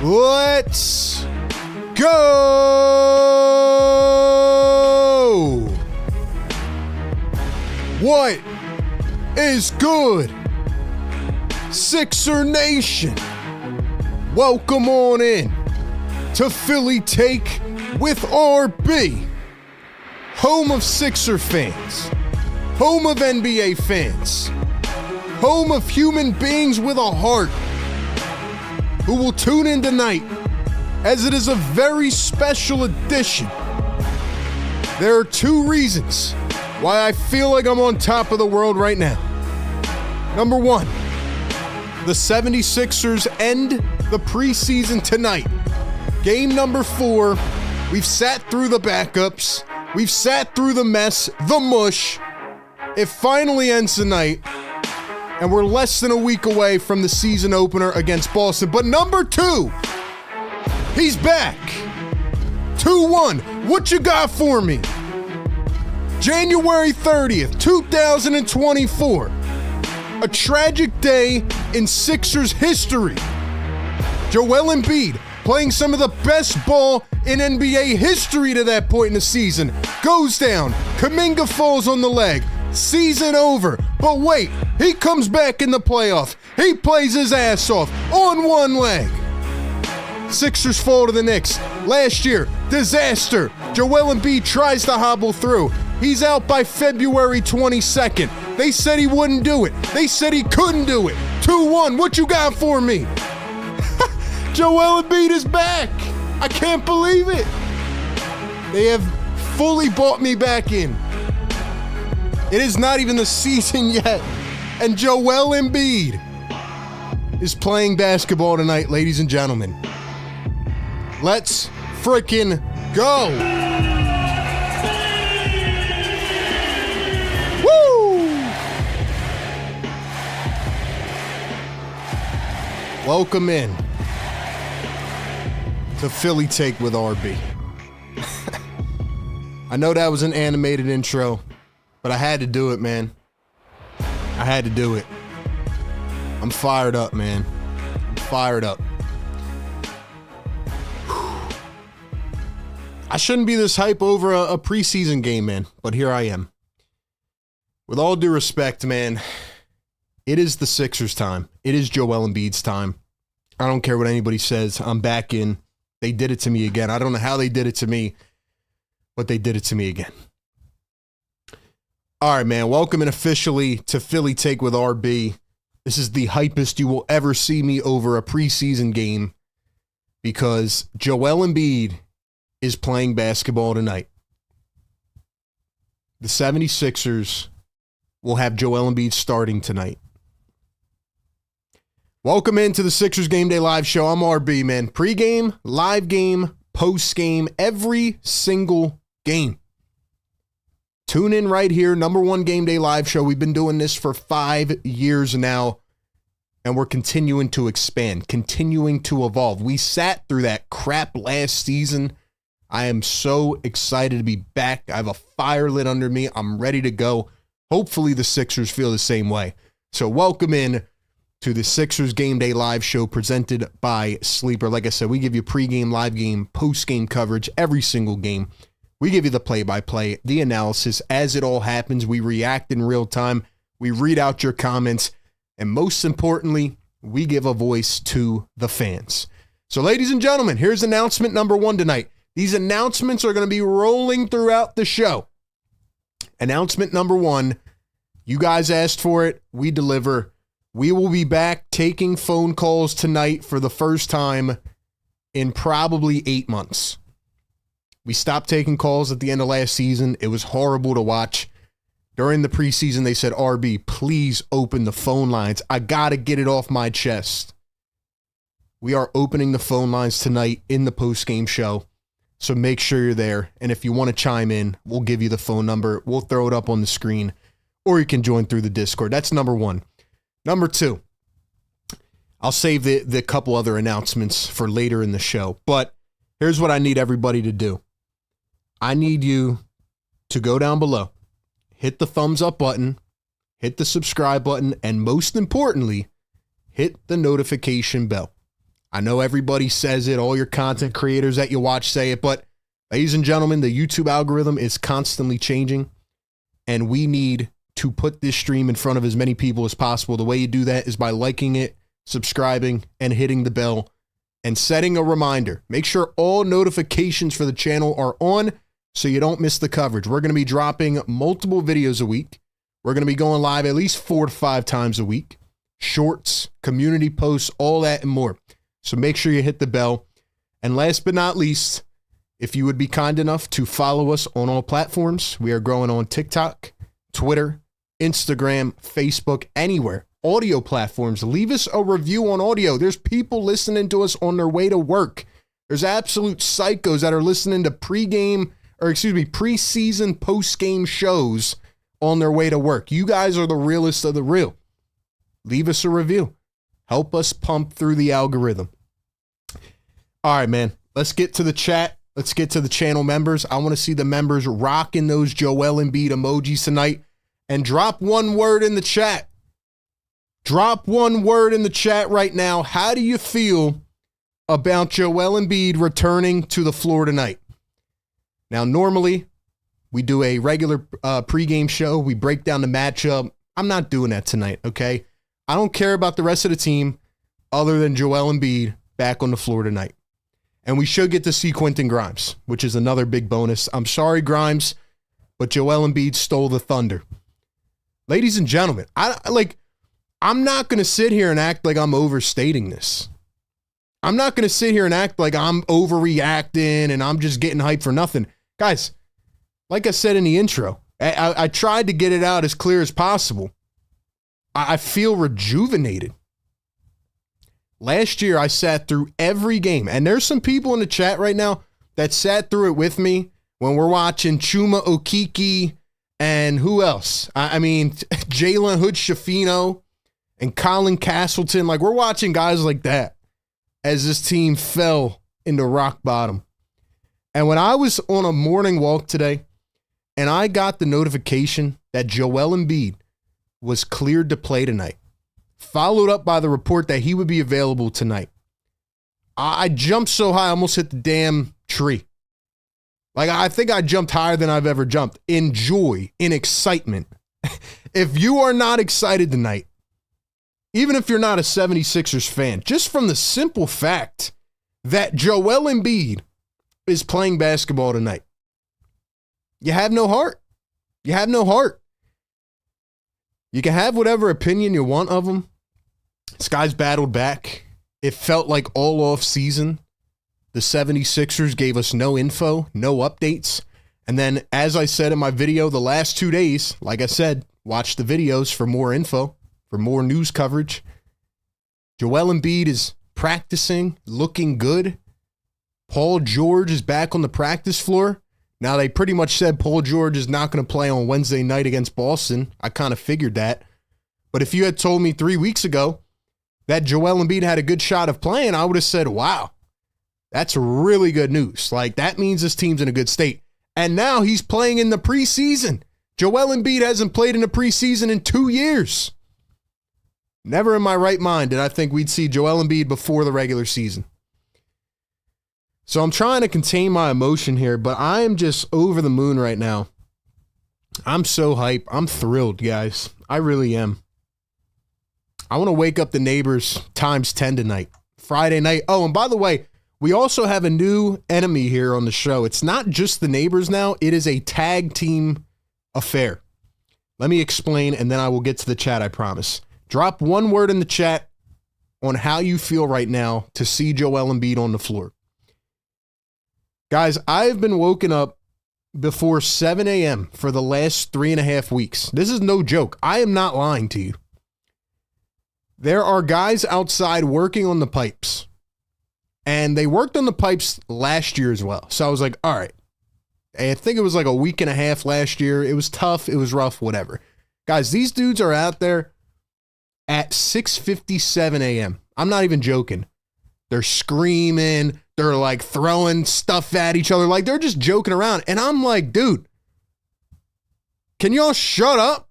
Let's go! What is good, Sixer Nation? Welcome on in to Philly Take with RB, home of Sixer fans, home of NBA fans, home of human beings with a heart who will tune in tonight as it is a very special edition. There are two reasons why I feel like I'm on top of the world right now. Number one, the 76ers end the preseason tonight. Game number 4. We've sat through the backups. We've sat through the mess, the mush. It finally ends tonight, and we're less than a week away from the season opener against Boston. But number 2, he's back. 2-1. What you got for me? January 30th, 2024. A tragic day in Sixers history. Joel Embiid, playing some of the best ball in NBA history to that point in the season, goes down. Kuminga falls on the leg. Season over. But wait, he comes back in the playoffs. He plays his ass off on one leg. Sixers fall to the Knicks. Last year, disaster. Joel Embiid tries to hobble through. He's out by February 22nd. They said he wouldn't do it. They said he couldn't do it. 2-1. What you got for me? Joel Embiid is back. I can't believe it. They have fully bought me back in. It is not even the season yet, and Joel Embiid is playing basketball tonight, ladies and gentlemen. Let's frickin' go. Woo! Welcome in to Philly Take with RB. I know that was an animated intro, but I had to do it, man. I had to do it. I'm fired up, man. I'm fired up. I shouldn't be this hype over a preseason game, man, but here I am. With all due respect, man, it is the Sixers' time. It is Joel Embiid's time. I don't care what anybody says. I'm back in. They did it to me again. I don't know how they did it to me, but they did it to me again. All right, man. Welcome in officially to Philly Take with RB. This is the hypest you will ever see me over a preseason game because Joel Embiid is playing basketball tonight. The 76ers will have Joel Embiid starting tonight. Welcome into the Sixers Game Day Live Show. I'm RB, man. Pre-game, live game, post-game, every single game. Tune in right here, number one Game Day Live Show. We've been doing this for 5 years now, and we're continuing to expand, continuing to evolve. We sat through that crap last season. I am so excited to be back. I have a fire lit under me. I'm ready to go. Hopefully the Sixers feel the same way. So welcome in to the Sixers Game Day Live Show presented by Sleeper. Like I said, we give you pregame, live game, post-game coverage every single game. We give you the play-by-play, the analysis as it all happens. We react in real time. We read out your comments. And most importantly, we give a voice to the fans. So ladies and gentlemen, here's announcement number 1 tonight. These announcements are going to be rolling throughout the show. Announcement number 1, you guys asked for it. We deliver. We will be back taking phone calls tonight for the first time in probably 8 months. We stopped taking calls at the end of last season. It was horrible to watch. During the preseason, they said, RB, please open the phone lines. I got to get it off my chest. We are opening the phone lines tonight in the post-game show. So make sure you're there. And if you want to chime in, we'll give you the phone number. We'll throw it up on the screen. Or you can join through the Discord. That's number 1. Number 2, I'll save the couple other announcements for later in the show. But here's what I need everybody to do. I need you to go down below, hit the thumbs up button, hit the subscribe button, and most importantly, hit the notification bell. I know everybody says it, all your content creators that you watch say it, but ladies and gentlemen, the YouTube algorithm is constantly changing, and we need to put this stream in front of as many people as possible. The way you do that is by liking it, subscribing, and hitting the bell, and setting a reminder. Make sure all notifications for the channel are on so you don't miss the coverage. We're going to be dropping multiple videos a week. We're going to be going live at least 4 to 5 times a week. Shorts, community posts, all that and more. So make sure you hit the bell. And last but not least, if you would be kind enough to follow us on all platforms, we are growing on TikTok, Twitter, Instagram, Facebook, anywhere. Audio platforms. Leave us a review on audio. There's people listening to us on their way to work. There's absolute psychos that are listening to preseason, post-game shows on their way to work. You guys are the realest of the real. Leave us a review. Help us pump through the algorithm. All right, man. Let's get to the chat. Let's get to the channel members. I want to see the members rocking those Joel Embiid emojis tonight. And drop one word in the chat. Drop one word in the chat right now. How do you feel about Joel Embiid returning to the floor tonight? Now, normally, we do a regular pregame show. We break down the matchup. I'm not doing that tonight, okay? I don't care about the rest of the team other than Joel Embiid back on the floor tonight. And we should get to see Quentin Grimes, which is another big bonus. I'm sorry, Grimes, but Joel Embiid stole the thunder. Ladies and gentlemen, I'm not going to sit here and act like I'm overstating this. I'm not going to sit here and act like I'm overreacting and I'm just getting hyped for nothing. Guys, like I said in the intro, I tried to get it out as clear as possible. I feel rejuvenated. Last year, I sat through every game, and there's some people in the chat right now that sat through it with me when we're watching Chuma Okeke and who else? I mean, Jalen Hood-Schifino and Colin Castleton. Like, we're watching guys like that as this team fell into rock bottom. And when I was on a morning walk today and I got the notification that Joel Embiid was cleared to play tonight, followed up by the report that he would be available tonight, I jumped so high I almost hit the damn tree. Like, I think I jumped higher than I've ever jumped in joy, in excitement. If you are not excited tonight, even if you're not a 76ers fan, just from the simple fact that Joel Embiid is playing basketball tonight, you have no heart. You have no heart. You can have whatever opinion you want of him. This guy's battled back. It felt like all off season, the 76ers gave us no info, no updates. And then, as I said in my video, the last 2 days, like I said, watch the videos for more info, for more news coverage. Joel Embiid is practicing, looking good. Paul George is back on the practice floor. Now, they pretty much said Paul George is not going to play on Wednesday night against Boston. I kind of figured that. But if you had told me 3 weeks ago that Joel Embiid had a good shot of playing, I would have said, wow, that's really good news. Like, that means this team's in a good state. And now he's playing in the preseason. Joel Embiid hasn't played in the preseason in 2 years. Never in my right mind did I think we'd see Joel Embiid before the regular season. So I'm trying to contain my emotion here, but I am just over the moon right now. I'm so hyped. I'm thrilled, guys. I really am. I want to wake up the neighbors times 10 tonight. Friday night. Oh, and by the way, we also have a new enemy here on the show. It's not just the neighbors now. It is a tag team affair. Let me explain, and then I will get to the chat, I promise. Drop one word in the chat on how you feel right now to see Joel Embiid on the floor. Guys, I've been woken up before 7 a.m. for the last 3.5 weeks. This is no joke. I am not lying to you. There are guys outside working on the pipes. And they worked on the pipes last year as well. So I was like, all right. I think it was like a week and a half last year. It was tough. It was rough, whatever. Guys, these dudes are out there at 6:57 a.m. I'm not even joking. They're screaming. They're like throwing stuff at each other. Like they're just joking around. And I'm like, dude, can y'all shut up?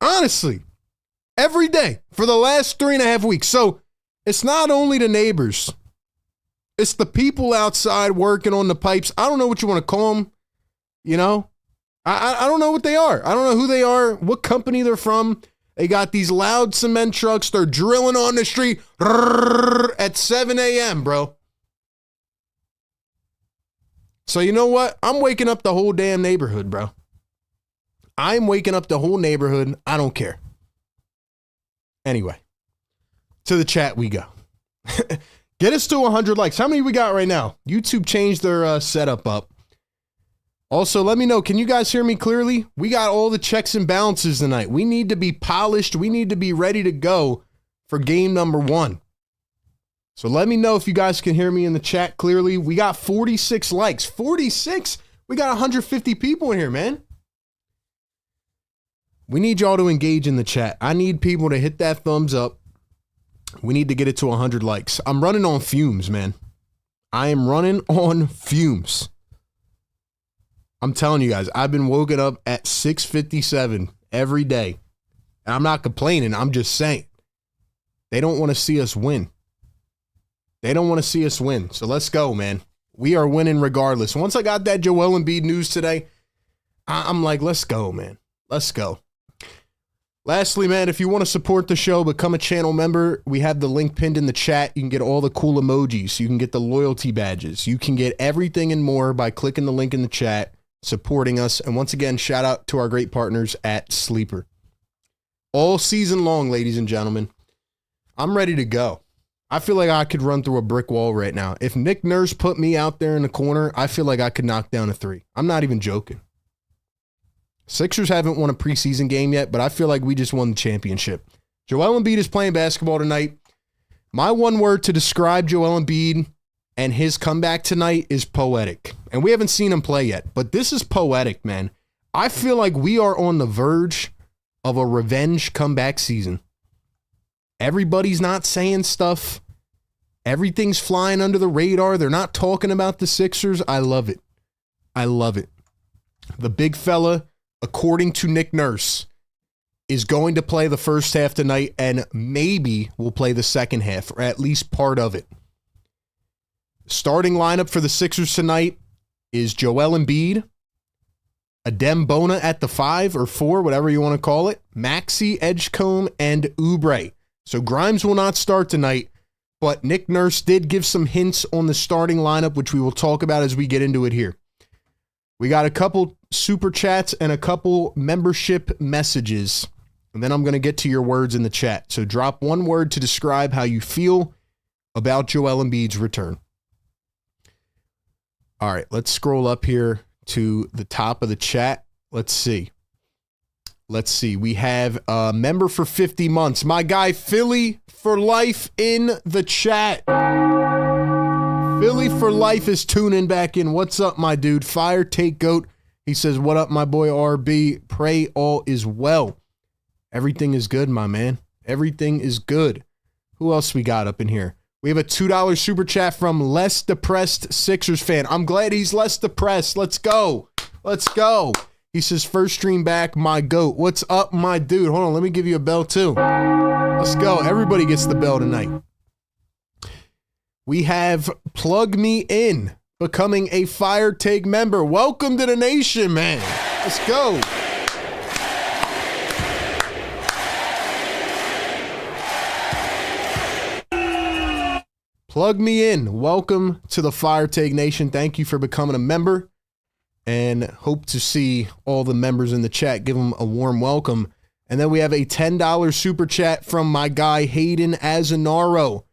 Honestly, every day for the last 3.5 weeks. So It's not only the neighbors. It's the people outside working on the pipes. I don't know what you want to call them. You know, I don't know what they are. I don't know who they are, what company they're from. They got these loud cement trucks. They're drilling on the street at 7 a.m., bro. So you know what? I'm waking up the whole damn neighborhood, bro. I'm waking up the whole neighborhood. I don't care. Anyway, to the chat we go. Get us to 100 likes. How many we got right now? YouTube changed their setup up. Also, let me know, can you guys hear me clearly? We got all the checks and balances tonight. We need to be polished. We need to be ready to go for game number 1. So let me know if you guys can hear me in the chat clearly. We got 46 likes. 46? We got 150 people in here, man. We need y'all to engage in the chat. I need people to hit that thumbs up. We need to get it to 100 likes. I'm running on fumes, man. I am running on fumes. I'm telling you guys, I've been woken up at 6:57 every day. And I'm not complaining. I'm just saying. They don't want to see us win. They don't want to see us win. So let's go, man. We are winning regardless. Once I got that Joel Embiid news today, I'm like, let's go, man. Let's go. Lastly, man, if you want to support the show, become a channel member. We have the link pinned in the chat. You can get all the cool emojis. You can get the loyalty badges. You can get everything and more by clicking the link in the chat, supporting us. And once again, shout out to our great partners at Sleeper. All season long, ladies and gentlemen, I'm ready to go. I feel like I could run through a brick wall right now. If Nick Nurse put me out there in the corner, I feel like I could knock down a 3. I'm not even joking. Sixers haven't won a preseason game yet, but I feel like we just won the championship. Joel Embiid is playing basketball tonight. My one word to describe Joel Embiid and his comeback tonight is poetic. And we haven't seen him play yet, but this is poetic, man. I feel like we are on the verge of a revenge comeback season. Everybody's not saying stuff. Everything's flying under the radar. They're not talking about the Sixers. I love it. I love it. The big fella, according to Nick Nurse, is going to play the first half tonight and maybe will play the second half, or at least part of it. Starting lineup for the Sixers tonight is Joel Embiid, Adem Bona at the 5 or 4, whatever you want to call it, Maxey, Edgecombe, and Oubre. So Grimes will not start tonight, but Nick Nurse did give some hints on the starting lineup, which we will talk about as we get into it here. We got a couple super chats and a couple membership messages, and then I'm going to get to your words in the chat. So drop one word to describe how you feel about Joel Embiid's return. All right, let's scroll up here to the top of the chat. Let's see. We have a member for 50 months. My guy, Philly for Life, in the chat. Philly for Life is tuning back in. What's up, my dude? Fire Take Goat. He says, what up, my boy RB? Pray all is well. Everything is good, my man. Everything is good. Who else we got up in here? We have a $2 super chat from Less Depressed Sixers fan. I'm glad he's less depressed. Let's go. Let's go. He says, first stream back, my goat. What's up, my dude? Hold on, let me give you a bell, too. Let's go. Everybody gets the bell tonight. We have Plug Me In, becoming a Fire Take member. Welcome to the nation, man. Let's go. Plug Me In. Welcome to the Fire Take Nation. Thank you for becoming a member. And hope to see all the members in the chat. Give them a warm welcome. And then we have a $10 super chat from my guy, Hayden Azanaro.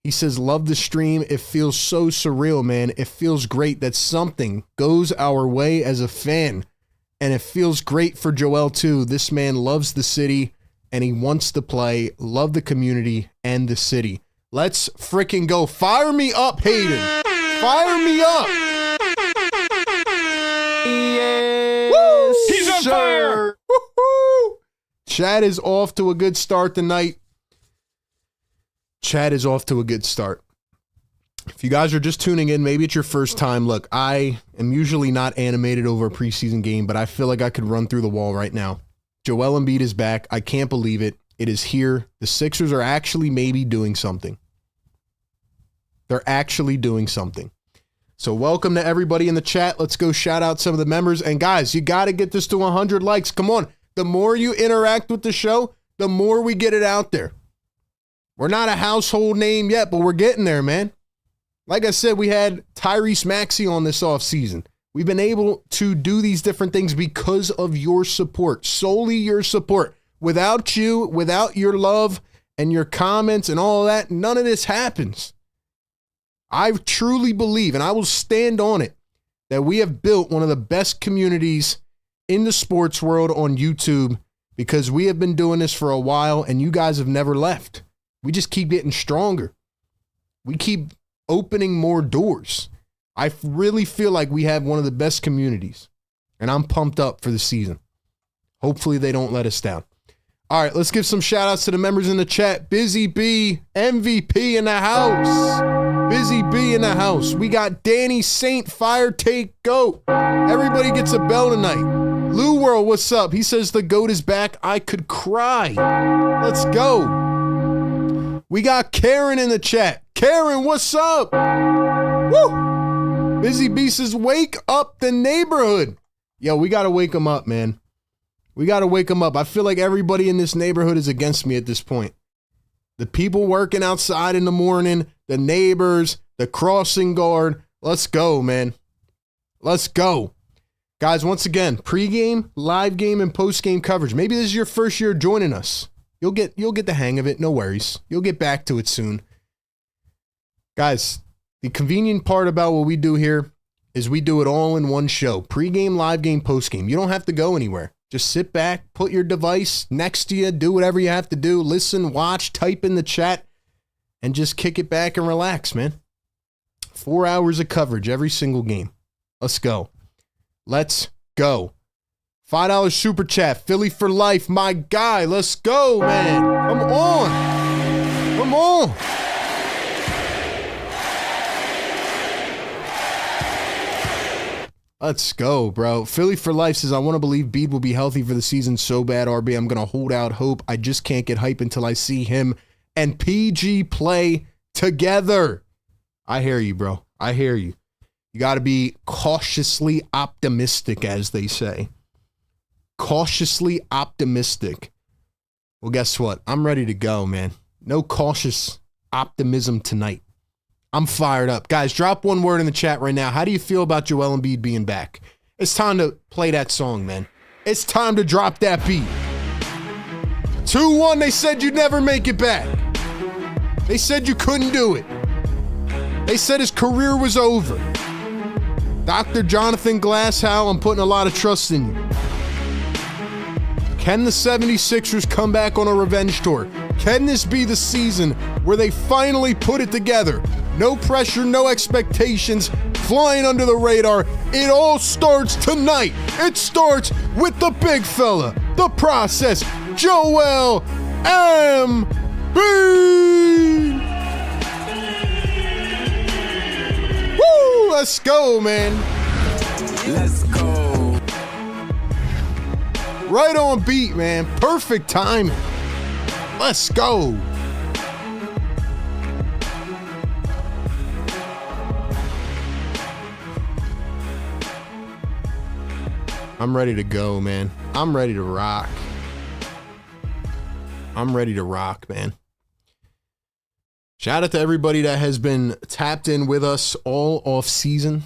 He says, love the stream. It feels so surreal, man. It feels great that something goes our way as a fan. And it feels great for Joel, too. This man loves the city, and he wants to play. Love the community and the city. Let's freaking go. Fire me up, Hayden. Fire me up. Yes, he's on fire. Woo-hoo. Chad is off to a good start tonight. Chad is off to a good start. If you guys are just tuning in, maybe it's your first time. Look, I am usually not animated over a preseason game, but I feel like I could run through the wall right now. Joel Embiid is back. I can't believe it. It is here. The Sixers are actually maybe doing something. They're actually doing something. So welcome to everybody in the chat. Let's go shout out some of the members. And guys, you got to get this to 100 likes. Come on. The more you interact with the show, the more we get it out there. We're not a household name yet, but we're getting there, man. Like I said, we had Tyrese Maxey on this offseason. We've been able to do these different things because of your support, solely your support. Without you, without your love and your comments and all that, none of this happens. I truly believe, and I will stand on it, that we have built one of the best communities in the sports world on YouTube because we have been doing this for a while and you guys have never left. We just keep getting stronger. We keep opening more doors. I really feel like we have one of the best communities, and I'm pumped up for the season. Hopefully they don't let us down. All right, let's give some shout outs to the members in the chat. Busy B, MVP in the house. Busy B in the house. We got Danny Saint, Fire Take Goat. Everybody gets a bell tonight. Lou World, what's up? He says the GOAT is back. I could cry. Let's go. We got Karen in the chat. Karen, what's up? Woo! Busy B says, wake up the neighborhood. Yo, we got to wake them up, man. We got to wake them up. I feel like everybody in this neighborhood is against me at this point. The people working outside in the morning, the neighbors, the crossing guard. Let's go, man. Let's go. Guys, once again, pregame, live game, and postgame coverage. Maybe this is your first year joining us. You'll get the hang of it. No worries. You'll get back to it soon. Guys, the convenient part about what we do here is we do it all in one show. Pre-game, live game, post-game. You don't have to go anywhere. Just sit back, put your device next to you, do whatever you have to do, listen, watch, type in the chat, and just kick it back and relax, man. 4 hours of coverage every single game. Let's go. Let's go. $5 super chat. Philly for life, my guy. Let's go, man. Come on. Come on. Let's go, bro. Philly for life says, I want to believe Bede will be healthy for the season so bad, RB. I'm going to hold out hope. I just can't get hype until I see him and PG play together. I hear you, bro. I hear you. You got to be cautiously optimistic, as they say. Cautiously optimistic. Well, guess what? I'm ready to go, man. No cautious optimism tonight. I'm fired up. Guys, drop one word in the chat right now. How do you feel about Joel Embiid being back? It's time to play that song, man. It's time to drop that beat. 2-1, they said you'd never make it back. They said you couldn't do it. They said his career was over. Dr. Jonathan Glasshow, I'm putting a lot of trust in you. Can the 76ers come back on a revenge tour? Can this be the season where they finally put it together? No pressure, no expectations, flying under the radar. It all starts tonight. It starts with the big fella, the process, Joel Embiid. Woo! Let's go, man. Let's go. Right on beat, man. Perfect timing. Let's go. I'm ready to go, man. I'm ready to rock. I'm ready to rock, man. Shout out to everybody that has been tapped in with us all off season.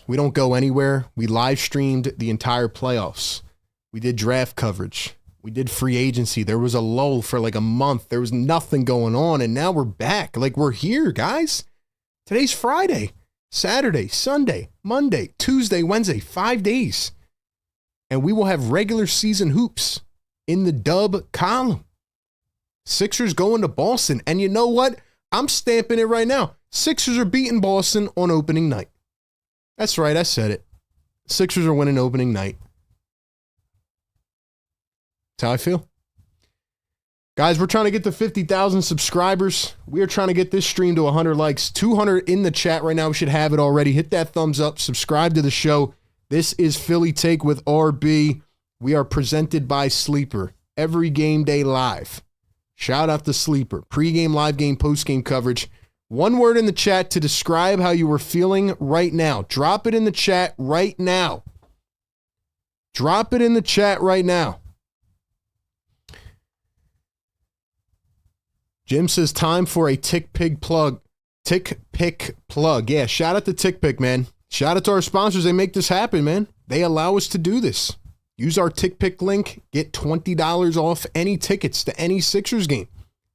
We don't go anywhere. We live streamed the entire playoffs. We did draft coverage. We did free agency. There was a lull for like a month. There was nothing going on, and now we're back. Like, we're here, guys. Today's Friday, Saturday, Sunday, Monday, Tuesday, Wednesday, 5 days. And we will have regular season hoops in the dub column. Sixers going to Boston. And you know what? I'm stamping it right now. Sixers are beating Boston on opening night. That's right, I said it. Sixers are winning opening night. That's how I feel. Guys, we're trying to get to 50,000 subscribers. We are trying to get this stream to 100 likes. 200 in the chat right now. We should have it already. Hit that thumbs up. Subscribe to the show. This is Philly Take with RB. We are presented by Sleeper. Every game day live. Shout out to Sleeper. Pre-game, live game, post-game coverage. One word in the chat to describe how you were feeling right now. Drop it in the chat right now. Drop it in the chat right now. Jim says time for a tick pick plug. Tick pick plug. Yeah, shout out to Tick Pick, man. Shout out to our sponsors. They make this happen, man. They allow us to do this. Use our Tick Pick link. Get $20 off any tickets to any Sixers game.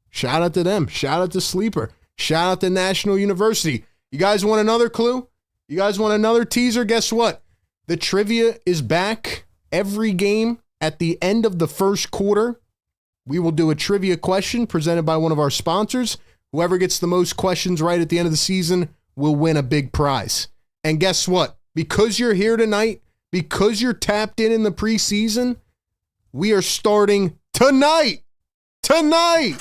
Shout out to them. Shout out to Sleeper. Shout out to National University. You guys want another clue? You guys want another teaser? Guess what? The trivia is back every game at the end of the first quarter. We will do a trivia question presented by one of our sponsors. Whoever gets the most questions right at the end of the season will win a big prize. And guess what? Because you're here tonight, because you're tapped in the preseason, we are starting tonight. Tonight.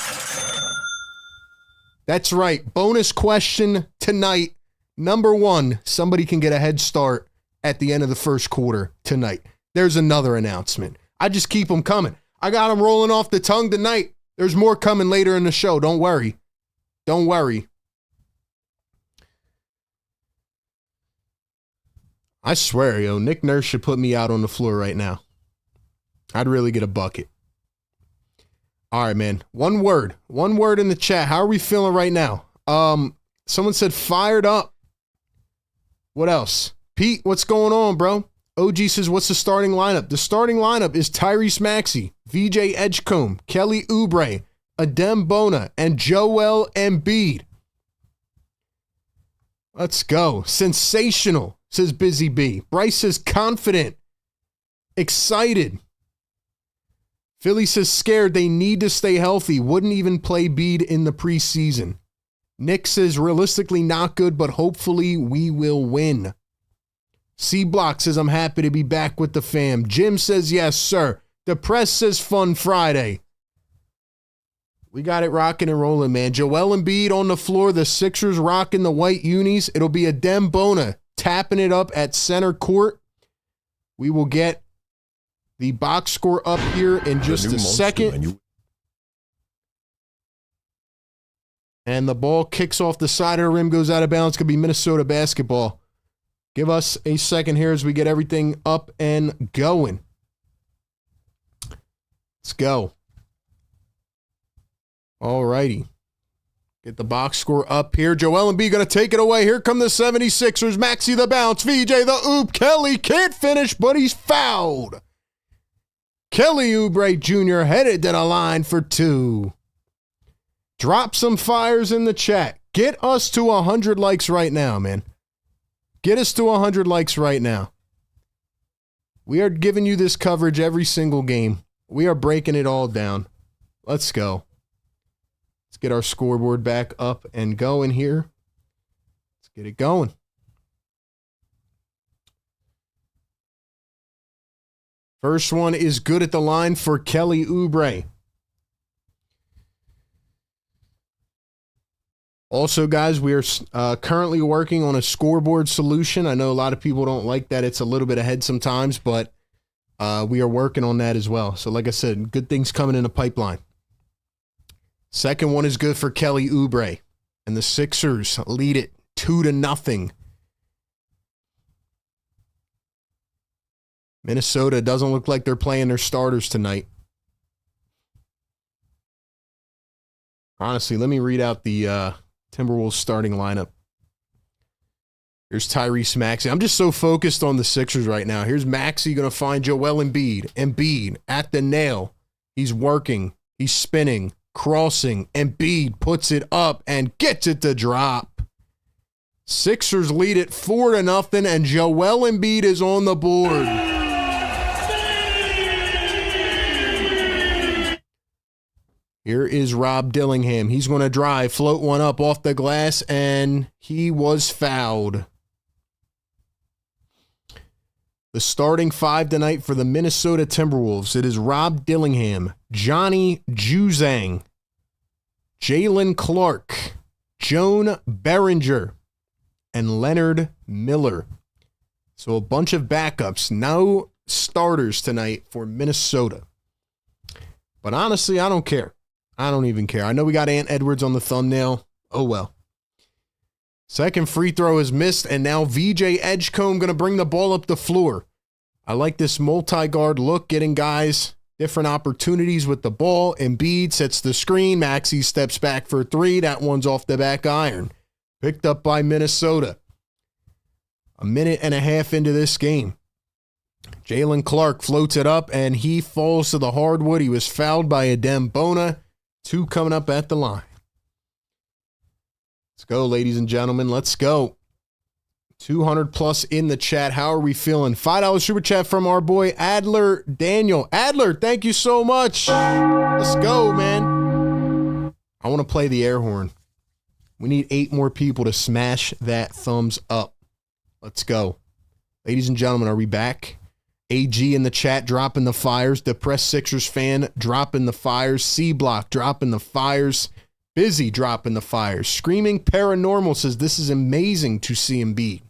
That's right. Bonus question tonight. Number one, somebody can get a head start at the end of the first quarter tonight. There's another announcement. I just keep them coming. I got them rolling off the tongue tonight. There's more coming later in the show. Don't worry. Don't worry. I swear, yo, Nick Nurse should put me out on the floor right now. I'd really get a bucket. All right, man. One word in the chat. How are we feeling right now? Someone said fired up. What else? Pete, what's going on, bro? OG says, what's the starting lineup? The starting lineup is Tyrese Maxey, VJ Edgecombe, Kelly Oubre, Adem Bona, and Joel Embiid. Let's go. Sensational, says Busy B. Bryce says confident, excited. Philly says scared. They need to stay healthy. Wouldn't even play Bede in the preseason. Nick says realistically not good, but hopefully we will win. C Block says I'm happy to be back with the fam. Jim says yes, sir. The press says fun Friday. We got it rocking and rolling, man. Joel Embiid on the floor. The Sixers rocking the white unis. It'll be Adem Bona tapping it up at center court. We will get the box score up here in just a second. And the ball kicks off the side of the rim, goes out of bounds. Could be Minnesota basketball. Give us a second here as we get everything up and going. Let's go. All righty. Get the box score up here. Joel Embiid going to take it away. Here come the 76ers. Maxey the bounce. VJ the oop. Kelly can't finish, but he's fouled. Kelly Oubre Jr. headed to the line for two. Drop some fires in the chat. Get us to 100 likes right now, man. Get us to 100 likes right now. We are giving you this coverage every single game. We are breaking it all down. Let's go. Let's get our scoreboard back up and going here. Let's get it going. First one is good at the line for Kelly Oubre. Also, guys, we are currently working on a scoreboard solution. I know a lot of people don't like that. It's a little bit ahead sometimes, but we are working on that as well. So like I said, good things coming in the pipeline. Second one is good for Kelly Oubre. And the Sixers lead it 2-0. Minnesota doesn't look like they're playing their starters tonight. Honestly, let me read out the Timberwolves starting lineup. Here's Tyrese Maxey. I'm just so focused on the Sixers right now. Here's Maxey going to find Joel Embiid. Embiid at the nail. He's working. He's spinning, crossing. Embiid puts it up and gets it to drop. Sixers lead it 4-0, and Joel Embiid is on the board. Here is Rob Dillingham. He's going to drive, float one up off the glass, and he was fouled. The starting five tonight for the Minnesota Timberwolves. It is Rob Dillingham, Johnny Juzang, Jalen Clark, Joan Behringer, and Leonard Miller. So a bunch of backups. No starters tonight for Minnesota. But honestly, I don't care. I don't even care. I know we got Ant Edwards on the thumbnail. Oh, well. Second free throw is missed, and now VJ Edgecombe going to bring the ball up the floor. I like this multi-guard look, getting guys different opportunities with the ball. Embiid sets the screen. Maxey steps back for three. That one's off the back iron. Picked up by Minnesota. A minute and a half into this game. Jalen Clark floats it up, and he falls to the hardwood. He was fouled by Adem Bona. 2 coming up at the line. Let's go, ladies and gentlemen. Let's go. 200 plus in the chat. How are we feeling? $5 super chat from our boy Adler Daniel. Adler, thank you so much. Let's go, man. I want to play the air horn. We need 8 more people to smash that thumbs up. Let's go. Ladies and gentlemen, are we back? AG in the chat dropping the fires. Depressed Sixers fan dropping the fires. C Block dropping the fires. Busy dropping the fires. Screaming Paranormal says this is amazing to see him be.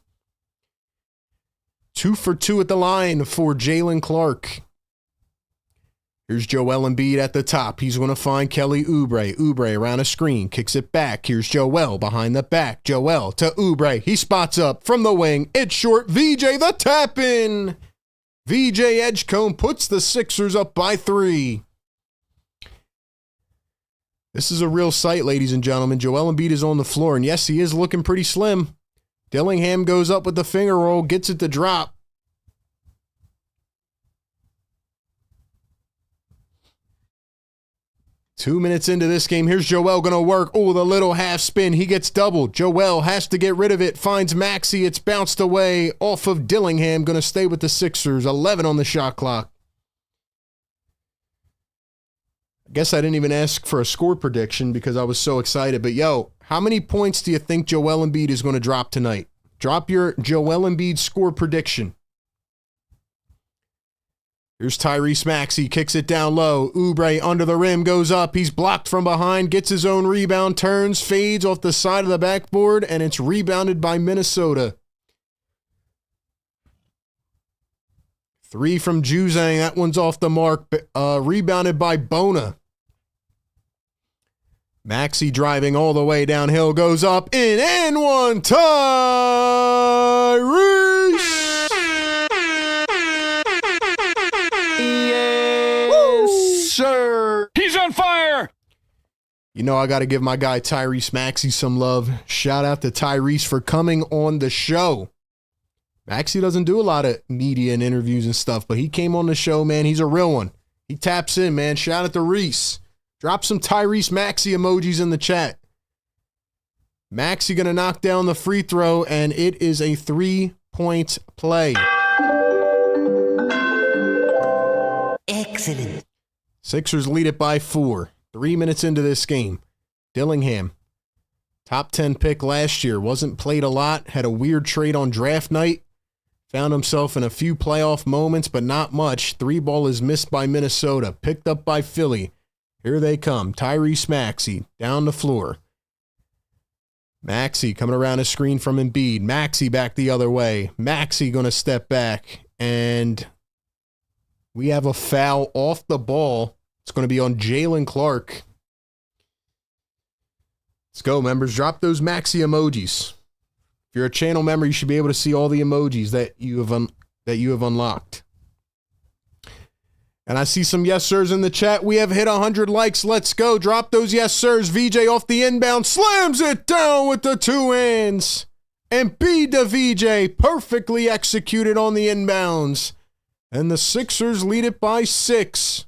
2 for 2 at the line for Jalen Clark. Here's Joel Embiid at the top. He's going to find Kelly Oubre. Oubre around a screen. Kicks it back. Here's Joel behind the back. Joel to Oubre. He spots up from the wing. It's short. VJ the tap in. VJ Edgecombe puts the Sixers up by 3. This is a real sight, ladies and gentlemen. Joel Embiid is on the floor, and yes, he is looking pretty slim. Dillingham goes up with the finger roll, gets it to drop. Two minutes into this game, here's Joel going to work. Oh, the little half spin. He gets doubled. Joel has to get rid of it. Finds Maxey. It's bounced away off of Dillingham. Going to stay with the Sixers. 11 on the shot clock. I guess I didn't even ask for a score prediction because I was so excited. But, yo, how many points do you think Joel Embiid is going to drop tonight? Drop your Joel Embiid score prediction. Here's Tyrese Maxey. Kicks it down low. Oubre under the rim. Goes up. He's blocked from behind. Gets his own rebound. Turns. Fades off the side of the backboard. And it's rebounded by Minnesota. 3 from Juzang. That one's off the mark. Rebounded by Bona. Maxey driving all the way downhill, goes up, in and one, Tyrese! Yes, sir. He's on fire! You know I got to give my guy Tyrese Maxey some love. Shout out to Tyrese for coming on the show. Maxey doesn't do a lot of media and interviews and stuff, but he came on the show, man. He's a real one. He taps in, man. Shout out to Reese. Drop some Tyrese Maxey emojis in the chat. Maxey going to knock down the free throw, and it is a 3-point play. Excellent. Sixers lead it by 4. 3 minutes into this game. Dillingham, top 10 pick last year, wasn't played a lot, had a weird trade on draft night, found himself in a few playoff moments, but not much. 3 ball is missed by Minnesota, picked up by Philly. Here they come. Tyrese Maxey down the floor. Maxey coming around a screen from Embiid. Maxey back the other way. Maxey going to step back. And we have a foul off the ball. It's going to be on Jalen Clark. Let's go, members. Drop those Maxey emojis. If you're a channel member, you should be able to see all the emojis that you have unlocked. And I see some yes sirs in the chat. We have hit 100 likes. Let's go. Drop those yes sirs. VJ off the inbound. Slams it down with the 2 hands. And Embiid to VJ. Perfectly executed on the inbounds. And the Sixers lead it by 6.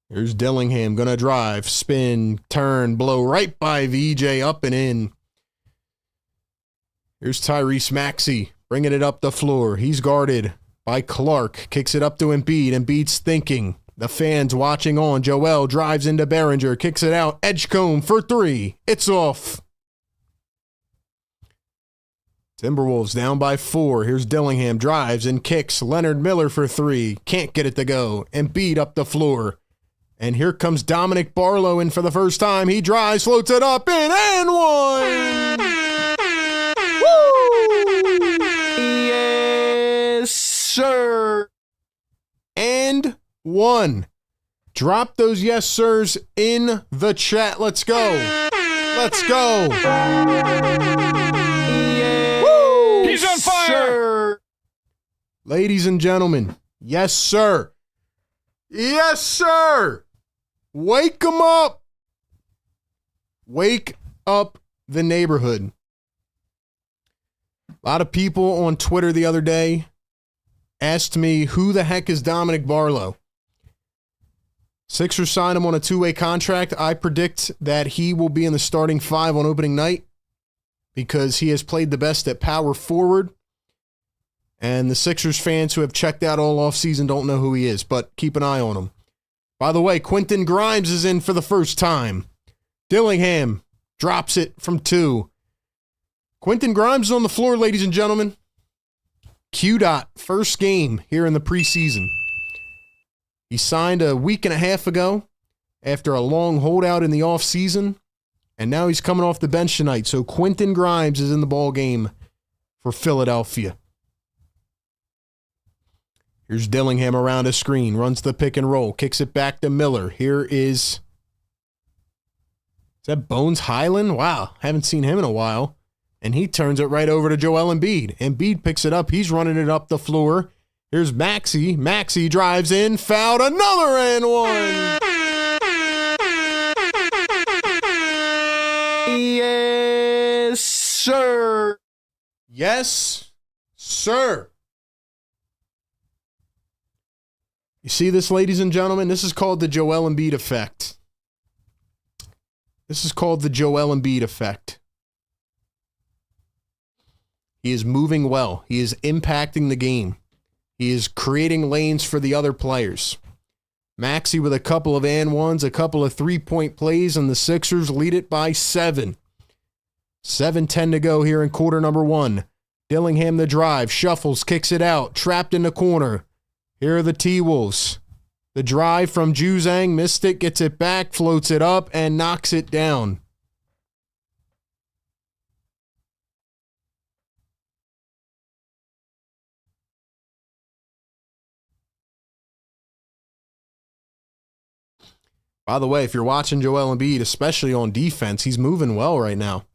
Here's Dillingham. Going to drive. Spin. Turn. Blow right by VJ. Up and in. Here's Tyrese Maxey. Bringing it up the floor. He's guarded by Clark. Kicks it up to Embiid. Embiid's thinking. The fans watching on. Joel drives into Behringer. Kicks it out. Edgecombe for 3. It's off. Timberwolves down by 4. Here's Dillingham. Drives and kicks. Leonard Miller for 3. Can't get it to go. Embiid up the floor. And here comes Dominic Barlow in for the first time. He drives, floats it up, in and one. Woo! Yes, sir. And 1. Drop those yes sirs in the chat. Let's go. Let's go. Yes, Woo! he's on fire. Sir. Ladies and gentlemen, yes, sir. Yes, sir. Wake them up. Wake up the neighborhood. A lot of people on Twitter the other day asked me, who the heck is Dominic Barlow? Sixers signed him on a two-way contract. I predict that he will be in the starting five on opening night because he has played the best at power forward. And the Sixers fans who have checked out all offseason don't know who he is, but keep an eye on him. By the way, Quentin Grimes is in for the first time. Dillingham drops it from 2. Quentin Grimes is on the floor, ladies and gentlemen. Q-Dot, first game here in the preseason. He signed a week and a half ago after a long holdout in the offseason, and now he's coming off the bench tonight. So Quentin Grimes is in the ball game for Philadelphia. Here's Dillingham around a screen, runs the pick and roll, kicks it back to Miller. Here is that Bones Highland? Wow, haven't seen him in a while. And he turns it right over to Joel Embiid. Embiid picks it up. He's running it up the floor. Here's Maxey. Maxey drives in, fouled, another and one. Yes, sir. Yes, sir. You see this, ladies and gentlemen? This is called the Joel Embiid effect. This is called the Joel Embiid effect. He is moving well. He is impacting the game. He is creating lanes for the other players. Maxey with a couple of and ones, a couple of three-point plays, and the Sixers lead it by 7. 7:10 to go here in quarter number 1. Dillingham the drive, shuffles, kicks it out, trapped in the corner. Here are the T-Wolves. The drive from Juzang, missed it, gets it back, floats it up, and knocks it down. By the way, if you're watching Joel Embiid, especially on defense, he's moving well right now.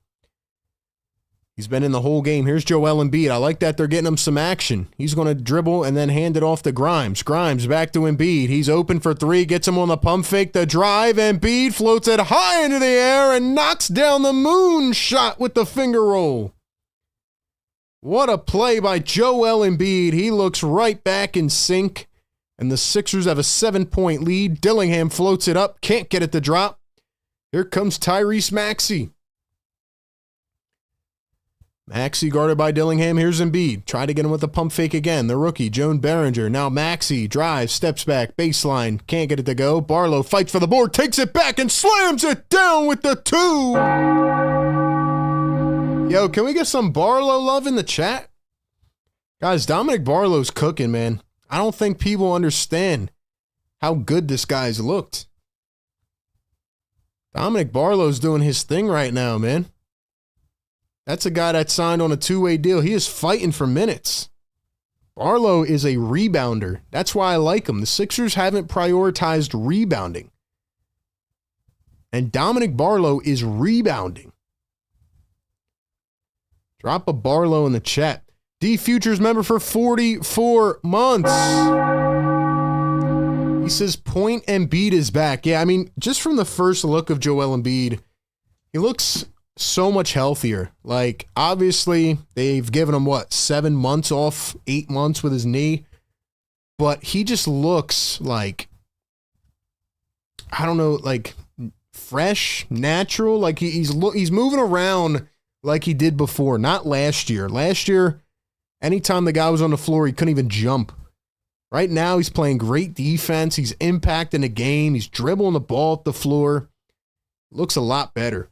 He's been in the whole game. Here's Joel Embiid. I like that they're getting him some action. He's going to dribble and then hand it off to Grimes. Grimes back to Embiid. He's open for 3, gets him on the pump fake, the drive. Embiid floats it high into the air and knocks down the moon shot with the finger roll. What a play by Joel Embiid. He looks right back in sync. And the Sixers have a 7-point lead. Dillingham floats it up. Can't get it to drop. Here comes Tyrese Maxey. Maxey guarded by Dillingham. Here's Embiid. Try to get him with the pump fake again. The rookie, Joan Behringer. Now Maxey drives, steps back, baseline. Can't get it to go. Barlow fights for the board, takes it back, and slams it down with the 2. Yo, can we get some Barlow love in the chat? Guys, Dominic Barlow's cooking, man. I don't think people understand how good this guy's looked. Dominic Barlow's doing his thing right now, man. That's a guy that signed on a 2-way deal. He is fighting for minutes. Barlow is a rebounder. That's why I like him. The Sixers haven't prioritized rebounding. And Dominic Barlow is rebounding. Drop a Barlow in the chat. D Futures member for 44 months. He says Point Embiid is back. Yeah, I mean, just from the first look of Joel Embiid, he looks so much healthier. Like, obviously, they've given him, 7 months off, 8 months with his knee. But he just looks like, I don't know, like fresh, natural. Like he's moving around like he did before, not last year. Last year, anytime the guy was on the floor, he couldn't even jump. Right now, he's playing great defense. He's impacting the game. He's dribbling the ball up the floor. Looks a lot better.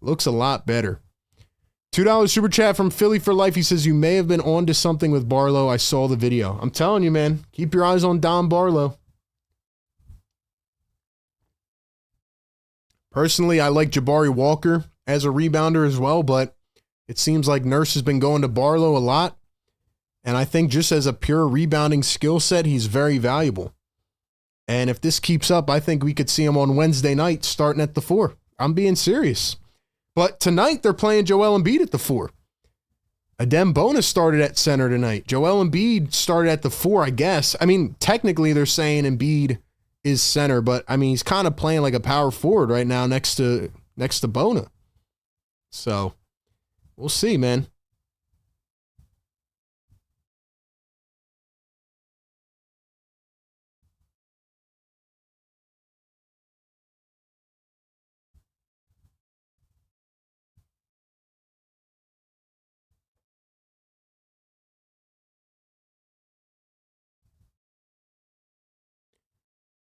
Looks a lot better. $2 super chat from Philly for Life. He says, you may have been on to something with Barlow. I saw the video. I'm telling you, man. Keep your eyes on Dom Barlow. Personally, I like Jabari Walker as a rebounder as well, but it seems like Nurse has been going to Barlow a lot. And I think just as a pure rebounding skill set, he's very valuable. And if this keeps up, I think we could see him on Wednesday night starting at the 4. I'm being serious. But tonight they're playing Joel Embiid at the 4. Adem Bona started at center tonight. Joel Embiid started at the 4, I guess. I mean, technically they're saying Embiid is center, but I mean, he's kind of playing like a power forward right now next to Bona. So we'll see, man.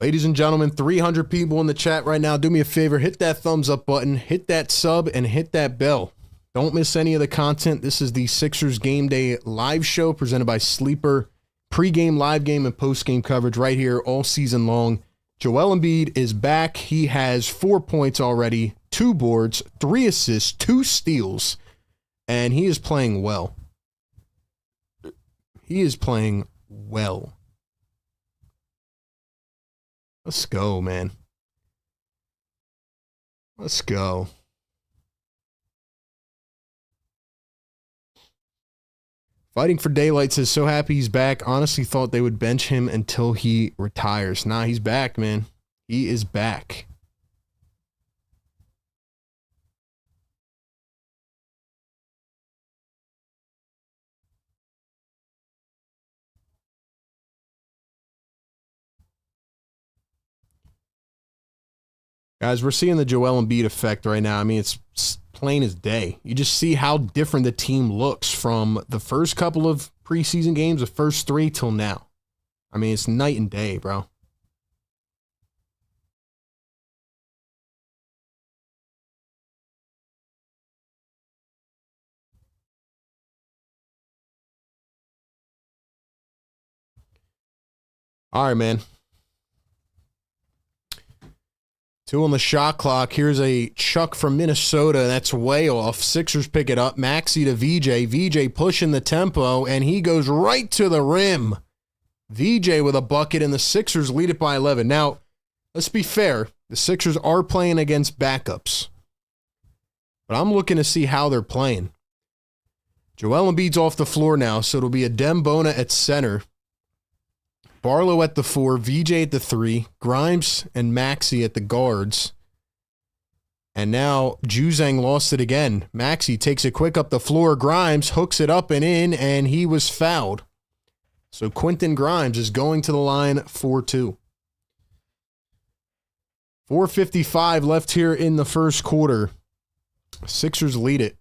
Ladies and gentlemen, 300 people in the chat right now. Do me a favor, hit that thumbs up button, hit that sub, and hit that bell. Don't miss any of the content. This is the Sixers Game Day live show presented by Sleeper. Pre-game, live game, and post-game coverage right here all season long. Joel Embiid is back. He has 4 points already, 2 boards, 3 assists, 2 steals, and he is playing well. He is playing well. Let's go, man. Let's go. Fighting for Daylight says, so happy he's back. Honestly thought they would bench him until he retires. Nah, he's back, man. He is back. Guys, we're seeing the Joel Embiid effect right now. I mean, it's plain as day. You just see how different the team looks from the first couple of preseason games, the first 3 till now. I mean, it's night and day, bro. All right, man. 2 on the shot clock. Here's a chuck from Minnesota. That's way off. Sixers pick it up. Maxey to VJ. VJ pushing the tempo, and he goes right to the rim. VJ with a bucket, and the Sixers lead it by 11. Now, let's be fair. The Sixers are playing against backups. But I'm looking to see how they're playing. Joel Embiid's off the floor now, so it'll be Adem Bona at center. Barlow at the 4, VJ at the 3, Grimes and Maxey at the guards. And now Juzang lost it again. Maxey takes it quick up the floor. Grimes hooks it up and in, and he was fouled. So Quentin Grimes is going to the line for 2. 4:55 left here in the first quarter. Sixers lead it.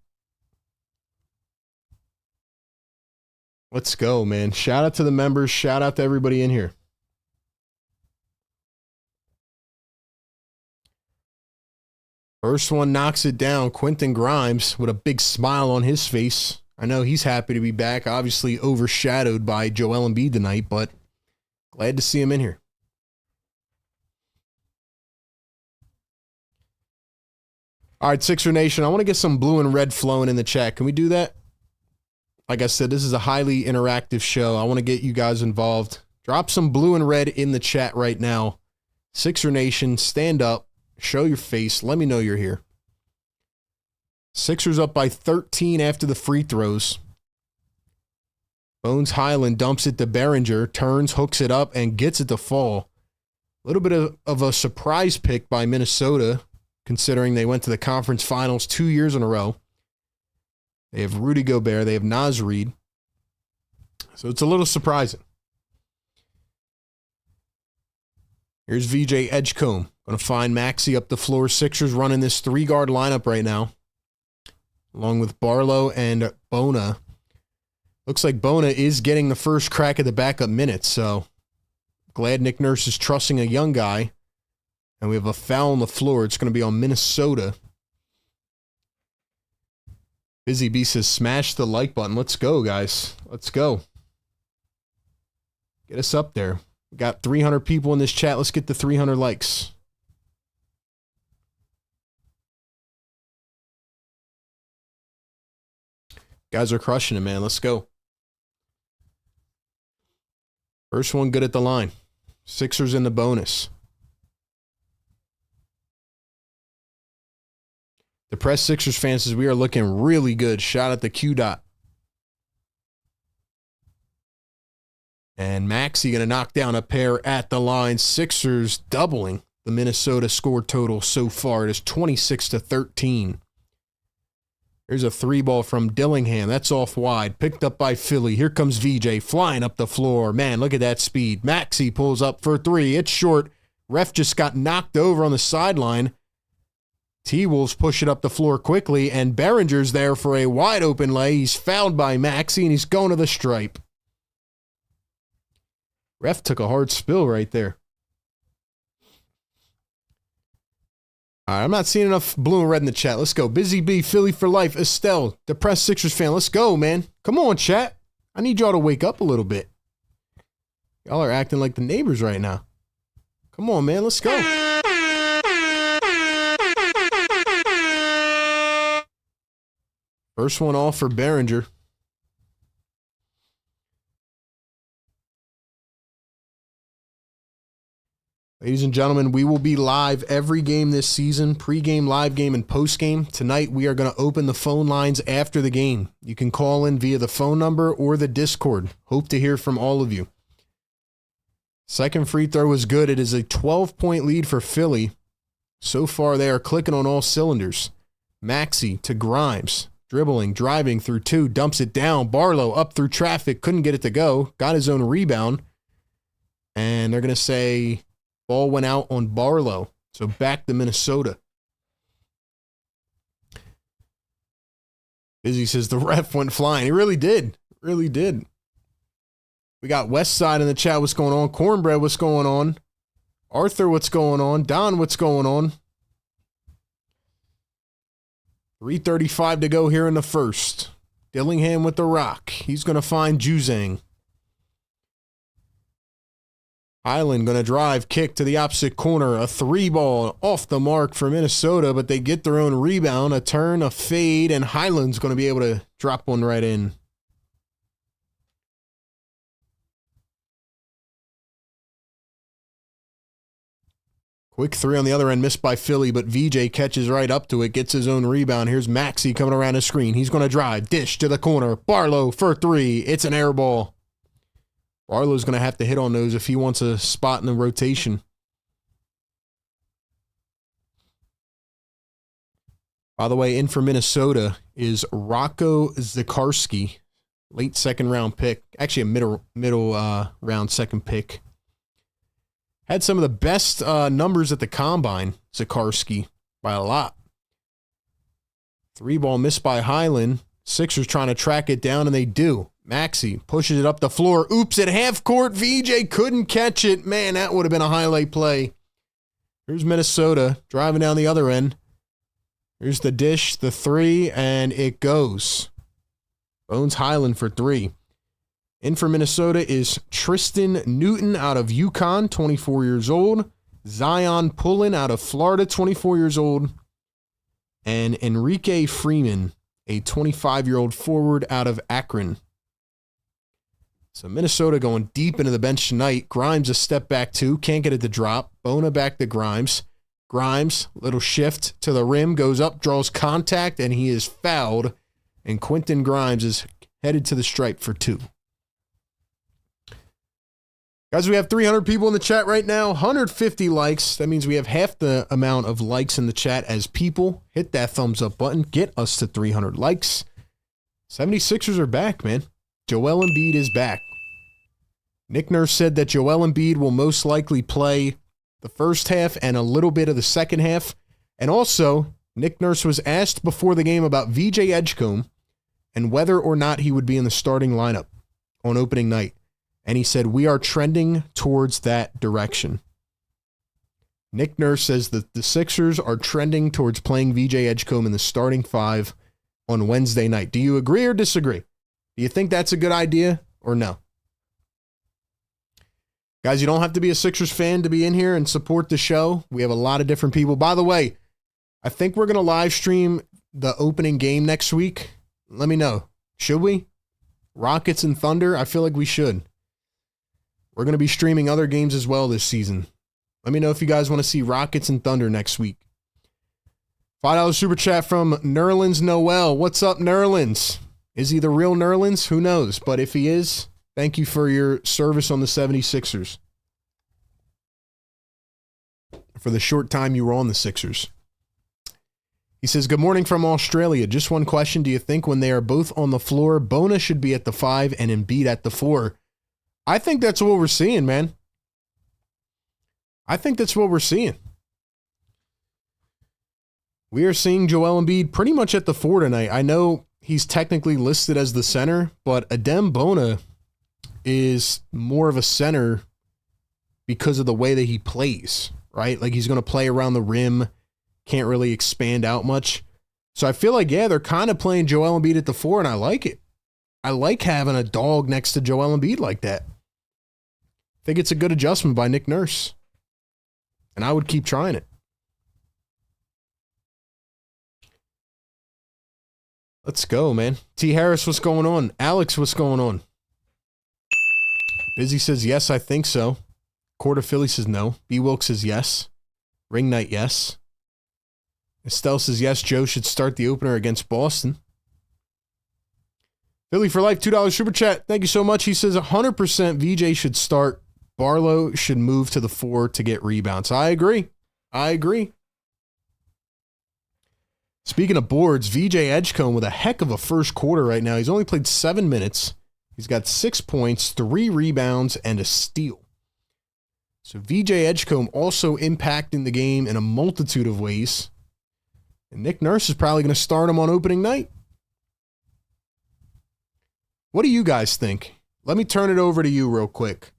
Let's go, man. Shout out to the members. Shout out to everybody in here. First one knocks it down. Quentin Grimes with a big smile on his face. I know he's happy to be back. Obviously overshadowed by Joel Embiid tonight, but glad to see him in here. All right, Sixer Nation, I want to get some blue and red flowing in the chat. Can we do that? Like I said, this is a highly interactive show. I want to get you guys involved. Drop some blue and red in the chat right now. Sixer Nation, stand up. Show your face. Let me know you're here. Sixers up by 13 after the free throws. Bones Highland dumps it to Behringer. Turns, hooks it up, and gets it to fall. A little bit of a surprise pick by Minnesota, considering they went to the conference finals 2 years in a row. They have Rudy Gobert. They have Naz Reid. So it's a little surprising. Here's VJ Edgecombe. Going to find Maxey up the floor. Sixers running this 3-guard lineup right now, along with Barlow and Bona. Looks like Bona is getting the first crack at the backup minutes, so glad Nick Nurse is trusting a young guy. And we have a foul on the floor. It's going to be on Minnesota. Busy Bee says, smash the like button. Let's go, guys. Let's go. Get us up there. We got 300 people in this chat. Let's get the 300 likes. Guys are crushing it, man. Let's go. First one good at the line. Sixers in the bonus. Depressed Sixers fans says we are looking really good. Shout out to Q Dot. And Maxey going to knock down a pair at the line. Sixers doubling the Minnesota score total so far. It is 26-13. Here's a 3-ball from Dillingham. That's off wide. Picked up by Philly. Here comes VJ flying up the floor. Man, look at that speed. Maxey pulls up for 3. It's short. Ref just got knocked over on the sideline. T-Wolves push it up the floor quickly, and Behringer's there for a wide open lay. He's fouled by Maxey, and he's going to the stripe. Ref took a hard spill right there. All right, I'm not seeing enough blue and red in the chat. Let's go. Busy B, Philly for life. Estelle, depressed Sixers fan. Let's go, man. Come on, chat. I need y'all to wake up a little bit. Y'all are acting like the neighbors right now. Come on, man. Let's go. First one off for Behringer. Ladies and gentlemen, we will be live every game this season, pregame, live game, and postgame. Tonight, we are going to open the phone lines after the game. You can call in via the phone number or the Discord. Hope to hear from all of you. Second free throw was good. It is a 12-point lead for Philly. So far, they are clicking on all cylinders. Maxey to Grimes. Dribbling, driving through 2, dumps it down. Barlow up through traffic, couldn't get it to go. Got his own rebound. And they're going to say ball went out on Barlow. So back to Minnesota. Busy says the ref went flying. He really did. Really did. We got West Side in the chat. What's going on? Cornbread, what's going on? Arthur, what's going on? Don, what's going on? 3:35 to go here in the first. Dillingham with the rock. He's going to find Juzang. Highland going to drive, kick to the opposite corner. A 3-ball off the mark for Minnesota, but they get their own rebound. A turn, a fade, and Highland's going to be able to drop one right in. Quick 3 on the other end, missed by Philly, but VJ catches right up to it, gets his own rebound. Here's Maxey coming around his screen. He's going to drive, dish to the corner. Barlow for 3. It's an air ball. Barlow's going to have to hit on those if he wants a spot in the rotation. By the way, in for Minnesota is Rocco Zakarski, late second round pick. Actually, a middle round second pick. Had some of the best numbers at the combine, Zakarski, by a lot. 3-ball missed by Highland. Sixers trying to track it down, and they do. Maxey pushes it up the floor. Oops, at half court. VJ couldn't catch it. Man, that would have been a highlight play. Here's Minnesota driving down the other end. Here's the dish, the 3, and it goes. Bones Highland for 3. In for Minnesota is Tristan Newton out of UConn, 24 years old. Zion Pullen out of Florida, 24 years old. And Enrique Freeman, a 25-year-old forward out of Akron. So Minnesota going deep into the bench tonight. Grimes a step back 2, can't get it to drop. Bona back to Grimes. Grimes, little shift to the rim, goes up, draws contact, and he is fouled. And Quentin Grimes is headed to the stripe for 2. Guys, we have 300 people in the chat right now, 150 likes. That means we have half the amount of likes in the chat as people. Hit that thumbs up button. Get us to 300 likes. 76ers are back, man. Joel Embiid is back. Nick Nurse said that Joel Embiid will most likely play the first half and a little bit of the second half. And also, Nick Nurse was asked before the game about VJ Edgecombe and whether or not he would be in the starting lineup on opening night. And he said, we are trending towards that direction. Nick Nurse says that the Sixers are trending towards playing VJ Edgecombe in the starting 5 on Wednesday night. Do you agree or disagree? Do you think that's a good idea or no? Guys, you don't have to be a Sixers fan to be in here and support the show. We have a lot of different people. By the way, I think we're going to live stream the opening game next week. Let me know. Should we? Rockets and Thunder? I feel like we should. We're going to be streaming other games as well this season. Let me know if you guys want to see Rockets and Thunder next week. $5 super chat from Nerlens Noel. What's up, Nerlens? Is he the real Nerlens? Who knows? But if he is, thank you for your service on the 76ers. For the short time you were on the Sixers. He says, good morning from Australia. Just one question. Do you think when they are both on the floor, Bona should be at the 5 and Embiid at the 4? I think that's what we're seeing, man. I think that's what we're seeing. We are seeing Joel Embiid pretty much at the 4 tonight. I know he's technically listed as the center, but Adem Bona is more of a center because of the way that he plays, right? Like he's going to play around the rim, can't really expand out much. So I feel like, yeah, they're kind of playing Joel Embiid at the 4, and I like it. I like having a dog next to Joel Embiid like that. I think it's a good adjustment by Nick Nurse. And I would keep trying it. Let's go, man. T. Harris, what's going on? Alex, what's going on? Busy says, yes, I think so. Court of Philly says no. B. Wilkes says yes. Ring Night, yes. Estelle says yes, Joe should start the opener against Boston. Philly for Life, $2 super chat. Thank you so much. He says 100% VJ should start. Barlow should move to the 4 to get rebounds. I agree. Speaking of boards, VJ Edgecombe with a heck of a first quarter right now. He's only played 7 minutes. He's got 6 points, 3 rebounds, and a steal. So VJ Edgecombe also impacting the game in a multitude of ways. And Nick Nurse is probably going to start him on opening night. What do you guys think? Let me turn it over to you real quick.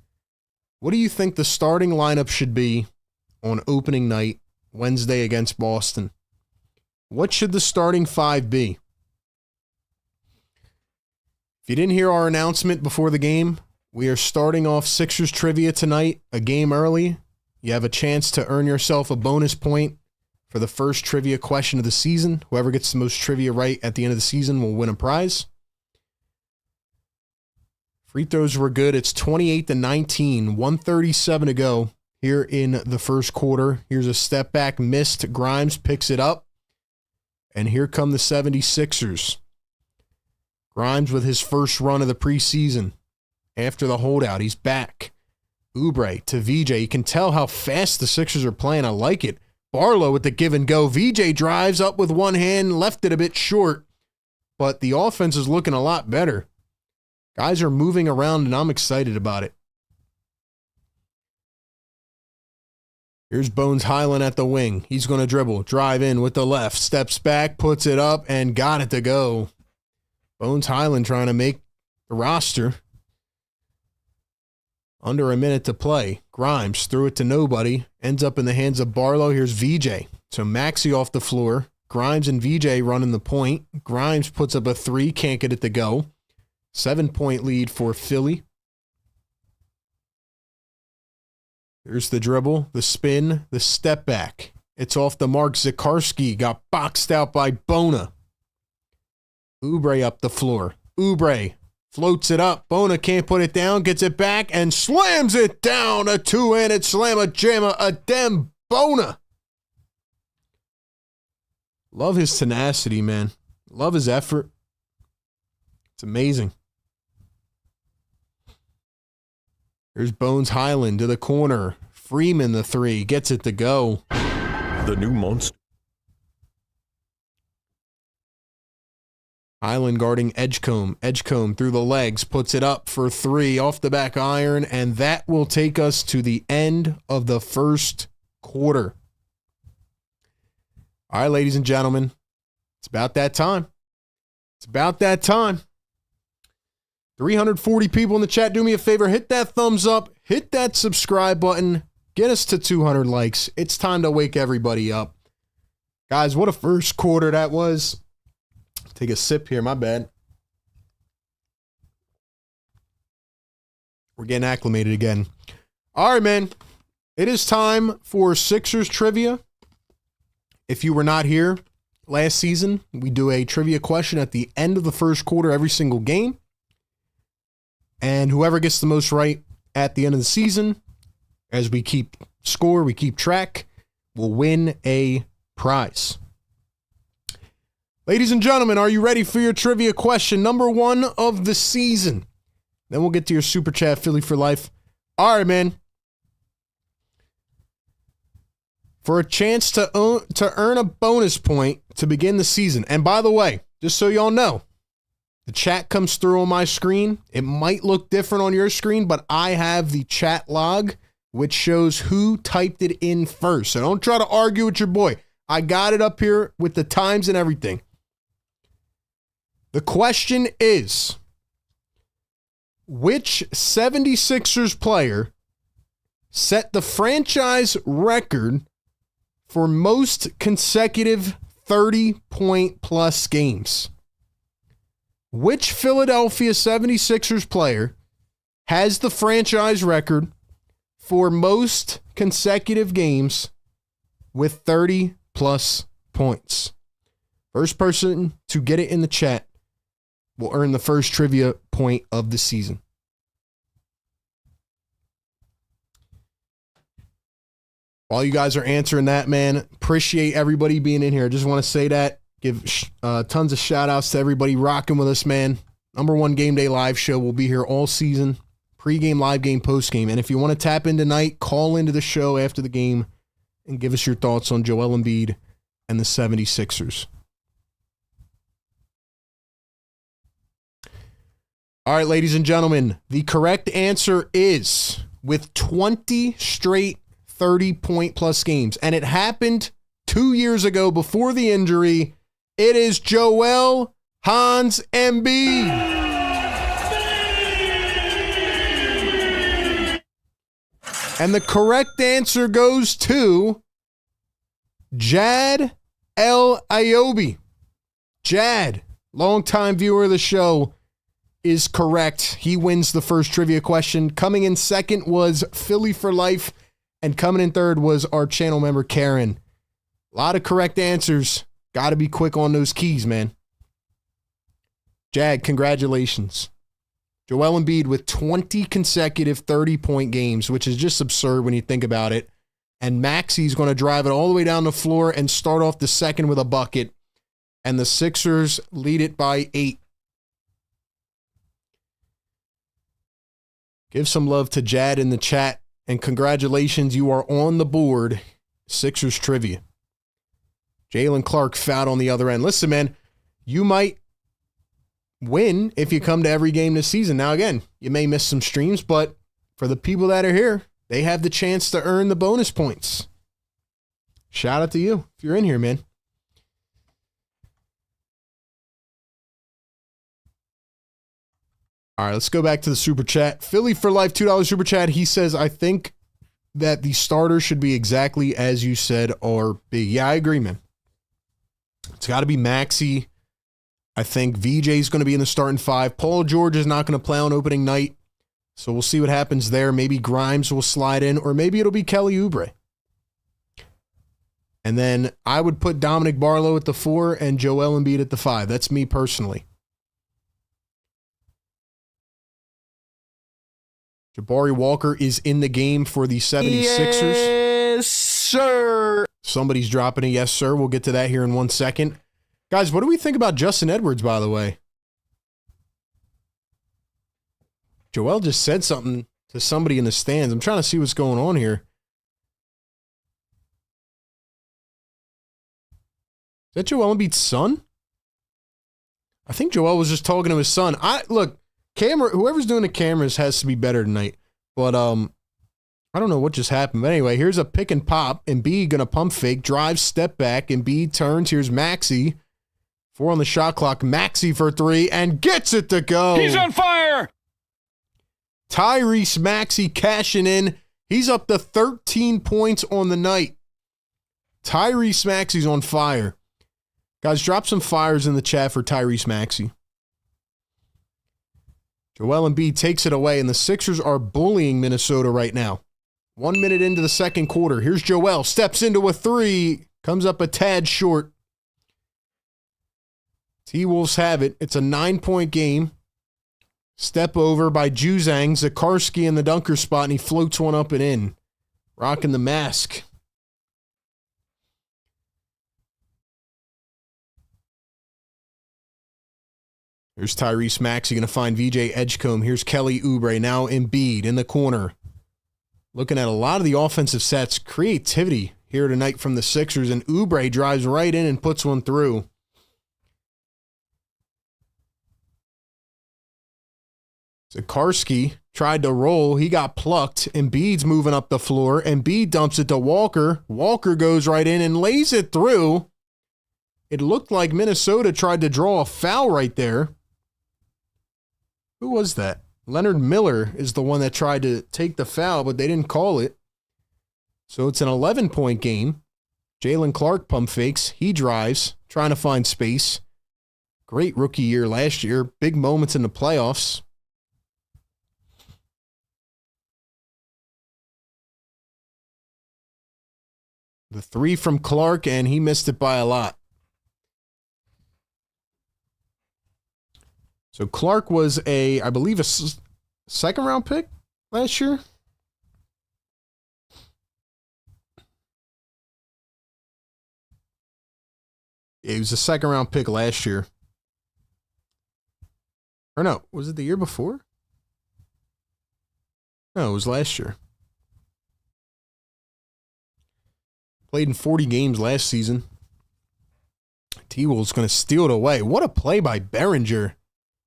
What do you think the starting lineup should be on opening night, Wednesday against Boston? What should the starting 5 be? If you didn't hear our announcement before the game, we are starting off Sixers trivia tonight, a game early. You have a chance to earn yourself a bonus point for the first trivia question of the season. Whoever gets the most trivia right at the end of the season will win a prize. Free throws were good. It's 28-19, 1:37 to go here in the first quarter. Here's a step back missed. Grimes picks it up. And here come the 76ers. Grimes with his first run of the preseason. After the holdout, he's back. Oubre to VJ. You can tell how fast the Sixers are playing. I like it. Barlow with the give and go. VJ drives up with one hand, left it a bit short. But the offense is looking a lot better. Guys are moving around, and I'm excited about it. Here's Bones Highland at the wing. He's going to dribble, drive in with the left, steps back, puts it up, and got it to go. Bones Highland trying to make the roster. Under a minute to play. Grimes threw it to nobody. Ends up in the hands of Barlow. Here's VJ. So Maxey off the floor. Grimes and VJ running the point. Grimes puts up a 3, can't get it to go. 7-point lead for Philly. There's the dribble, the spin, the step back. It's off the mark. Zikarsky got boxed out by Bona. Oubre up the floor. Oubre floats it up. Bona can't put it down, gets it back, and slams it down. A two-handed slamma-jamma, Adem Bona. Love his tenacity, man. Love his effort. It's amazing. Here's Bones Highland to the corner. Freeman the 3. Gets it to go. The new monster. Highland guarding Edgecombe. Edgecombe through the legs. Puts it up for 3 off the back iron. And that will take us to the end of the first quarter. All right, ladies and gentlemen. It's about that time. It's about that time. 340 people in the chat. Do me a favor. Hit that thumbs up. Hit that subscribe button. Get us to 200 likes. It's time to wake everybody up. Guys, what a first quarter that was. Take a sip here. My bad. We're getting acclimated again. All right, man. It is time for Sixers trivia. If you were not here last season, we do a trivia question at the end of the first quarter every single game. And whoever gets the most right at the end of the season, as we keep score, we keep track, will win a prize. Ladies and gentlemen, are you ready for your trivia question? Number 1 of the season. Then we'll get to your Super Chat, Philly for Life. All right, man. For a chance to earn a bonus point to begin the season. And by the way, just so y'all know, the chat comes through on my screen. It might look different on your screen, but I have the chat log, which shows who typed it in first. So don't try to argue with your boy. I got it up here with the times and everything. The question is, which 76ers player set the franchise record for most consecutive 30-point-plus games? Which Philadelphia 76ers player has the franchise record for most consecutive games with 30-plus points? First person to get it in the chat will earn the first trivia point of the season. While you guys are answering that, man, appreciate everybody being in here. I just want to say that. Give tons of shout outs to everybody rocking with us, man. Number 1 game day live show. We'll be here all season. Pre-game, live game, post-game. And if you want to tap in tonight, call into the show after the game and give us your thoughts on Joel Embiid and the 76ers. All right, ladies and gentlemen, the correct answer is with 20 straight 30-point-plus games. And it happened 2 years ago before the injury. It is Joel Hans Embiid. And the correct answer goes to Jad El Ayobi. Jad, longtime viewer of the show, is correct. He wins the first trivia question. Coming in second was Philly for Life, and coming in third was our channel member, Karen. A lot of correct answers. Got to be quick on those keys, man. Jag, congratulations. Joel Embiid with 20 consecutive 30-point games, which is just absurd when you think about it. And Maxi's going to drive it all the way down the floor and start off the second with a bucket. And the Sixers lead it by 8. Give some love to Jad in the chat. And congratulations, you are on the board. Sixers trivia. Jalen Clark fouled on the other end. Listen, man, you might win if you come to every game this season. Now, again, you may miss some streams, but for the people that are here, they have the chance to earn the bonus points. Shout out to you if you're in here, man. All right, let's go back to the Super Chat. Philly for Life, $2 Super Chat. He says, I think that the starter should be exactly as you said, or B. Yeah, I agree, man. It's got to be Maxey. I think VJ's going to be in the starting 5. Paul George is not going to play on opening night, so we'll see what happens there. Maybe Grimes will slide in, or maybe it'll be Kelly Oubre. And then I would put Dominic Barlow at the 4 and Joel Embiid at the 5. That's me personally. Jabari Walker is in the game for the 76ers. Yes, sir. Somebody's dropping a yes, sir. We'll get to that here in 1 second. Guys, what do we think about Justin Edwards, by the way? Joel just said something to somebody in the stands. I'm trying to see what's going on here. Is that Joel Embiid's son? I think Joel was just talking to his son. Look, whoever's doing the cameras has to be better tonight. But I don't know what just happened. But anyway, here's a pick and pop. Embiid gonna pump fake, drive, step back. Embiid turns. Here's Maxey. 4 on the shot clock. Maxey for 3 and gets it to go. He's on fire. Tyrese Maxey cashing in. He's up to 13 points on the night. Tyrese Maxey's on fire. Guys, drop some fires in the chat for Tyrese Maxey. Joel Embiid takes it away, and the Sixers are bullying Minnesota right now. 1 minute into the second quarter. Here's Joel. Steps into a 3. Comes up a tad short. T-Wolves have it. It's a 9-point game. Step over by Juzang. Zakarski in the dunker spot, and he floats one up and in. Rocking the mask. Here's Tyrese Maxey going to find VJ Edgecombe. Here's Kelly Oubre. Now Embiid in the corner. Looking at a lot of the offensive sets. Creativity here tonight from the Sixers. And Oubre drives right in and puts one through. Zakarski tried to roll. He got plucked. Embiid's moving up the floor. Embiid dumps it to Walker. Walker goes right in and lays it through. It looked like Minnesota tried to draw a foul right there. Who was that? Leonard Miller is the one that tried to take the foul, but they didn't call it. So it's an 11-point game. Jalen Clark pump fakes. He drives, trying to find space. Great rookie year last year. Big moments in the playoffs. The three from Clark, and he missed it by a lot. So Clark was I believe, a second-round pick last year. Yeah, he was a second-round pick last year. Or no, was it the year before? No, it was last year. Played in 40 games last season. T-Wolves going to steal it away. What a play by Behringer.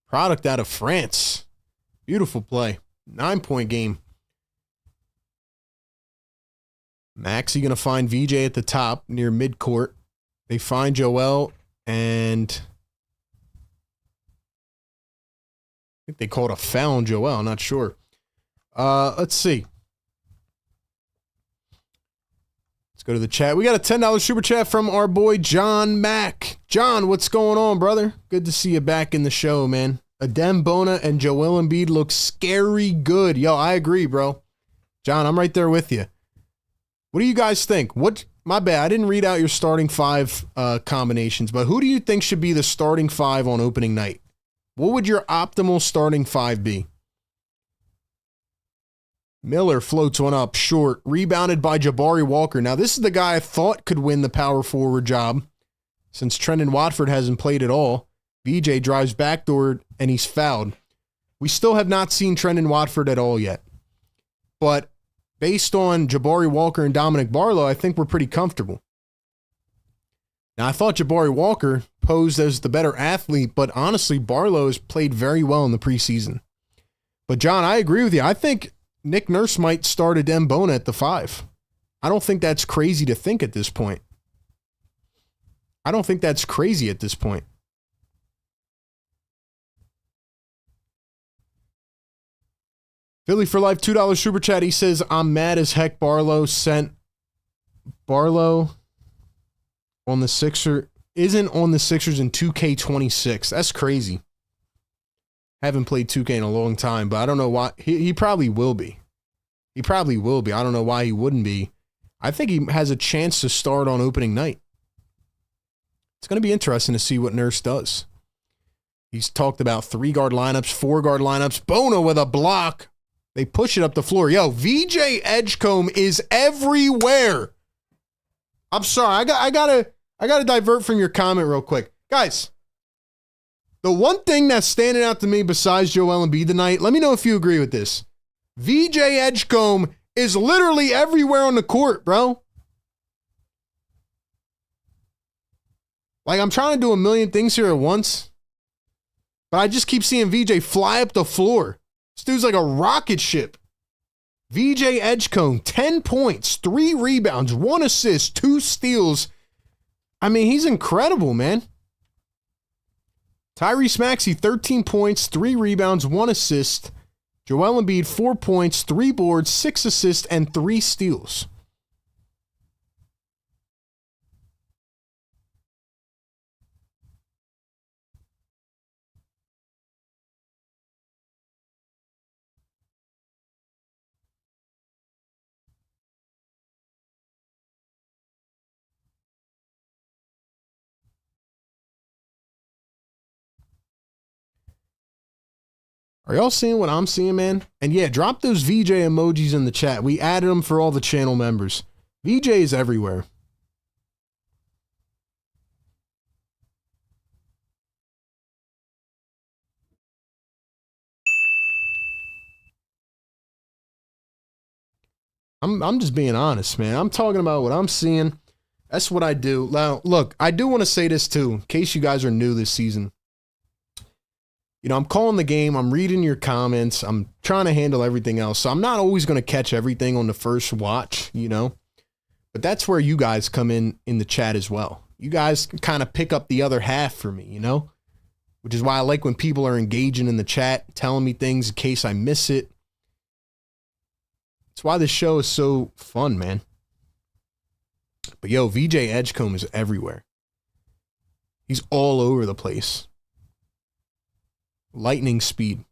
Product out of France. Beautiful play. 9-point game. Maxey going to find VJ at the top near midcourt. They find Joel, and I think they called a foul on Joel. I'm not sure. Let's see. Let's go to the chat. We got a $10 super chat from our boy John Mack. John, what's going on, brother? Good to see you back in the show, man. Adem Bona and Joel Embiid look scary good. Yo, I agree, bro. John, I'm right there with you. What do you guys think? My bad, I didn't read out your starting five combinations, but who do you think should be the starting five on opening night? What would your optimal starting five be? Miller floats one up short, rebounded by Jabari Walker. Now, this is the guy I thought could win the power forward job since Trendon Watford hasn't played at all. VJ drives backdoor and he's fouled. We still have not seen Trendon Watford at all yet. But based on Jabari Walker and Dominic Barlow, I think we're pretty comfortable. Now, I thought Jabari Walker posed as the better athlete, but honestly, Barlow has played very well in the preseason. But, John, I agree with you. I think Nick Nurse might start Adem Bona at the 5. I don't think that's crazy to think at this point. I don't think that's crazy at this point. Philly for Life, $2 super chat. He says, I'm mad as heck Barlow sent Barlow on the Sixer isn't on the Sixers in 2K26. That's crazy. Haven't played 2K in a long time, but I don't know why. He probably will be. He probably will be. I don't know why he wouldn't be. I think he has a chance to start on opening night. It's going to be interesting to see what Nurse does. He's talked about 3-guard lineups, 4-guard lineups. Bona with a block. They push it up the floor. Yo, VJ Edgecombe is everywhere. I'm sorry. I gotta divert from your comment real quick. Guys, the one thing that's standing out to me besides Joel Embiid tonight, let me know if you agree with this. VJ Edgecombe is literally everywhere on the court, bro. Like, I'm trying to do a million things here at once, but I just keep seeing VJ fly up the floor. This dude's like a rocket ship. VJ Edgecombe, 10 points, 3 rebounds, 1 assist, 2 steals. I mean, he's incredible, man. Tyrese Maxey, 13 points, 3 rebounds, 1 assist. Joel Embiid, 4 points, 3 boards, 6 assists, and 3 steals. Are y'all seeing what I'm seeing, man? And yeah, drop those VJ emojis in the chat. We added them for all the channel members. VJ is everywhere. I'm just being honest, man. I'm talking about what I'm seeing. That's what I do. Now, look, I do want to say this too, in case you guys are new this season. You know, I'm calling the game. I'm reading your comments. I'm trying to handle everything else. So I'm not always going to catch everything on the first watch, you know. But that's where you guys come in the chat as well. You guys can kind of pick up the other half for me, you know. Which is why I like when people are engaging in the chat, telling me things in case I miss it. That's why this show is so fun, man. But yo, VJ Edgecombe is everywhere. He's all over the place. Lightning speed.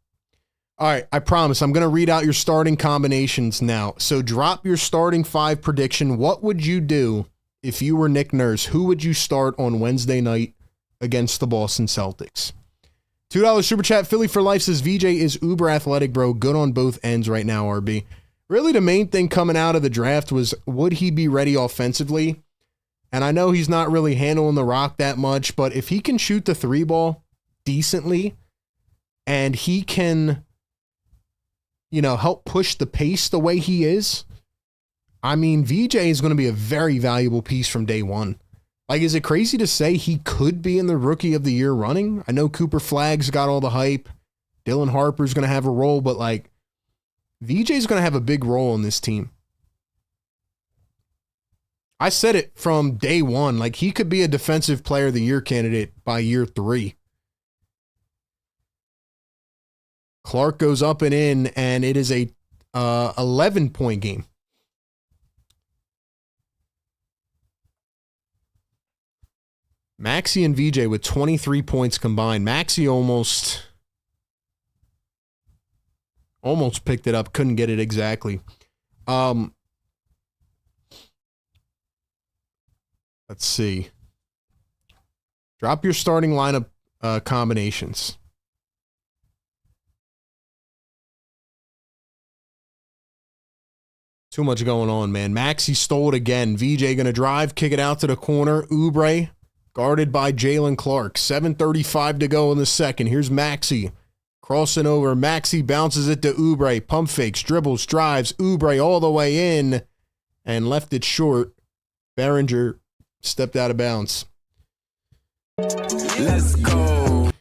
All right, I promise I'm going to read out your starting combinations now. So drop your starting 5 prediction. What would you do if you were Nick Nurse? Who would you start on Wednesday night against the Boston Celtics? $2 super chat. Philly for life says VJ is uber athletic, bro. Good on both ends right now, RB. Really, the main thing coming out of the draft was, would he be ready offensively? And I know he's not really handling the rock that much, but if he can shoot the 3 ball decently, and he can, you know, help push the pace the way he is, I mean, VJ is going to be a very valuable piece from day one. Like, is it crazy to say he could be in the Rookie of the Year running? I know Cooper Flagg's got all the hype. Dylan Harper's going to have a role, but, like, VJ's going to have a big role in this team. I said it from day one. Like, he could be a Defensive Player of the Year candidate by year 3. Clark goes up and in, and it is a 11-point game. Maxey and VJ with 23 points combined. Maxey almost picked it up. Couldn't get it exactly. Let's see. Drop your starting lineup combinations. Too much going on, man. Maxey stole it again. VJ going to drive, kick it out to the corner. Oubre guarded by Jalen Clark. 7:35 to go in the second. Here's Maxey crossing over. Maxey bounces it to Oubre. Pump fakes, dribbles, drives. Oubre all the way in and left it short. Behringer stepped out of bounds. Let's go.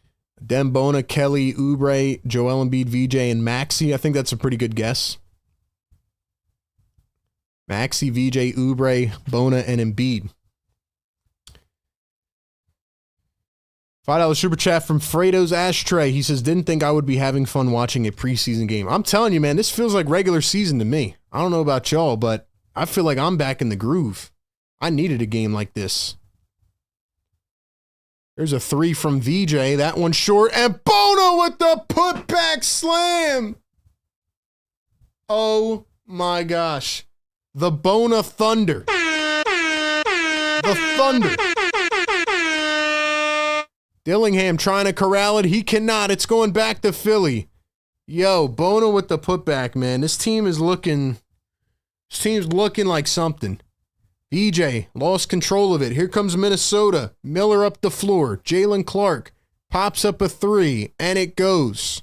Dembona, Kelly, Oubre, Joel Embiid, VJ, and Maxey. I think that's a pretty good guess. Maxey, VJ, Oubre, Bona, and Embiid. $5 super chat from Fredo's Ashtray. He says, didn't think I would be having fun watching a preseason game. I'm telling you, man, this feels like regular season to me. I don't know about y'all, but I feel like I'm back in the groove. I needed a game like this. There's a 3 from VJ. That one short. And Bona with the putback slam. Oh, my gosh. The Bona Thunder. The Thunder. Dillingham trying to corral it. He cannot. It's going back to Philly. Yo, Bona with the putback, man. This team's looking like something. VJ lost control of it. Here comes Minnesota. Miller up the floor. Jalen Clark pops up a 3, and it goes.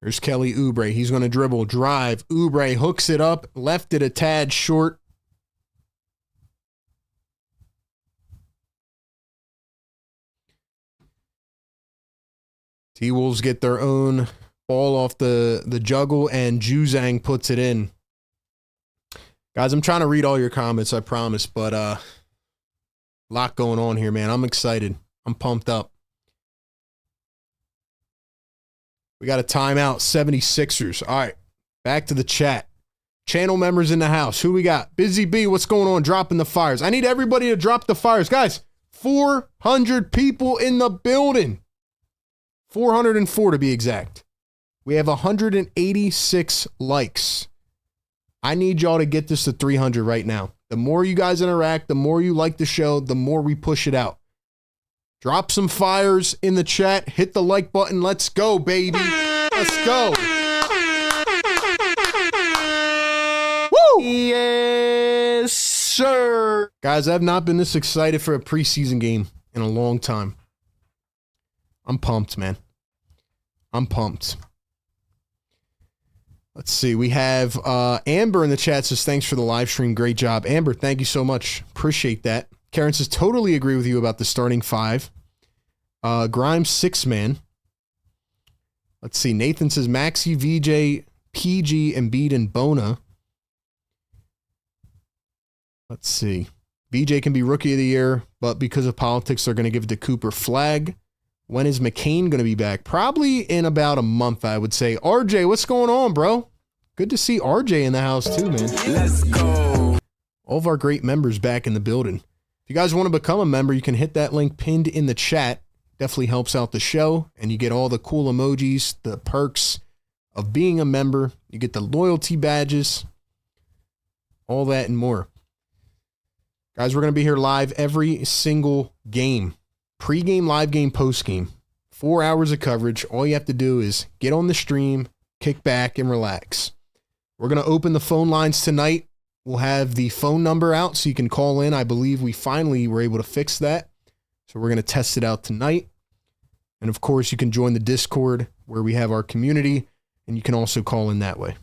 There's Kelly Oubre. He's going to dribble, drive. Oubre hooks it up, left it a tad short. T-Wolves get their own ball off the juggle, and Juzang puts it in. Guys, I'm trying to read all your comments, I promise, but a lot going on here, man. I'm excited. I'm pumped up. We got a timeout, 76ers. All right, back to the chat. Channel members in the house. Who we got? Busy B, what's going on? Dropping the fires. I need everybody to drop the fires. Guys, 400 people in the building. 404 to be exact. We have 186 likes. I need y'all to get this to 300 right now. The more you guys interact, the more you like the show, the more we push it out. Drop some fires in the chat. Hit the like button. Let's go, baby. Let's go. Woo! Yes, sir. Guys, I've not been this excited for a preseason game in a long time. I'm pumped, man. I'm pumped. Let's see. We have Amber in the chat says, thanks for the live stream. Great job. Amber, thank you so much. Appreciate that. Karen says, totally agree with you about the starting five. Grimes, 6-man. Let's see. Nathan says, Maxey, VJ, PG, Embiid, and Bona. Let's see. VJ can be rookie of the year, but because of politics, they're going to give it to Cooper Flag. When is McCain going to be back? Probably in about a month, I would say. RJ, what's going on, bro? Good to see RJ in the house too, man. Let's go. All of our great members back in the building. If you guys want to become a member, you can hit that link pinned in the chat. Definitely helps out the show, and you get all the cool emojis, the perks of being a member. You get the loyalty badges, all that and more. Guys, we're going to be here live every single game. Pre-game, live game, post-game. 4 hours of coverage. All you have to do is get on the stream, kick back, and relax. We're going to open the phone lines tonight. We'll have the phone number out so you can call in. I believe we finally were able to fix that. So we're going to test it out tonight. And of course, you can join the Discord where we have our community, and you can also call in that way.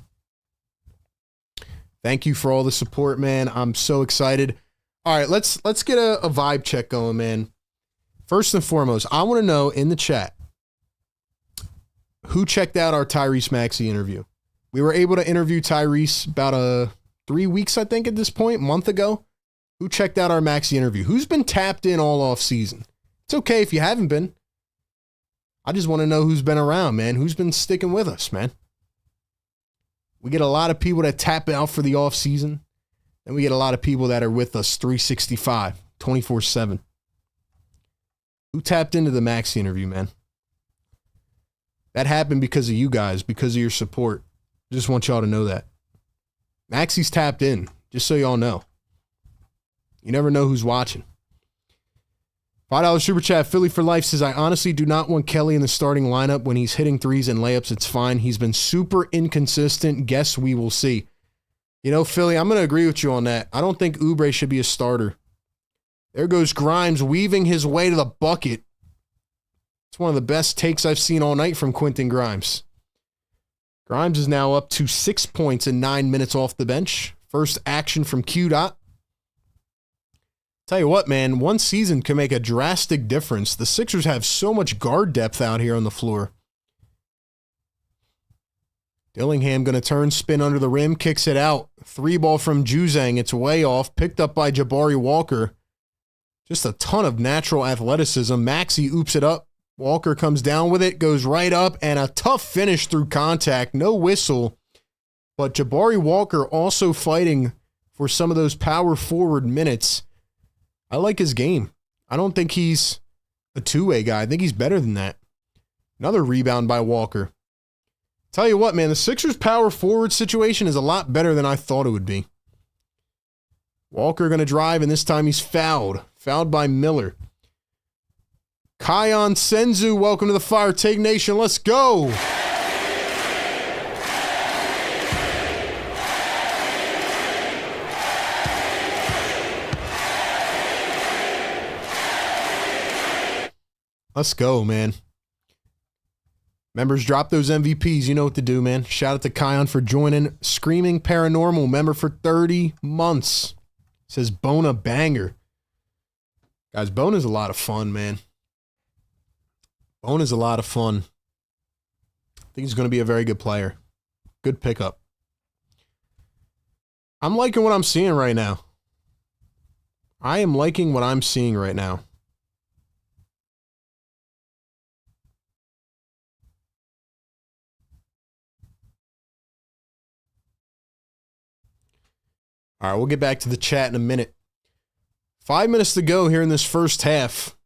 Thank you for all the support, man. I'm so excited. All right, let's get a vibe check going, man. First and foremost, I want to know in the chat who checked out our Tyrese Maxey interview. We were able to interview Tyrese about 3 weeks, I think, at this point, month ago. Who checked out our Maxey interview? Who's been tapped in all off season? It's okay if you haven't been. I just want to know who's been around, man. Who's been sticking with us, man? We get a lot of people that tap out for the off season, and we get a lot of people that are with us 365, 24/7. Who tapped into the Maxey interview, man? That happened because of you guys, because of your support. Just want y'all to know that. Maxey's tapped in, just so y'all know. You never know who's watching. $5 super chat. Philly for life says, I honestly do not want Kelly in the starting lineup. When he's hitting threes and layups, it's fine. He's been super inconsistent. Guess we will see. You know, Philly, I'm going to agree with you on that. I don't think Oubre should be a starter. There goes Grimes weaving his way to the bucket. It's one of the best takes I've seen all night from Quentin Grimes. Grimes is now up to 6 points in 9 minutes off the bench. First action from Q-Dot. Tell you what, man, one season can make a drastic difference. The Sixers have so much guard depth out here on the floor. Dillingham going to turn, spin under the rim, kicks it out. 3-ball from Juzang. It's way off. Picked up by Jabari Walker. Just a ton of natural athleticism. Maxey oops it up. Walker comes down with it, goes right up, and a tough finish through contact. No whistle. But Jabari Walker also fighting for some of those power forward minutes. I like his game. I don't think he's a two-way guy. I think he's better than that. Another rebound by Walker. Tell you what, man, the Sixers power forward situation is a lot better than I thought it would be. Walker going to drive, and this time he's fouled. Fouled by Miller. Kion Senzu, welcome to the Fire Take Nation. Let's go. Let's go, man. Members, drop those MVPs. You know what to do, man. Shout out to Kion for joining. Screaming Paranormal, member for 30 months. Says Bona banger. Guys, Bona's a lot of fun, man. Bona's a lot of fun. I think he's going to be a very good player. Good pickup. I'm liking what I'm seeing right now. I am liking what I'm seeing right now. All right, we'll get back to the chat in a minute. 5 minutes to go here in this first half.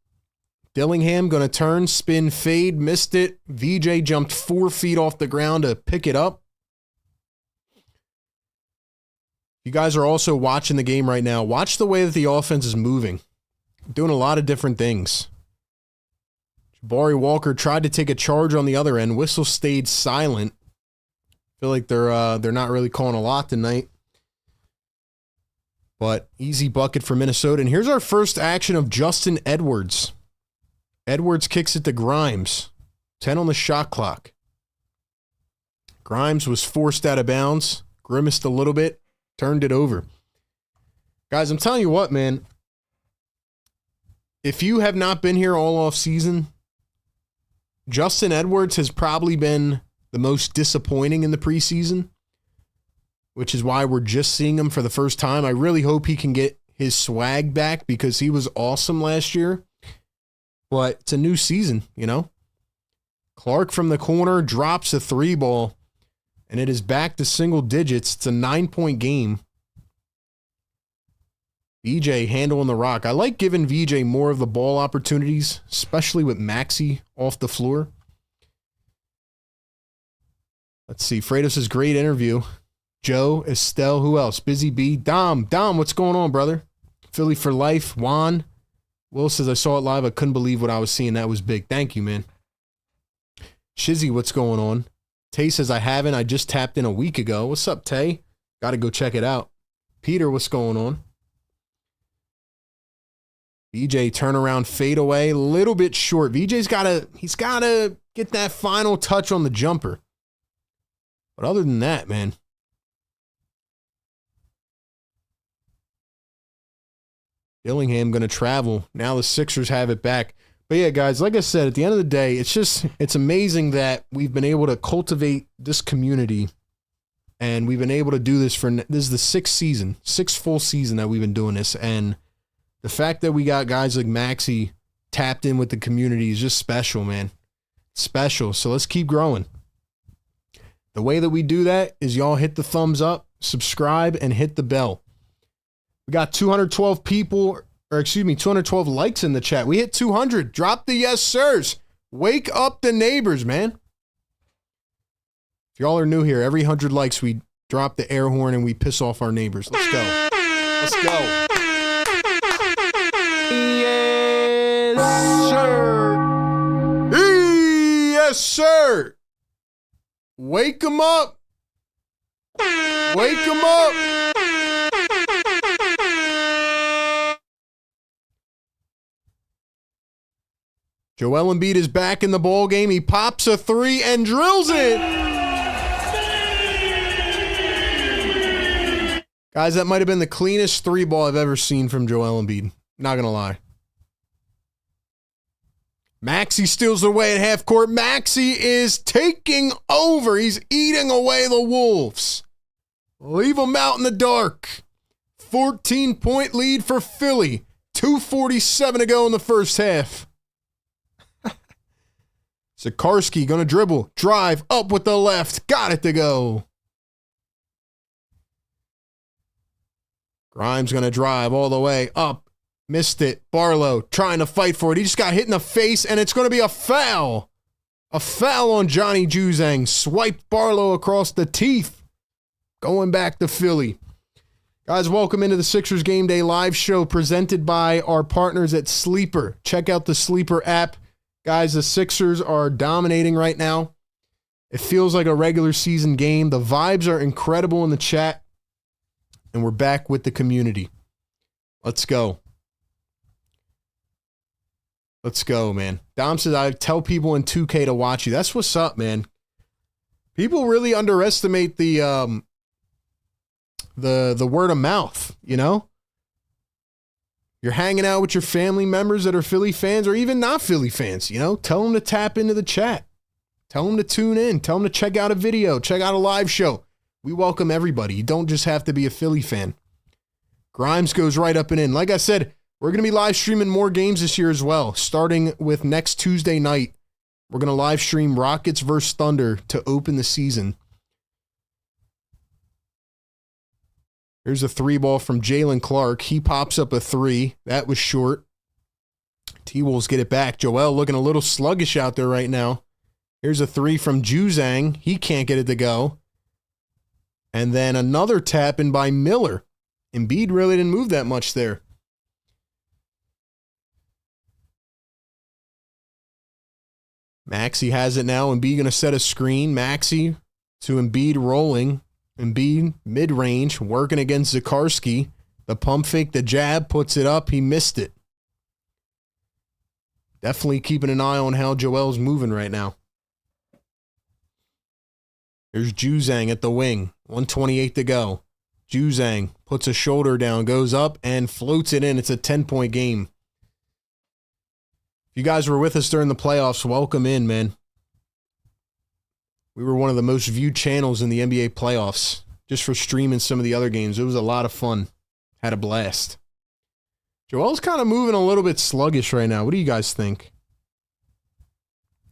Dillingham going to turn, spin, fade, missed it. VJ jumped 4 feet off the ground to pick it up. You guys are also watching the game right now. Watch the way that the offense is moving. Doing a lot of different things. Jabari Walker tried to take a charge on the other end. Whistle stayed silent. I feel like they're not really calling a lot tonight. But easy bucket for Minnesota. And here's our first action of Justin Edwards. Edwards kicks it to Grimes. 10 on the shot clock. Grimes was forced out of bounds. Grimaced a little bit. Turned it over. Guys, I'm telling you what, man. If you have not been here all off season, Justin Edwards has probably been the most disappointing in the preseason, which is why we're just seeing him for the first time. I really hope he can get his swag back because he was awesome last year. But it's a new season, you know. Clark from the corner drops a 3-ball, and it is back to single digits. It's a 9-point game. VJ handling the rock. I like giving VJ more of the ball opportunities, especially with Maxey off the floor. Let's see. Freitas' great interview. Joe, Estelle, who else? Busy B. Dom, what's going on, brother? Philly for life. Juan. Will says, I saw it live. I couldn't believe what I was seeing. That was big. Thank you, man. Shizzy, what's going on? Tay says, I haven't. I just tapped in a week ago. What's up, Tay? Got to go check it out. Peter, what's going on? VJ turnaround fadeaway, a little bit short. VJ's he's gotta get that final touch on the jumper. But other than that, man. Dillingham gonna travel. Now the Sixers have it back. But yeah, guys, like I said, at the end of the day, it's amazing that we've been able to cultivate this community. And we've been able to do this this is the sixth full season that we've been doing this. And the fact that we got guys like Maxey tapped in with the community is just special, man. Special. So let's keep growing. The way that we do that is y'all hit the thumbs up, subscribe, and hit the bell. We got 212 people, 212 likes in the chat. We hit 200. Drop the yes, sirs. Wake up the neighbors, man. If y'all are new here, every 100 likes, we drop the air horn and we piss off our neighbors. Let's go. Let's go. Yes, sir. Wake them up. Wake them up. Joel Embiid is back in the ball game. He pops a 3 and drills it. Guys, that might have been the cleanest 3-ball I've ever seen from Joel Embiid. Not going to lie. Maxey steals away at half court. Maxey is taking over. He's eating away the Wolves. Leave them out in the dark. 14-point lead for Philly. 2:47 to go in the first half. Sikorsky going to dribble. Drive up with the left. Got it to go. Grimes going to drive all the way up. Missed it. Barlow trying to fight for it. He just got hit in the face, and it's going to be a foul. A foul on Johnny Juzang. Swiped Barlow across the teeth. Going back to Philly. Guys, welcome into the Sixers Game Day live show presented by our partners at Sleeper. Check out the Sleeper app. Guys, the Sixers are dominating right now. It feels like a regular season game. The vibes are incredible in the chat. And we're back with the community. Let's go. Let's go, man. Dom says, I tell people in 2K to watch you. That's what's up, man. People really underestimate the word of mouth, you know? You're hanging out with your family members that are Philly fans or even not Philly fans, you know? Tell them to tap into the chat. Tell them to tune in. Tell them to check out a video. Check out a live show. We welcome everybody. You don't just have to be a Philly fan. Grimes goes right up and in. Like I said, we're going to be live streaming more games this year as well, starting with next Tuesday night. We're going to live stream Rockets versus Thunder to open the season. Here's a 3-ball from Jalen Clark. He pops up a 3. That was short. T-Wolves get it back. Joel looking a little sluggish out there right now. Here's a 3 from Juzang. He can't get it to go. And then another tap in by Miller. Embiid really didn't move that much there. Maxey has it now. Embiid going to set a screen. Maxey to Embiid rolling. Embiid mid-range, working against Zikarsky. The pump fake, the jab, puts it up. He missed it. Definitely keeping an eye on how Joel's moving right now. There's Juzang at the wing. 1:28 to go. Juzang puts a shoulder down, goes up, and floats it in. It's a 10-point game. If you guys were with us during the playoffs, welcome in, man. We were one of the most viewed channels in the NBA playoffs just for streaming some of the other games. It was a lot of fun. Had a blast. Joel's kind of moving a little bit sluggish right now. What do you guys think?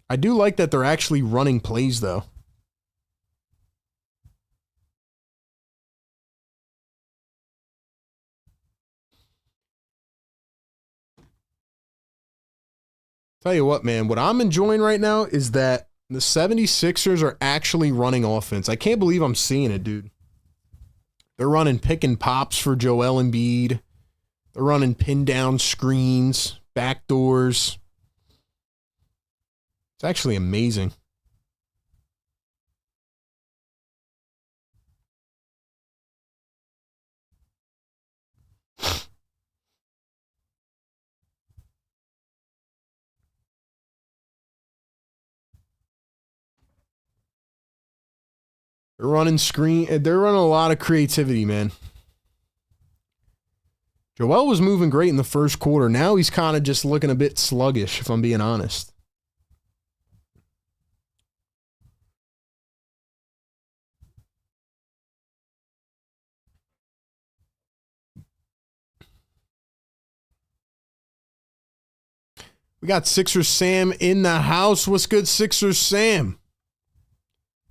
I do like that they're actually running plays, though. Tell you what, man, what I'm enjoying right now is that the 76ers are actually running offense. I can't believe I'm seeing it, dude. They're running pick and pops for Joel Embiid. They're running pin down screens, backdoors. It's actually amazing. They're running they're running a lot of creativity, man. Joel was moving great in the first quarter. Now he's kind of just looking a bit sluggish, if I'm being honest. We got Sixers Sam in the house. What's good, Sixers Sam?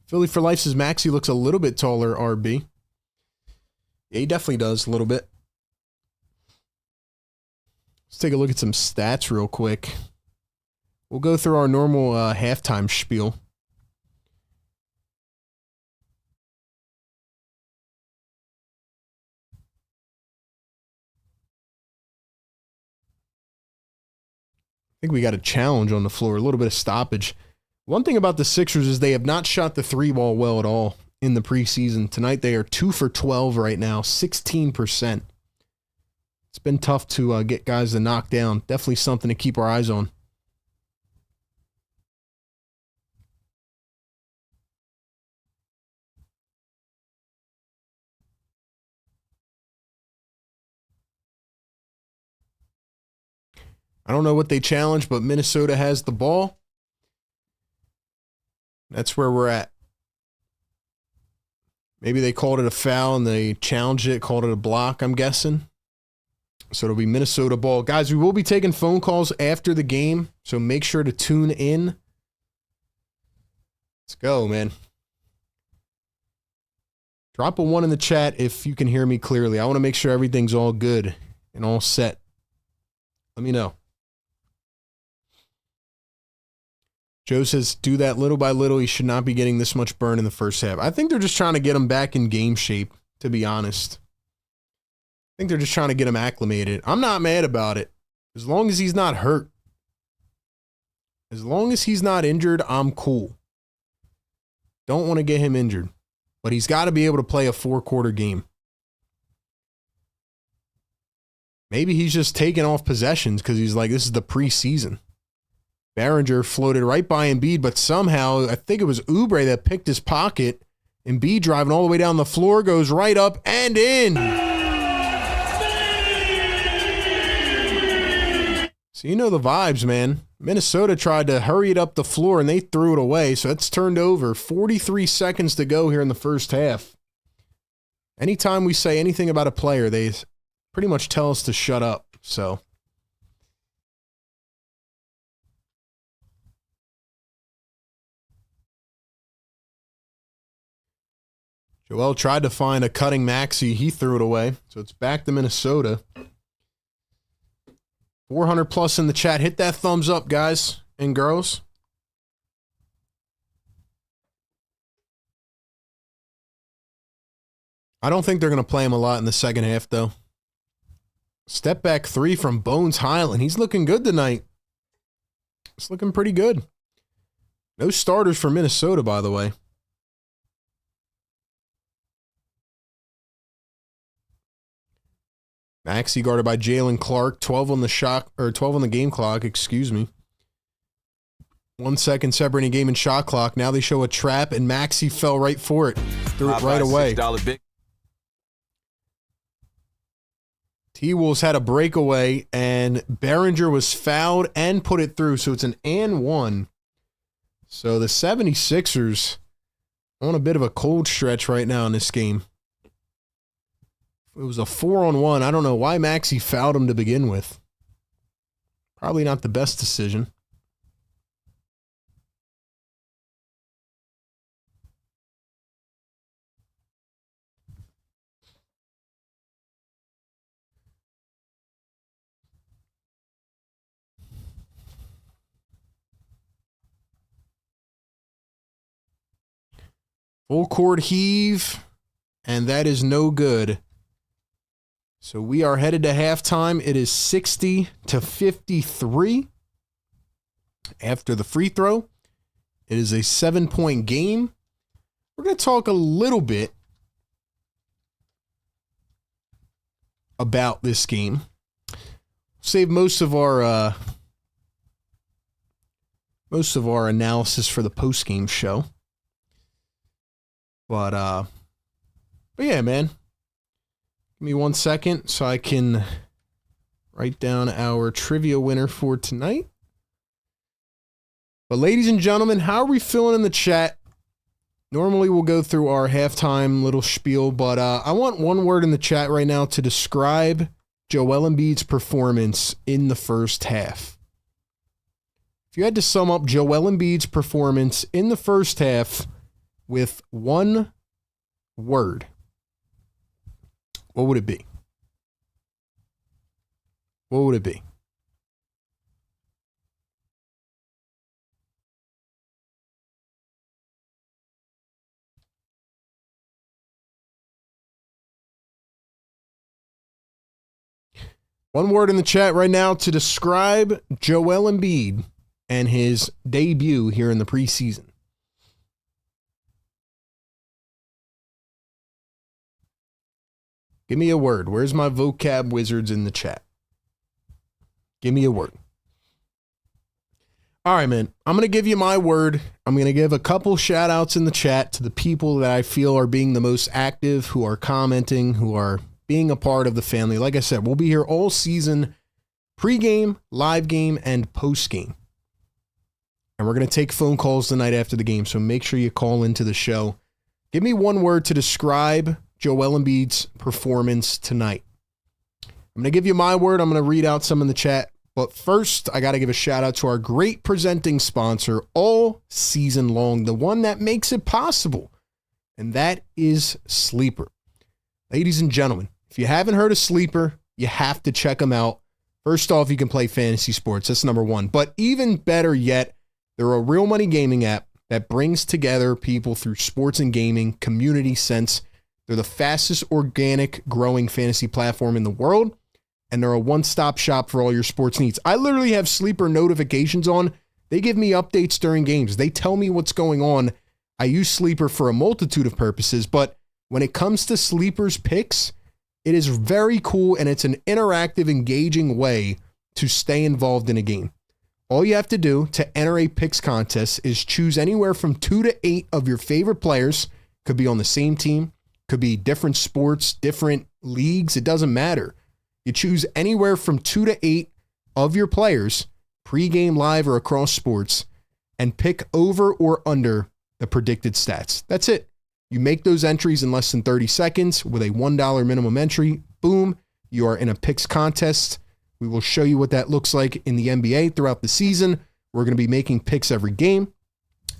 Philly for Life says Maxey looks a little bit taller, RB. Yeah, he definitely does a little bit. Let's take a look at some stats real quick. We'll go through our normal halftime spiel. I think we got a challenge on the floor, a little bit of stoppage. One thing about the Sixers is they have not shot the three ball well at all in the preseason. Tonight they are 2 for 12 right now, 16%. It's been tough to get guys to knock down. Definitely something to keep our eyes on. I don't know what they challenged, but Minnesota has the ball. That's where we're at. Maybe they called it a foul and they challenged it, called it a block, I'm guessing. So it'll be Minnesota ball. Guys, we will be taking phone calls after the game, so make sure to tune in. Let's go, man. Drop a 1 in the chat if you can hear me clearly. I want to make sure everything's all good and all set. Let me know. Joe says, do that little by little. He should not be getting this much burn in the first half. I think they're just trying to get him back in game shape, to be honest. I think they're just trying to get him acclimated. I'm not mad about it. As long as he's not hurt. As long as he's not injured, I'm cool. Don't want to get him injured. But he's got to be able to play a 4-quarter game. Maybe he's just taking off possessions because he's like, this is the preseason. Behringer floated right by Embiid, but somehow, I think it was Oubre that picked his pocket. Embiid driving all the way down the floor, goes right up and in. So you know the vibes, man. Minnesota tried to hurry it up the floor, and they threw it away, so it's turned over. 43 seconds to go here in the first half. Anytime we say anything about a player, they pretty much tell us to shut up, so... Joel tried to find a cutting Maxey. He threw it away. So it's back to Minnesota. 400 plus in the chat. Hit that thumbs up, guys and girls. I don't think they're going to play him a lot in the second half, though. Step back 3 from Bones Highland. He's looking good tonight. It's looking pretty good. No starters for Minnesota, by the way. Maxey guarded by Jalen Clark. 12 on the game clock, excuse me. 1 second separating game and shot clock. Now they show a trap, and Maxey fell right for it. Threw it right away. T-Wolves had a breakaway, and Behringer was fouled and put it through, so it's an and one. So the 76ers on a bit of a cold stretch right now in this game. It was a 4-on-1. I don't know why Maxey fouled him to begin with. Probably not the best decision. Full court heave, and that is no good. So we are headed to halftime. It is 60-53 after the free throw. It is a 7-point game. We're going to talk a little bit about this game. Save most of our analysis for the post-game show. But yeah, man. Give me 1 second so I can write down our trivia winner for tonight. But ladies and gentlemen, how are we feeling in the chat? Normally we'll go through our halftime little spiel, but I want one word in the chat right now to describe Joel Embiid's performance in the first half. If you had to sum up Joel Embiid's performance in the first half with one word, what would it be? What would it be? One word in the chat right now to describe Joel Embiid and his debut here in the preseason. Give me a word. Where's my vocab wizards in the chat? Give me a word. All right, man. I'm going to give you my word. I'm going to give a couple shout outs in the chat to the people that I feel are being the most active, who are commenting, who are being a part of the family. Like I said, we'll be here all season, pregame, live game, and postgame. And we're going to take phone calls tonight after the game, so make sure you call into the show. Give me one word to describe Joel Embiid's performance tonight. I'm going to give you my word. I'm going to read out some in the chat. But first, I got to give a shout out to our great presenting sponsor all season long, the one that makes it possible, and that is Sleeper. Ladies and gentlemen, if you haven't heard of Sleeper, you have to check them out. First off, you can play fantasy sports. That's number one. But even better yet, they're a real money gaming app that brings together people through sports and gaming, community sense. They're the fastest organic growing fantasy platform in the world, and they're a one-stop shop for all your sports needs. I literally have Sleeper notifications on. They give me updates during games. They tell me what's going on. I use Sleeper for a multitude of purposes, but when it comes to Sleeper's picks, it is very cool, and it's an interactive, engaging way to stay involved in a game. All you have to do to enter a picks contest is choose anywhere from 2 to 8 of your favorite players. Could be on the same team, could be different sports, different leagues. It doesn't matter. You choose anywhere from 2 to 8 of your players, pregame, live, or across sports, and pick over or under the predicted stats. That's it. You make those entries in less than 30 seconds with a $1 minimum entry. Boom, you are in a picks contest. We will show you what that looks like in the NBA throughout the season. We're going to be making picks every game.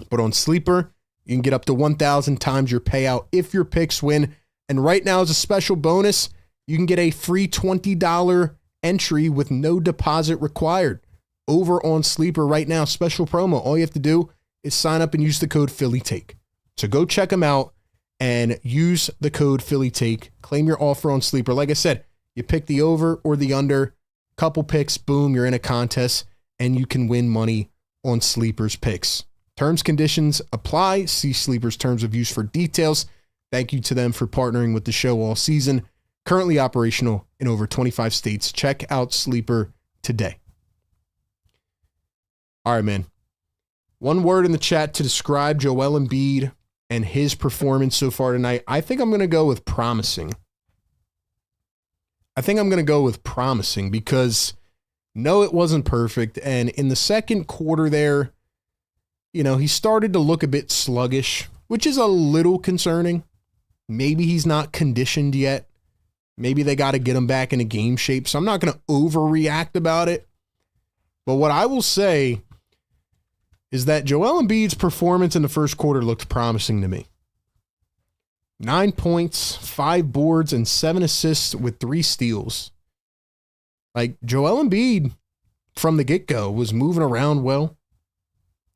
But on Sleeper, you can get up to 1,000 times your payout if your picks win. And right now, as a special bonus, you can get a free $20 entry with no deposit required over on Sleeper right now. Special promo. All you have to do is sign up and use the code PhillyTake. So go check them out and use the code PhillyTake. Claim your offer on Sleeper. Like I said, you pick the over or the under. Couple picks, boom, you're in a contest, and you can win money on Sleeper's picks. Terms, conditions apply. See Sleeper's terms of use for details. Thank you to them for partnering with the show all season. Currently operational in over 25 states. Check out Sleeper today. All right, man. One word in the chat to describe Joel Embiid and his performance so far tonight. I think I'm going to go with promising. Because no, it wasn't perfect. And in the second quarter there, he started to look a bit sluggish, which is a little concerning. Maybe he's not conditioned yet. Maybe they got to get him back into game shape. So I'm not going to overreact about it. But what I will say is that Joel Embiid's performance in the first quarter looked promising to me. 9 points, 5 boards, and 7 assists with 3 steals. Like, Joel Embiid, from the get-go, was moving around well.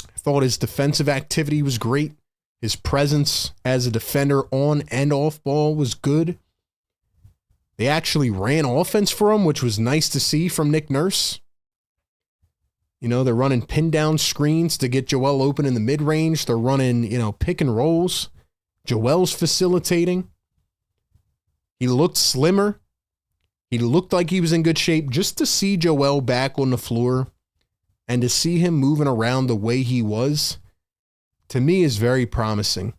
I thought his defensive activity was great. His presence as a defender on and off ball was good. They actually ran offense for him, which was nice to see from Nick Nurse. They're running pin down screens to get Joel open in the mid-range. They're running, pick and rolls. Joel's facilitating. He looked slimmer. He looked like he was in good shape. Just to see Joel back on the floor and to see him moving around the way he was, to me, is very promising.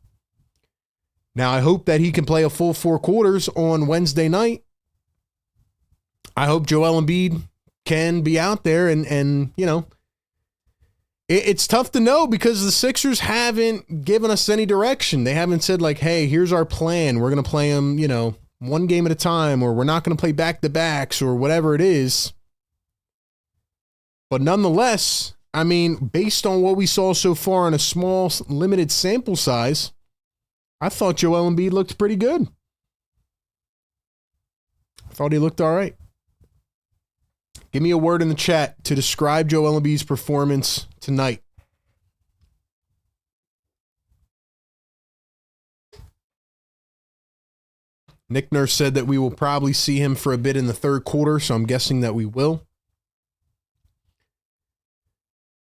Now, I hope that he can play a full 4 quarters on Wednesday night. I hope Joel Embiid can be out there and it's tough to know because the Sixers haven't given us any direction. They haven't said like, hey, here's our plan. We're going to play them, one game at a time, or we're not going to play back-to-backs or whatever it is. But nonetheless, based on what we saw so far in a small, limited sample size, I thought Joel Embiid looked pretty good. I thought he looked all right. Give me a word in the chat to describe Joel Embiid's performance tonight. Nick Nurse said that we will probably see him for a bit in the third quarter, so I'm guessing that we will.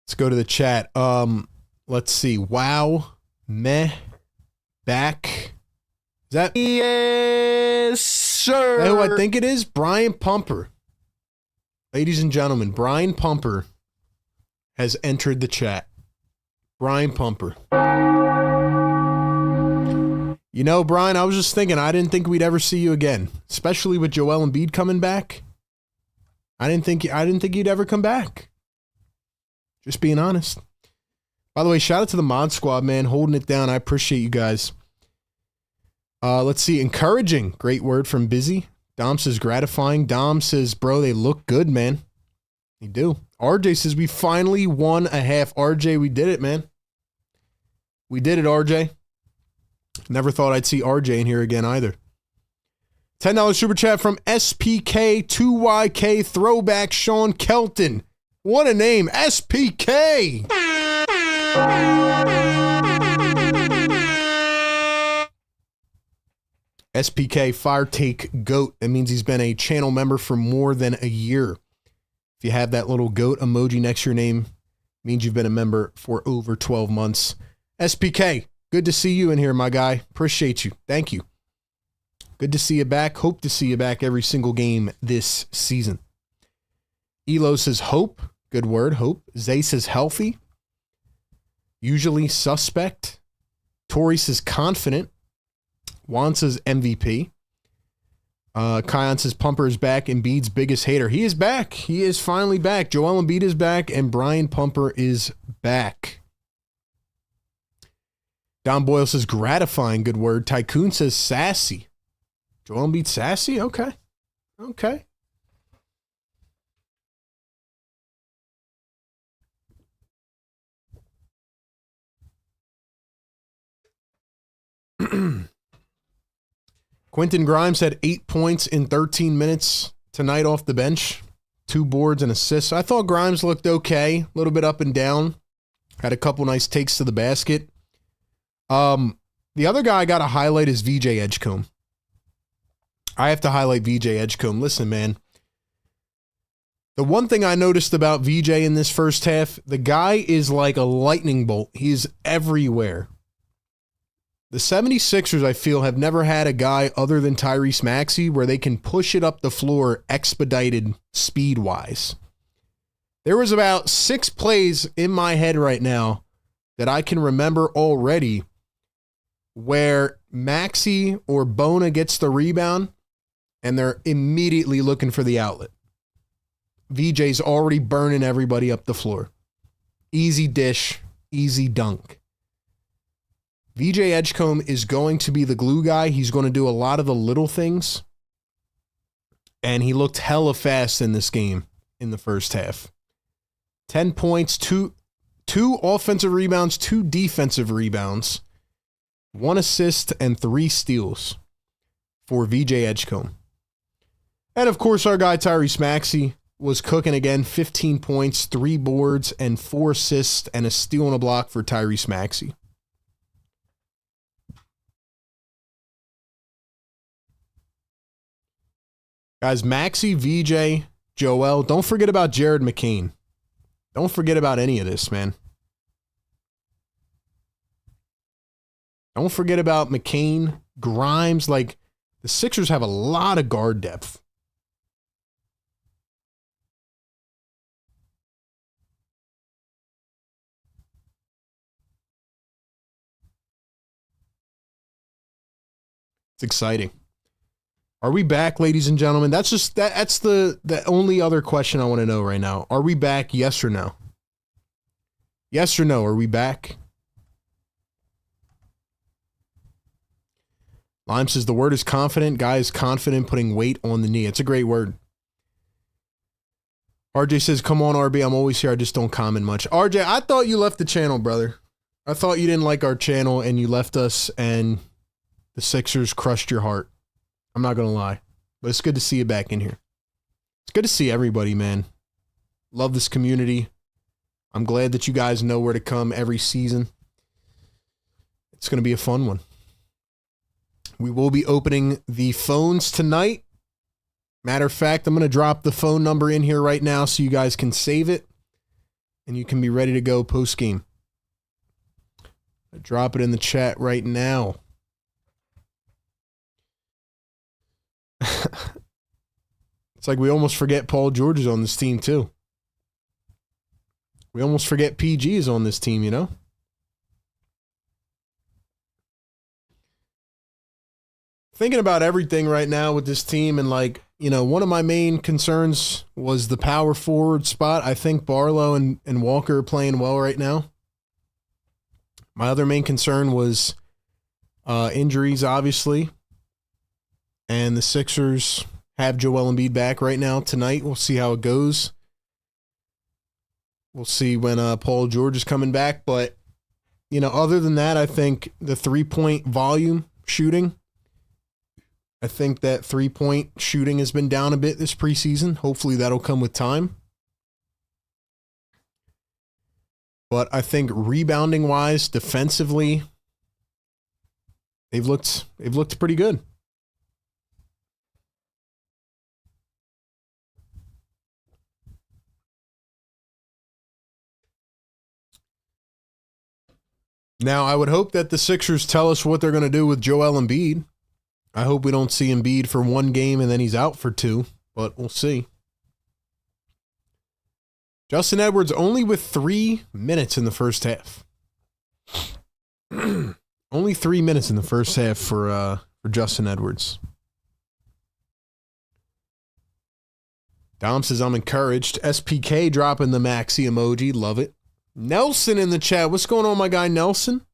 Let's go to the chat. Let's see. Wow. Meh. Back. Is that? Yes, sir. Is that who I think it is? Brian Pumper. Ladies and gentlemen, Brian Pumper has entered the chat. Brian Pumper. Brian, I was just thinking, I didn't think we'd ever see you again, especially with Joel Embiid coming back. I didn't think you'd ever come back. Just being honest. By the way, shout out to the Mod Squad, man, holding it down. I appreciate you guys. Let's see. Encouraging. Great word from Busy. Dom says gratifying. Dom says, bro, they look good, man. They do. RJ says we finally won a half. RJ, we did it, man. We did it, RJ. Never thought I'd see RJ in here again either. $10 super chat from SPK 2YK throwback Sean Kelton. What a name. SPK. SPK Fire Take Goat. That means he's been a channel member for more than a year. If you have that little goat emoji next to your name, it means you've been a member for over 12 months. SPK, good to see you in here, my guy. Appreciate you. Thank you. Good to see you back. Hope to see you back every single game this season. Elo says hope. Good word, hope. Zay says healthy. Usually suspect. Tori says confident. Juan says MVP. Kion says Pumper is back. Embiid's biggest hater. He is back. He is finally back. Joel Embiid is back, and Brian Pumper is back. Don Boyle says gratifying. Good word. Tycoon says sassy. Joel Embiid sassy? Okay. Okay. Quentin Grimes had 8 points in 13 minutes tonight off the bench. 2 boards and assists. I thought Grimes looked okay. A little bit up and down. Had a couple nice takes to the basket. The other guy I got to highlight is VJ Edgecombe. I have to highlight VJ Edgecombe. Listen, man. The one thing I noticed about VJ in this first half, the guy is like a lightning bolt. He's everywhere. The 76ers, I feel, have never had a guy other than Tyrese Maxey where they can push it up the floor expedited speed-wise. There was about 6 plays in my head right now that I can remember already where Maxey or Bona gets the rebound and they're immediately looking for the outlet. VJ's already burning everybody up the floor. Easy dish, easy dunk. VJ Edgecombe is going to be the glue guy. He's going to do a lot of the little things. And he looked hella fast in this game in the first half. 10 points, two offensive rebounds, 2 defensive rebounds, 1 assist, and 3 steals for VJ Edgecombe. And of course, our guy Tyrese Maxey was cooking again. 15 points, 3 boards, and 4 assists, and a steal and a block for Tyrese Maxey. Guys, Maxey, VJ, Joel, don't forget about Jared McCain. Don't forget about any of this, man. Don't forget about McCain, Grimes. Like, the Sixers have a lot of guard depth. It's exciting. Are we back, ladies and gentlemen? That's the only other question I want to know right now. Are we back? Yes or no? Yes or no? Are we back? Lime says the word is confident. Guy is confident putting weight on the knee. It's a great word. RJ says, come on, RB. I'm always here. I just don't comment much. RJ, I thought you left the channel, brother. I thought you didn't like our channel and you left us and the Sixers crushed your heart. I'm not going to lie, but it's good to see you back in here. It's good to see everybody, man. Love this community. I'm glad that you guys know where to come every season. It's going to be a fun one. We will be opening the phones tonight. Matter of fact, I'm going to drop the phone number in here right now so you guys can save it and you can be ready to go post game. I drop it in the chat right now. It's like we almost forget Paul George is on this team too. We almost forget PG is on this team, you know? Thinking about everything right now with this team and like, you know, one of my main concerns was the power forward spot. I think Barlow and Walker are playing well right now. My other main concern was injuries, obviously. And the Sixers have Joel Embiid back right now tonight. We'll see how it goes. We'll see when Paul George is coming back. But, you know, other than that, I think the three-point volume shooting, I think that three-point shooting has been down a bit this preseason. Hopefully that'll come with time. But I think rebounding-wise, defensively, they've looked pretty good. Now, I would hope that the Sixers tell us what they're going to do with Joel Embiid. I hope we don't see Embiid for 1 game and then he's out for 2, but we'll see. Justin Edwards only with 3 minutes in the first half. Only 3 minutes in the first half for Justin Edwards. Dom says, I'm encouraged. SPK dropping the Maxi emoji. Love it. Nelson in the chat. What's going on, my guy Nelson?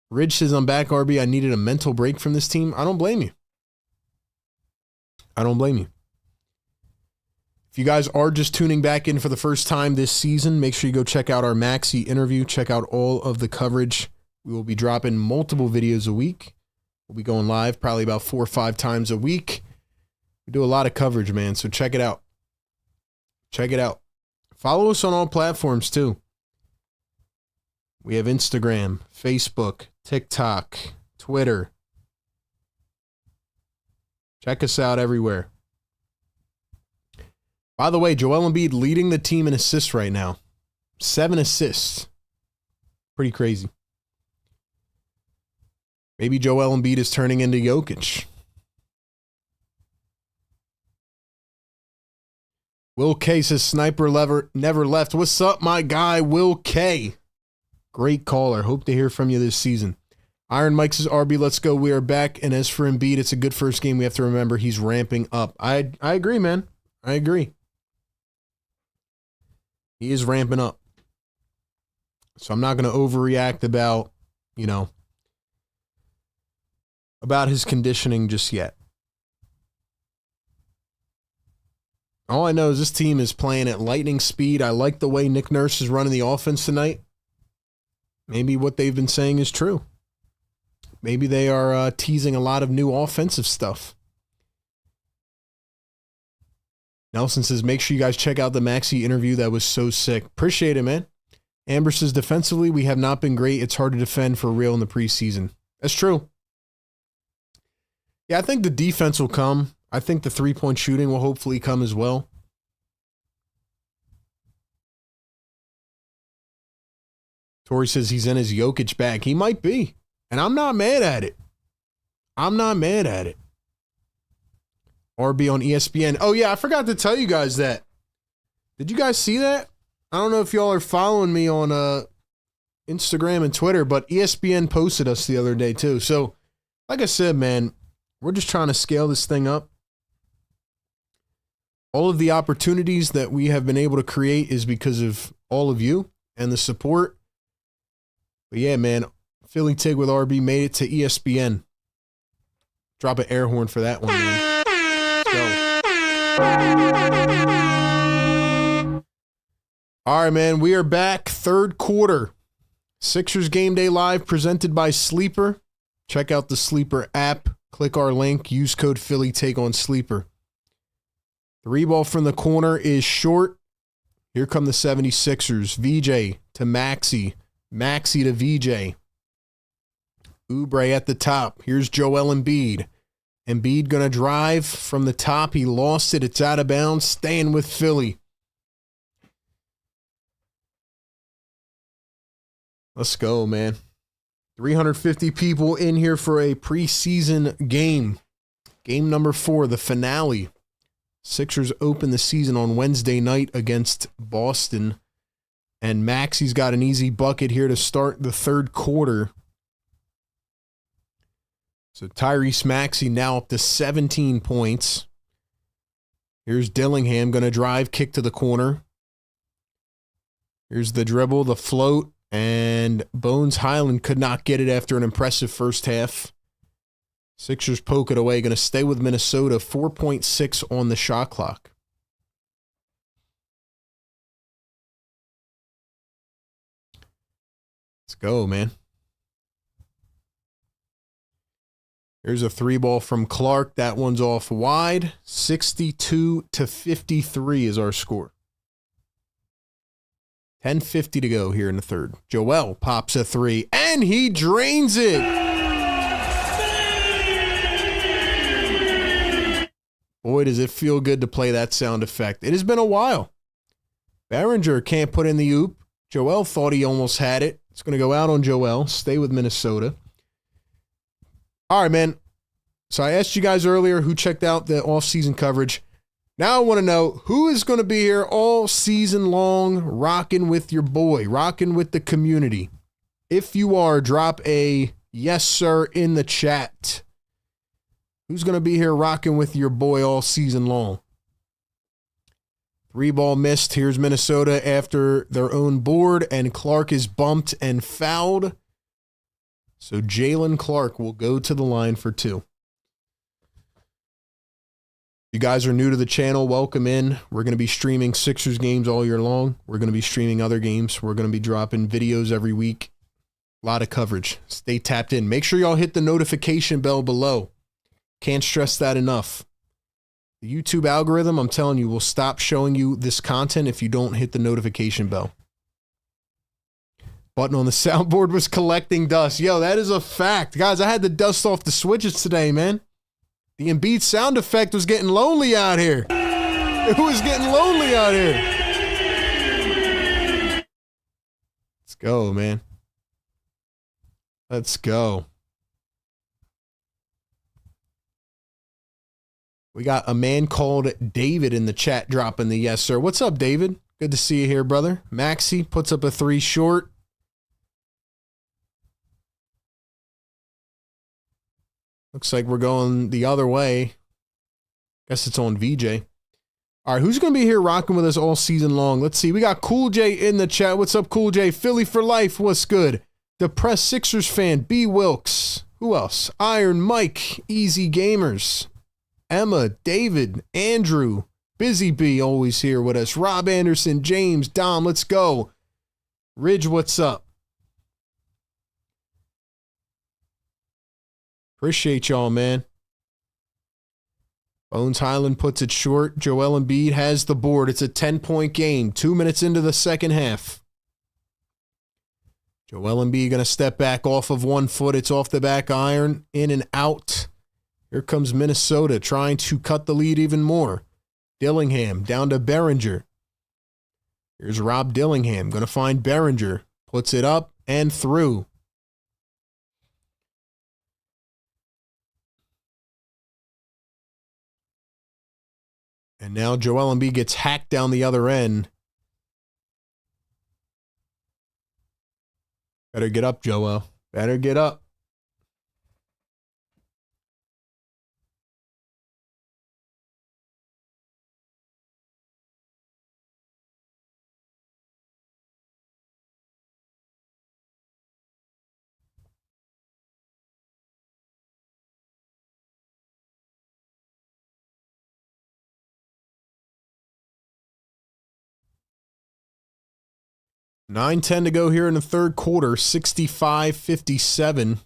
Ridge says, I'm back, RB. I needed a mental break from this team. I don't blame you. I don't blame you. If you guys are just tuning back in for the first time this season, make sure you go check out our Maxi interview. Check out all of the coverage. We will be dropping multiple videos a week. We'll be going live probably about 4 or 5 times a week. We do a lot of coverage, man, so check it out. Check it out. Follow us on all platforms, too. We have Instagram, Facebook, TikTok, Twitter. Check us out everywhere. By the way, Joel Embiid leading the team in assists right now. 7 assists. Pretty crazy. Maybe Joel Embiid is turning into Jokic. Will K says sniper never left. What's up, my guy, Will K? Great caller. Hope to hear from you this season. Iron Mike says, RB, let's go. We are back. And as for Embiid, it's a good first game. We have to remember he's ramping up. I agree, man. I agree. He is ramping up. So I'm not going to overreact about, about his conditioning just yet. All I know is this team is playing at lightning speed. I like the way Nick Nurse is running the offense tonight. Maybe what they've been saying is true. Maybe they are teasing a lot of new offensive stuff. Nelson says, make sure you guys check out the Maxey interview. That was so sick. Appreciate it, man. Amber says, defensively, we have not been great. It's hard to defend for real in the preseason. That's true. Yeah, I think the defense will come. I think the three-point shooting will hopefully come as well. Tori says he's in his Jokic bag. He might be. And I'm not mad at it. I'm not mad at it. RB on ESPN. Oh, yeah, I forgot to tell you guys that. Did you guys see that? I don't know if y'all are following me on Instagram and Twitter, but ESPN posted us the other day too. So, like I said, man, we're just trying to scale this thing up. All of the opportunities that we have been able to create is because of all of you and the support. But yeah, man, Philly Tig with RB made it to ESPN. Drop an air horn for that one, man. Let's go. All right, man, we are back. Third quarter. Sixers Game Day Live presented by Sleeper. Check out the Sleeper app. Click our link. Use code Philly Tig on Sleeper. Three ball from the corner is short. Here come the 76ers. VJ to Maxey. Maxey to VJ. Oubre at the top. Here's Joel Embiid. Embiid going to drive from the top. He lost it. It's out of bounds. Staying with Philly. Let's go, man. 350 people in here for a preseason game. Game number 4, the finale. Sixers open the season on Wednesday night against Boston. And Maxey's got an easy bucket here to start the third quarter. So Tyrese Maxey now up to 17 points. Here's Dillingham going to drive, kick to the corner. Here's the dribble, the float, and Bones Highland could not get it after an impressive first half. Sixers poke it away, going to stay with Minnesota, 4.6 on the shot clock. Let's go, man. Here's a three ball from Clark. That one's off wide. 62-53 is our score. 10:50 to go here in the third. Joel pops a three, and he drains it. Boy, does it feel good to play that sound effect. It has been a while. Behringer can't put in the oop. Joel thought he almost had it. It's going to go out on Joel. Stay with Minnesota. All right, man. So I asked you guys earlier who checked out the off-season coverage. Now I want to know who is going to be here all season long rocking with your boy, rocking with the community. If you are, drop a yes, sir, in the chat. Who's going to be here rocking with your boy all season long? Three ball missed. Here's Minnesota after their own board, and Clark is bumped and fouled. So Jalen Clark will go to the line for two. You guys are new to the channel, welcome in. We're going to be streaming Sixers games all year long. We're going to be streaming other games. We're going to be dropping videos every week. A lot of coverage. Stay tapped in. Make sure y'all hit the notification bell below. Can't stress that enough. The YouTube algorithm, I'm telling you, will stop showing you this content if you don't hit the notification bell. Button on the soundboard was collecting dust. Yo, that is a fact. Guys, I had to dust off the switches today, man. The Embiid sound effect was getting lonely out here. It was getting lonely out here. Let's go, man. Let's go. We got a man called David in the chat dropping the yes, sir. What's up, David? Good to see you here, brother. Maxi puts up a 3 short. Looks like we're going the other way. Guess it's on VJ. All right, who's going to be here rocking with us all season long? Let's see. We got Cool J in the chat. What's up, Cool J? Philly for life. What's good? Depressed Sixers fan, B. Wilkes. Who else? Iron Mike, Easy Gamers. Emma, David, Andrew, Busy B always here with us. Rob Anderson, James, Dom, let's go. Ridge, what's up? Appreciate y'all, man. Bones Highland puts it short. Joel Embiid has the board. It's a 10-point game. 2 minutes into the second half. Joel Embiid going to step back off of 1 foot. It's off the back iron. In and out. Here comes Minnesota trying to cut the lead even more. Dillingham down to Behringer. Here's Rob Dillingham. Going to find Behringer. Puts it up and through. And now Joel Embiid gets hacked down the other end. Better get up, Joel. Better get up. $9:10 to go here in the third quarter, 65-57.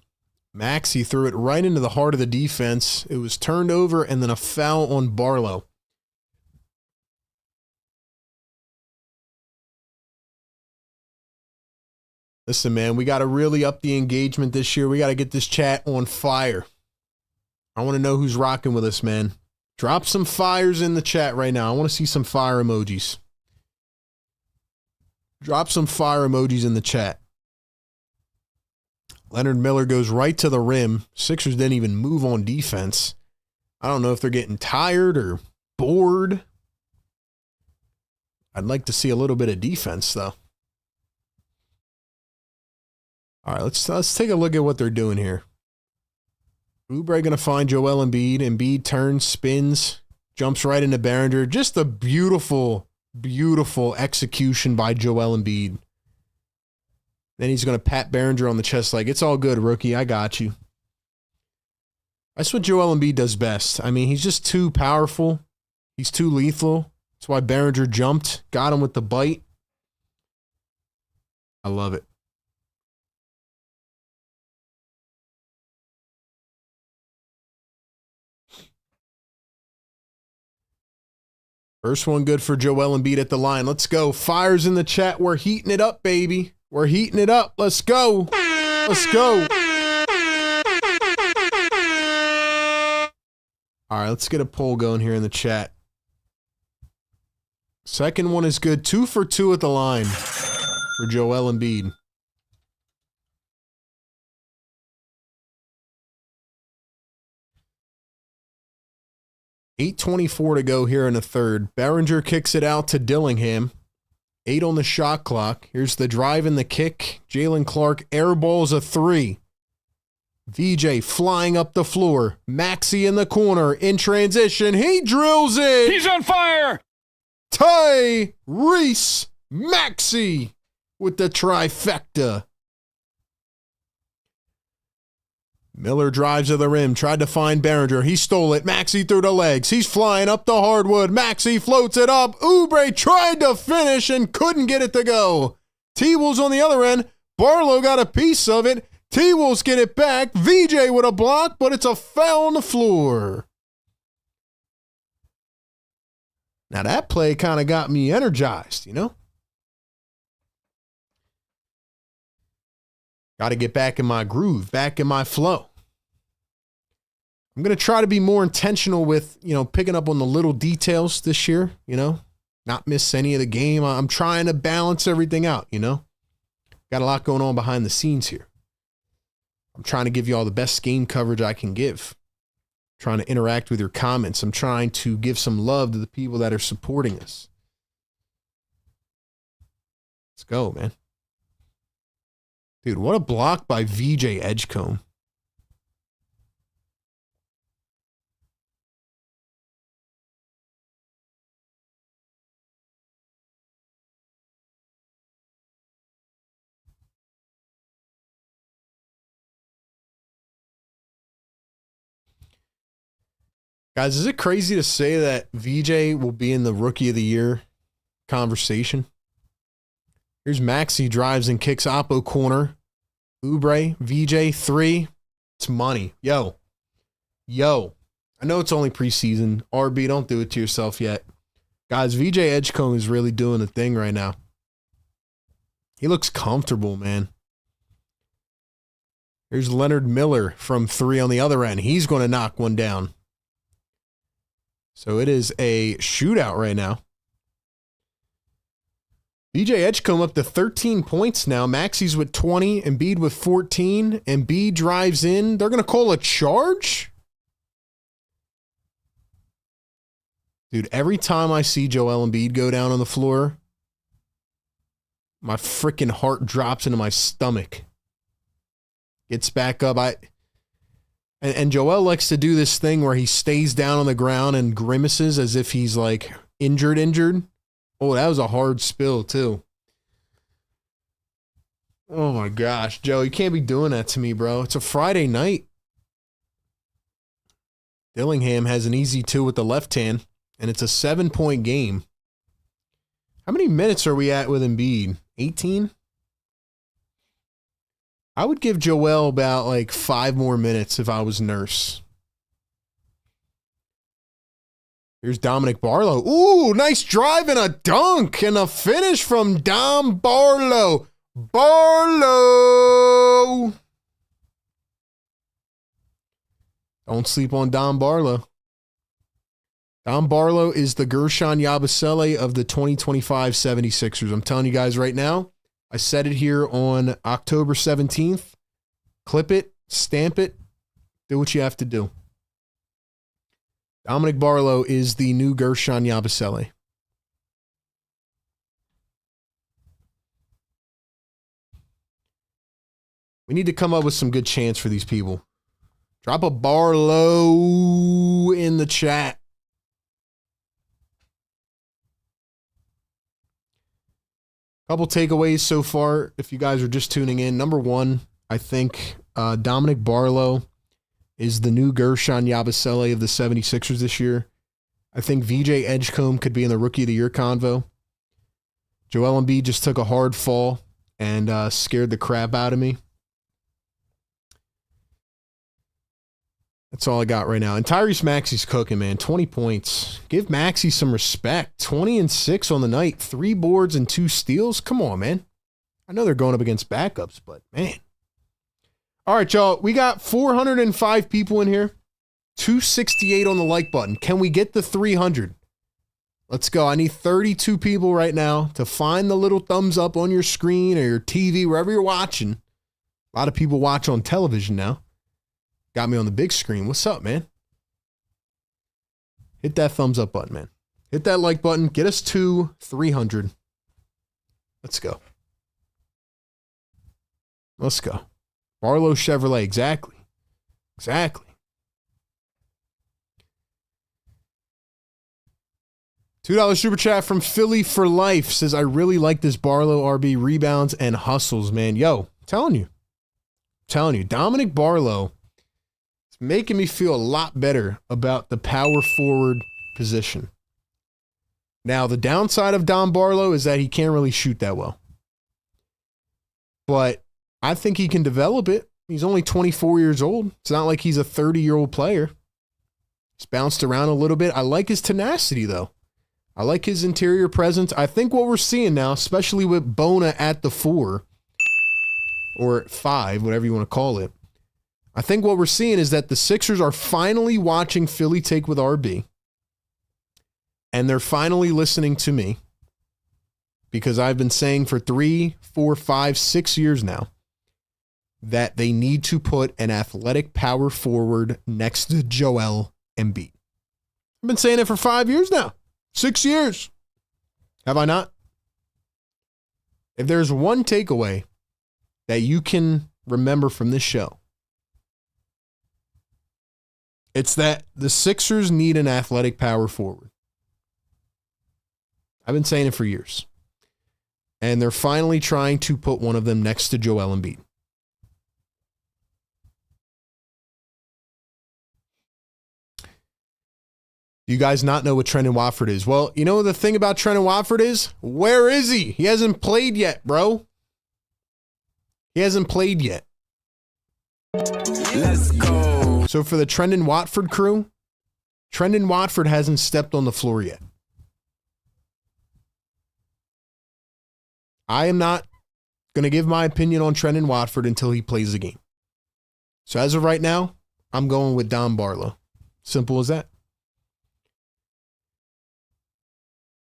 Maxey threw it right into the heart of the defense. It was turned over and then a foul on Barlow. Listen, man, we got to really up the engagement this year. We got to get this chat on fire. I want to know who's rocking with us, man. Drop some fires in the chat right now. I want to see some fire emojis. Drop some fire emojis in the chat. Leonard Miller goes right to the rim. Sixers didn't even move on defense. I don't know if they're getting tired or bored. I'd like to see a little bit of defense, though. All right, let's take a look at what they're doing here. Oubre going to find Joel Embiid. Embiid turns, spins, jumps right into Behringer. Just a beautiful execution by Joel Embiid. Then he's going to pat Behringer on the chest like, it's all good, rookie. I got you. That's what Joel Embiid does best. I mean, he's just too powerful. He's too lethal. That's why Behringer jumped, got him with the bite. I love it. First one good for Joel Embiid at the line. Let's go. Fires in the chat. We're heating it up, baby. We're heating it up. Let's go. Let's go. All right, let's get a poll going here in the chat. Second one is good. 2 for 2 at the line for Joel Embiid. $8:24 to go here in the third. Behringer kicks it out to Dillingham. 8 on the shot clock. Here's the drive and the kick. Jalen Clark airballs a 3. VJ flying up the floor. Maxey in the corner in transition. He drills it. He's on fire. Tyrese Maxey with the trifecta. Miller drives to the rim, tried to find Behringer. He stole it. Maxey through the legs. He's flying up the hardwood. Maxey floats it up. Oubre tried to finish and couldn't get it to go. T-Wolves on the other end. Barlow got a piece of it. T-Wolves get it back. VJ with a block, but it's a foul on the floor. Now that play kind of got me energized, you know? Got to get back in my groove, back in my flow. I'm going to try to be more intentional with, picking up on the little details this year, not miss any of the game. I'm trying to balance everything out, Got a lot going on behind the scenes here. I'm trying to give you all the best game coverage I can give. trying to interact with your comments. I'm trying to give some love to the people that are supporting us. Let's go, man. Dude, what a block by VJ Edgecombe. Guys, is it crazy to say that VJ will be in the Rookie of the Year conversation? Here's Maxey, drives and kicks Oppo corner. Oubre, VJ, 3. It's money. Yo. I know it's only preseason. RB, don't do it to yourself yet. Guys, VJ Edgecombe is really doing the thing right now. He looks comfortable, man. Here's Leonard Miller from 3 on the other end. He's going to knock one down. So it is a shootout right now. VJ Edgecombe up to 13 points now. Maxey's with 20. Embiid with 14. Embiid drives in. They're going to call a charge? Dude, every time I see Joel Embiid go down on the floor, my freaking heart drops into my stomach. Gets back up. And Joel likes to do this thing where he stays down on the ground and grimaces as if he's like injured. Oh, that was a hard spill too. Oh my gosh, Joe, you can't be doing that to me, bro. It's a Friday night. Dillingham has an easy 2 with the left hand, and it's a 7-point game. How many minutes are we at with Embiid? 18? I would give Joel about like 5 more minutes if I was Nurse. Here's Dominic Barlow. Ooh, nice drive and a dunk and a finish from Dom Barlow. Don't sleep on Dom Barlow. Dom Barlow is the Gershon Yabusele of the 2025 76ers. I'm telling you guys right now, I said it here on October 17th. Clip it, stamp it, do what you have to do. Dominic Barlow is the new Gershon Yabusele. We need to come up with some good chants for these people. Drop a Barlow in the chat. Couple takeaways so far, if you guys are just tuning in. Number 1, I think Dominic Barlow is the new Gershon Yabusele of the 76ers this year. I think VJ Edgecombe could be in the Rookie of the Year convo. Joel Embiid just took a hard fall and scared the crap out of me. That's all I got right now. And Tyrese Maxey's cooking, man. 20 points. Give Maxey some respect. 20 and 6 on the night. 3 boards and 2 steals. Come on, man. I know they're going up against backups, but man. All right, y'all. We got 405 people in here. 268 on the like button. Can we get the 300? Let's go. I need 32 people right now to find the little thumbs up on your screen or your TV, wherever you're watching. A lot of people watch on television now. Got me on the big screen. What's up, man? Hit that thumbs up button, man. Hit that like button. Get us to 300. Let's go. Let's go. Barlow Chevrolet. Exactly. $2 super chat from Philly for Life says, I really like this Barlow RB rebounds and hustles, man. Yo, telling you. Dominic Barlow is making me feel a lot better about the power forward position. Now, the downside of Dom Barlow is that he can't really shoot that well. But I think he can develop it. He's only 24 years old. It's not like he's a 30-year-old player. He's bounced around a little bit. I like his tenacity, though. I like his interior presence. I think what we're seeing now, especially with Bona at the 4 or 5, whatever you want to call it, I think what we're seeing is that the Sixers are finally watching Philly take with RB, and they're finally listening to me because I've been saying for 3, 4, 5, 6 years now that they need to put an athletic power forward next to Joel Embiid. I've been saying it for 5 years now. 6 years. Have I not? If there's one takeaway that you can remember from this show, it's that the Sixers need an athletic power forward. I've been saying it for years. And they're finally trying to put one of them next to Joel Embiid. Do you guys not know what Trendon Watford is? Well, you know the thing about Trendon Watford is? Where is he? He hasn't played yet, bro. He hasn't played yet. Let's go. So for the Trendon Watford crew, Trendon Watford hasn't stepped on the floor yet. I am not going to give my opinion on Trendon Watford until he plays the game. So as of right now, I'm going with Don Barlow. Simple as that.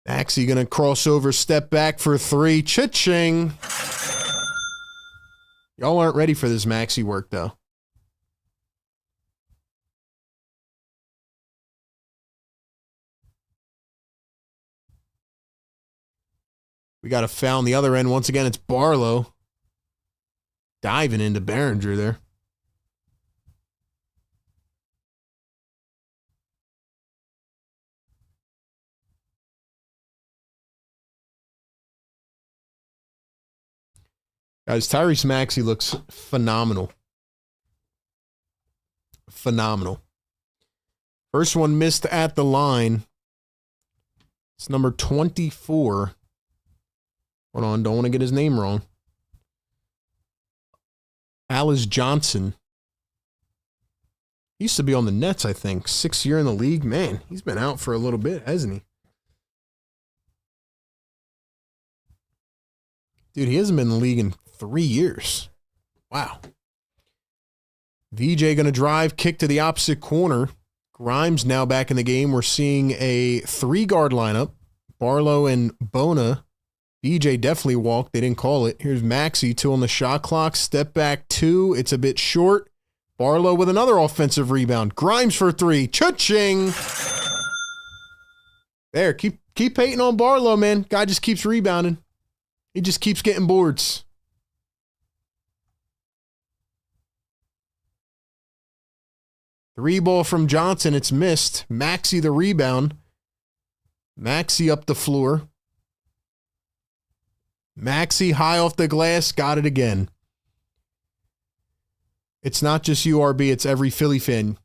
Maxey going to cross over, step back for three. Cha-ching. Y'all aren't ready for this Maxey work, though. We got a foul on the other end. Once again, it's Barlow diving into Behringer there. Guys, Tyrese Maxey looks phenomenal. Phenomenal. First one missed at the line. It's number 24. Hold on, don't want to get his name wrong. Alice Johnson. He used to be on the Nets, I think. 6th year in the league. Man, he's been out for a little bit, hasn't he? Dude, he hasn't been in the league in 3 years. Wow. VJ going to drive, kick to the opposite corner. Grimes now back in the game. We're seeing a 3-guard lineup. Barlow and Bona. VJ definitely walked. They didn't call it. Here's Maxey, 2 on the shot clock. Step back 2. It's a bit short. Barlow with another offensive rebound. Grimes for 3. Cha-ching. There, keep hating on Barlow, man. Guy just keeps rebounding. He just keeps getting boards. Three ball from Johnson. It's missed. Maxey the rebound. Maxey up the floor. Maxey high off the glass. Got it again. It's not just URB. It's every Philly fan.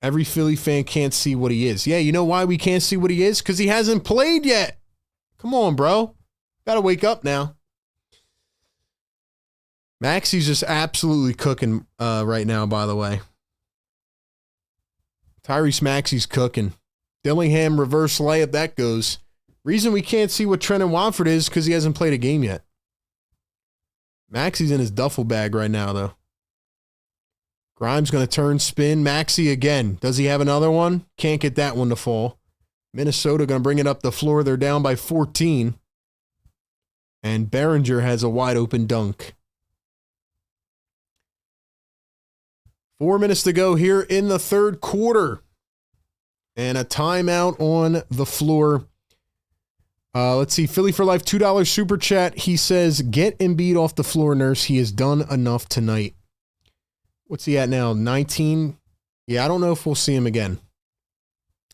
Every Philly fan can't see what he is. Yeah, you know why we can't see what he is? Because he hasn't played yet. Come on, bro. Got to wake up now. Maxey's just absolutely cooking right now, by the way. Tyrese Maxey's cooking. Dillingham reverse layup, that goes. Reason we can't see what Trendon Watford is because he hasn't played a game yet. Maxey's in his duffel bag right now, though. Grimes going to turn, spin. Maxey again. Does he have another one? Can't get that one to fall. Minnesota going to bring it up the floor. They're down by 14. And Behringer has a wide open dunk. 4 minutes to go here in the third quarter. And a timeout on the floor. Let's see. Philly for Life, $2 super chat. He says, get Embiid off the floor, nurse. He has done enough tonight. What's he at now? 19? Yeah, I don't know if we'll see him again.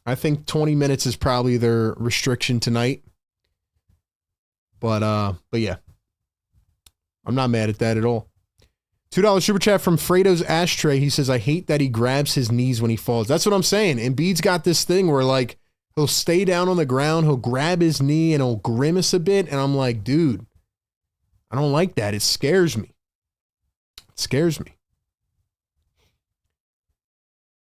I think 20 minutes is probably their restriction tonight. But yeah. I'm not mad at that at all. $2 super chat from Fredo's Ashtray. He says, I hate that he grabs his knees when he falls. That's what I'm saying. Embiid's got this thing where, like, he'll stay down on the ground, he'll grab his knee, and he'll grimace a bit. And I'm like, dude, I don't like that. It scares me. It scares me.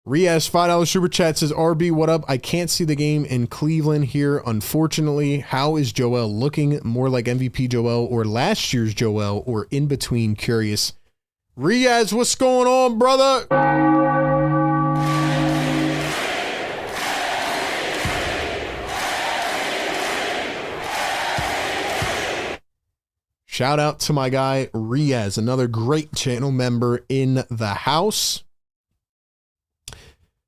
Riaz, $5 super chat says, RB, what up? I can't see the game in Cleveland here, unfortunately. How is Joel looking? More like MVP Joel or last year's Joel or in between? Curious. Riaz, what's going on, brother? Shout out to my guy, Riaz, another great channel member in the house.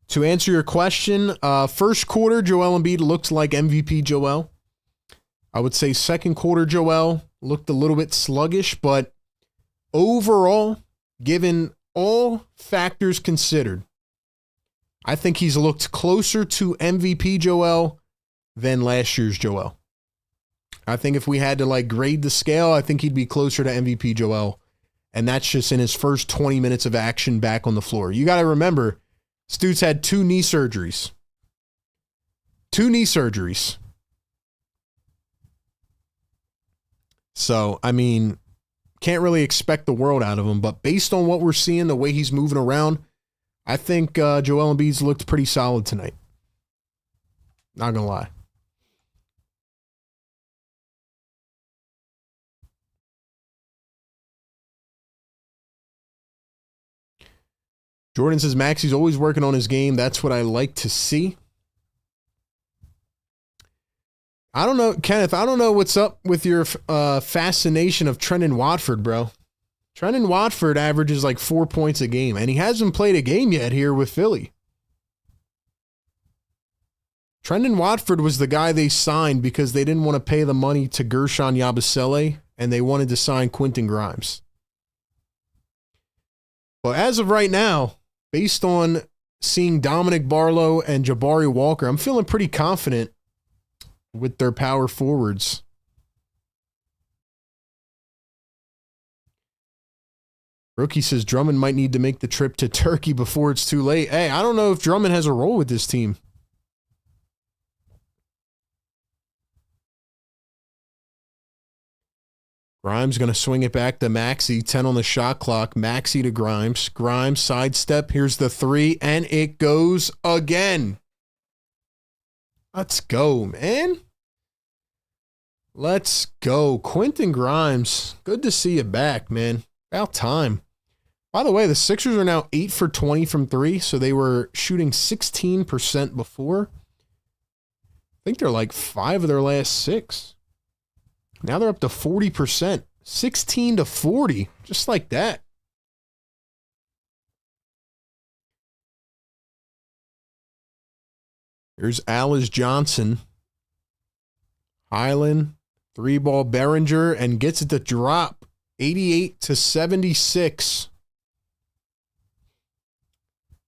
To answer your question, first quarter, Joel Embiid looked like MVP Joel. I would say second quarter, Joel looked a little bit sluggish, but overall, given all factors considered, I think he's looked closer to MVP Joel than last year's Joel. I think if we had to grade the scale, I think he'd be closer to MVP Joel. And that's just in his first 20 minutes of action back on the floor. You got to remember, Stutes had 2 knee surgeries. 2 knee surgeries. So, I mean, can't really expect the world out of him. But based on what we're seeing, the way he's moving around, I think Joel Embiid's looked pretty solid tonight. Not going to lie. Jordan says, Maxey's always working on his game. That's what I like to see. I don't know, Kenneth, I don't know what's up with your fascination of Trendon Watford, bro. Trendon Watford averages 4 points a game, and he hasn't played a game yet here with Philly. Trendon Watford was the guy they signed because they didn't want to pay the money to Gershon Yabusele, and they wanted to sign Quentin Grimes. But as of right now, based on seeing Dominic Barlow and Jabari Walker, I'm feeling pretty confident with their power forwards. Rookie says Drummond might need to make the trip to Turkey before it's too late. Hey, I don't know if Drummond has a role with this team. Grimes going to swing it back to Maxey. 10 on the shot clock. Maxey to Grimes. Grimes sidestep. Here's the 3, and it goes again. Let's go, man. Let's go. Quentin Grimes, good to see you back, man. About time. By the way, the Sixers are now 8 for 20 from 3, so they were shooting 16% before. I think they're 5 of their last 6. Now they're up to 40%. 16 to 40, just like that. Here's Alice Johnson. Highland, 3-ball Behringer, and gets it to drop. 88 to 76.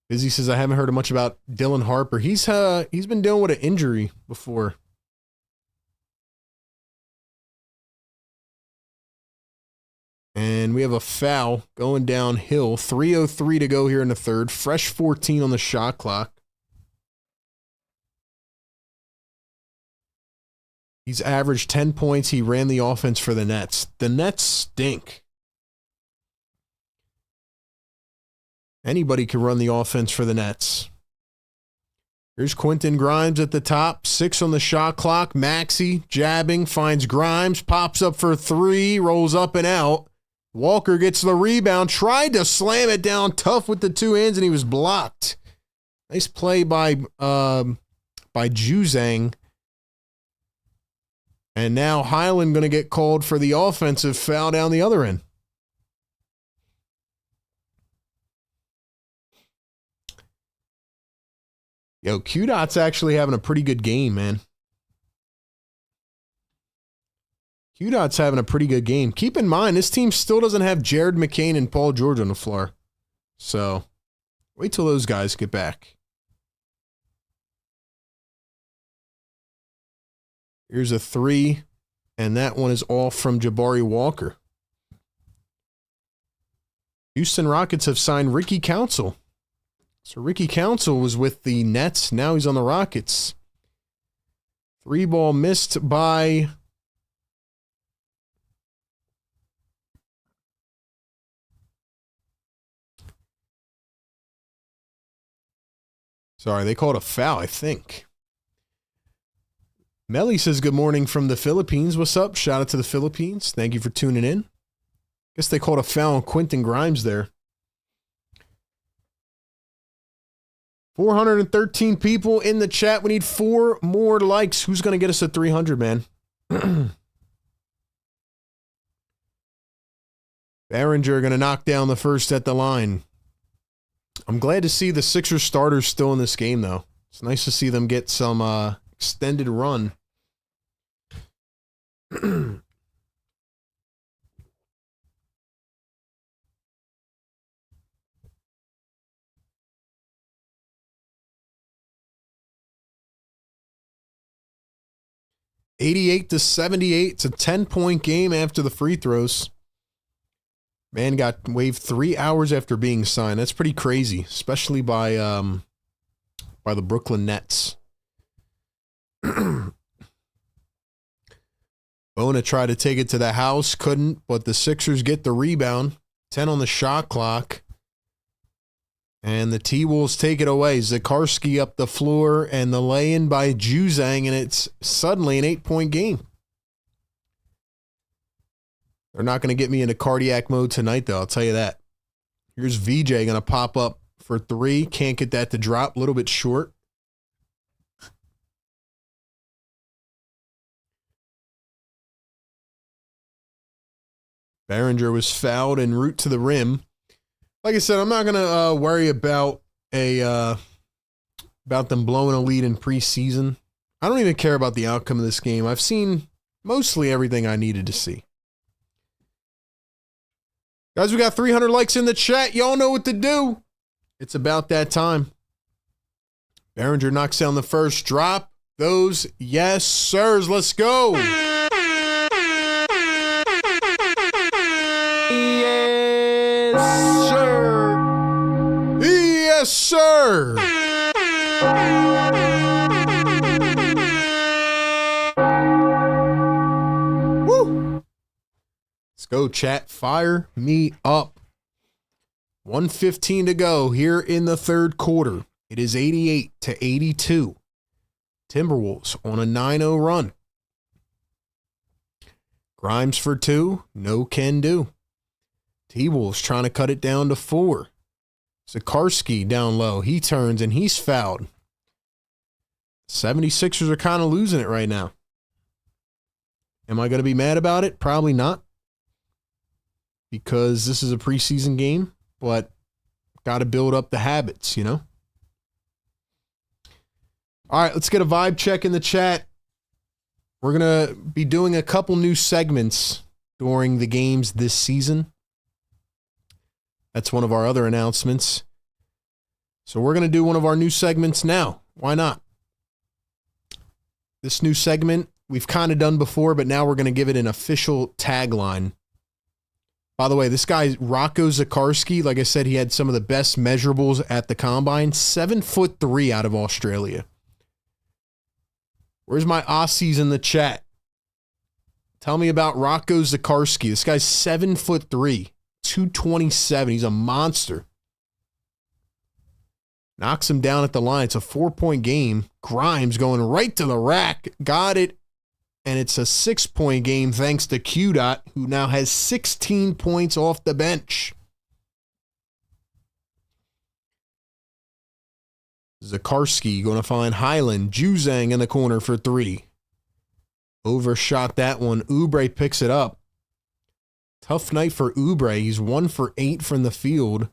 Busy says, I haven't heard much about Dylan Harper. He's been dealing with an injury before. And we have a foul going downhill. 3:03 to go here in the third. Fresh 14 on the shot clock. He's averaged 10 points. He ran the offense for the Nets. The Nets stink. Anybody can run the offense for the Nets. Here's Quentin Grimes at the top. 6 on the shot clock. Maxey jabbing, finds Grimes, pops up for 3, rolls up and out. Walker gets the rebound, tried to slam it down tough with the 2 hands, and he was blocked. Nice play by Juzang. And now Highland going to get called for the offensive foul down the other end. Yo, Q-Dot's actually having a pretty good game, man. Q-Dot's having a pretty good game. Keep in mind, this team still doesn't have Jared McCain and Paul George on the floor. So, wait till those guys get back. Here's a 3, and that one is off from Jabari Walker. Houston Rockets have signed Ricky Council. So Ricky Council was with the Nets. Now he's on the Rockets. 3-ball missed by... Sorry, they called a foul, I think. Melly says good morning from the Philippines. What's up? Shout out to the Philippines. Thank you for tuning in. Guess they called a foul on Quentin Grimes there. 413 people in the chat. We need 4 more likes. Who's going to get us at 300, man? Behringer going to knock down the first at the line. I'm glad to see the Sixers starters still in this game, though. It's nice to see them get some extended run. 88-78. It's a 10-point game after the free throws. Man got waived 3 hours after being signed. That's pretty crazy, especially by the Brooklyn Nets. Bona tried to take it to the house, couldn't, but the Sixers get the rebound. 10 on the shot clock. And the T-Wolves take it away. Zikarsky up the floor and the lay-in by Juzang, and it's suddenly an 8-point game. They're not going to get me into cardiac mode tonight, though. I'll tell you that. Here's VJ going to pop up for 3. Can't get that to drop. A little bit short. Behringer was fouled en route to the rim. Like I said, I'm not going to worry about them blowing a lead in preseason. I don't even care about the outcome of this game. I've seen mostly everything I needed to see. Guys, we got 300 likes in the chat. Y'all know what to do. It's about that time. Behringer knocks down the first drop. Goes, yes, sirs. Let's go. Yes, sir. Yes, sir. Woo. Let's go, chat. Fire me up. 1:15 to go here in the third quarter. It is 88-82. Timberwolves on a 9-0 run. Grimes for 2. No can do. T-Wolves trying to cut it down to 4. Zikarsky down low. He turns and he's fouled. 76ers are kind of losing it right now. Am I going to be mad about it? Probably not. Because this is a preseason game, but got to build up the habits, you know? All right, let's get a vibe check in the chat. We're going to be doing a couple new segments during the games this season. That's one of our other announcements. So we're going to do one of our new segments now. Why not? This new segment we've kind of done before, but now we're going to give it an official tagline. By the way, this guy, Rocco Zikarsky, like I said, he had some of the best measurables at the Combine. 7'3" out of Australia. Where's my Aussies in the chat? Tell me about Rocco Zikarsky. This guy's 7'3", 227. He's a monster. Knocks him down at the line. It's a 4-point game. Grimes going right to the rack. Got it. And it's a 6-point game thanks to QDOT, who now has 16 points off the bench. Zikarsky going to find Highland. Juzang in the corner for 3. Overshot that one. Oubre picks it up. Tough night for Oubre. He's 1 for 8 from the field.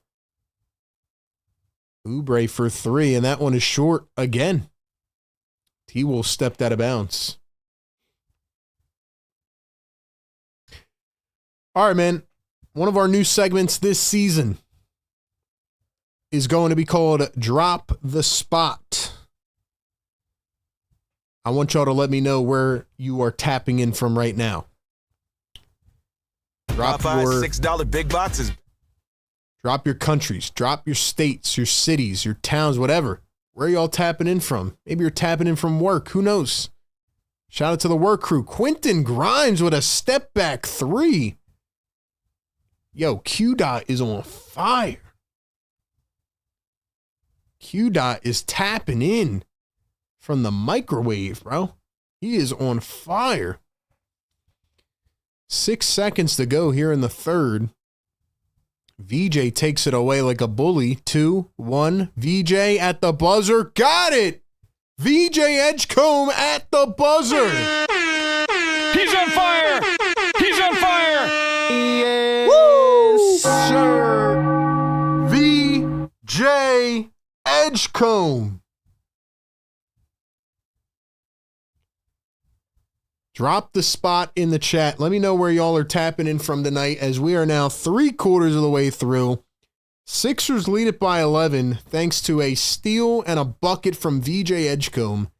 Oubre for 3, and that one is short again. T-Wolves stepped out of bounds. All right, man. One of our new segments this season is going to be called Drop the Spot. I want y'all to let me know where you are tapping in from right now. Drop your $6 big boxes. Drop your countries, drop your states, your cities, your towns, whatever. Where are y'all tapping in from? Maybe you're tapping in from work. Who knows? Shout out to the work crew. Quentin Grimes with a step back 3. Yo, QDOT is on fire. QDOT is tapping in from the microwave, bro. He is on fire. 6 seconds to go here in the third. VJ takes it away like a bully. 2, 1. VJ at the buzzer. Got it. VJ Edgecombe at the buzzer. He's on fire. He's on fire. Yes, sir. VJ Drop the spot in the chat. Let me know where y'all are tapping in from tonight as we are now 3/4 of the way through. Sixers lead it by 11 thanks to a steal and a bucket from VJ Edgecombe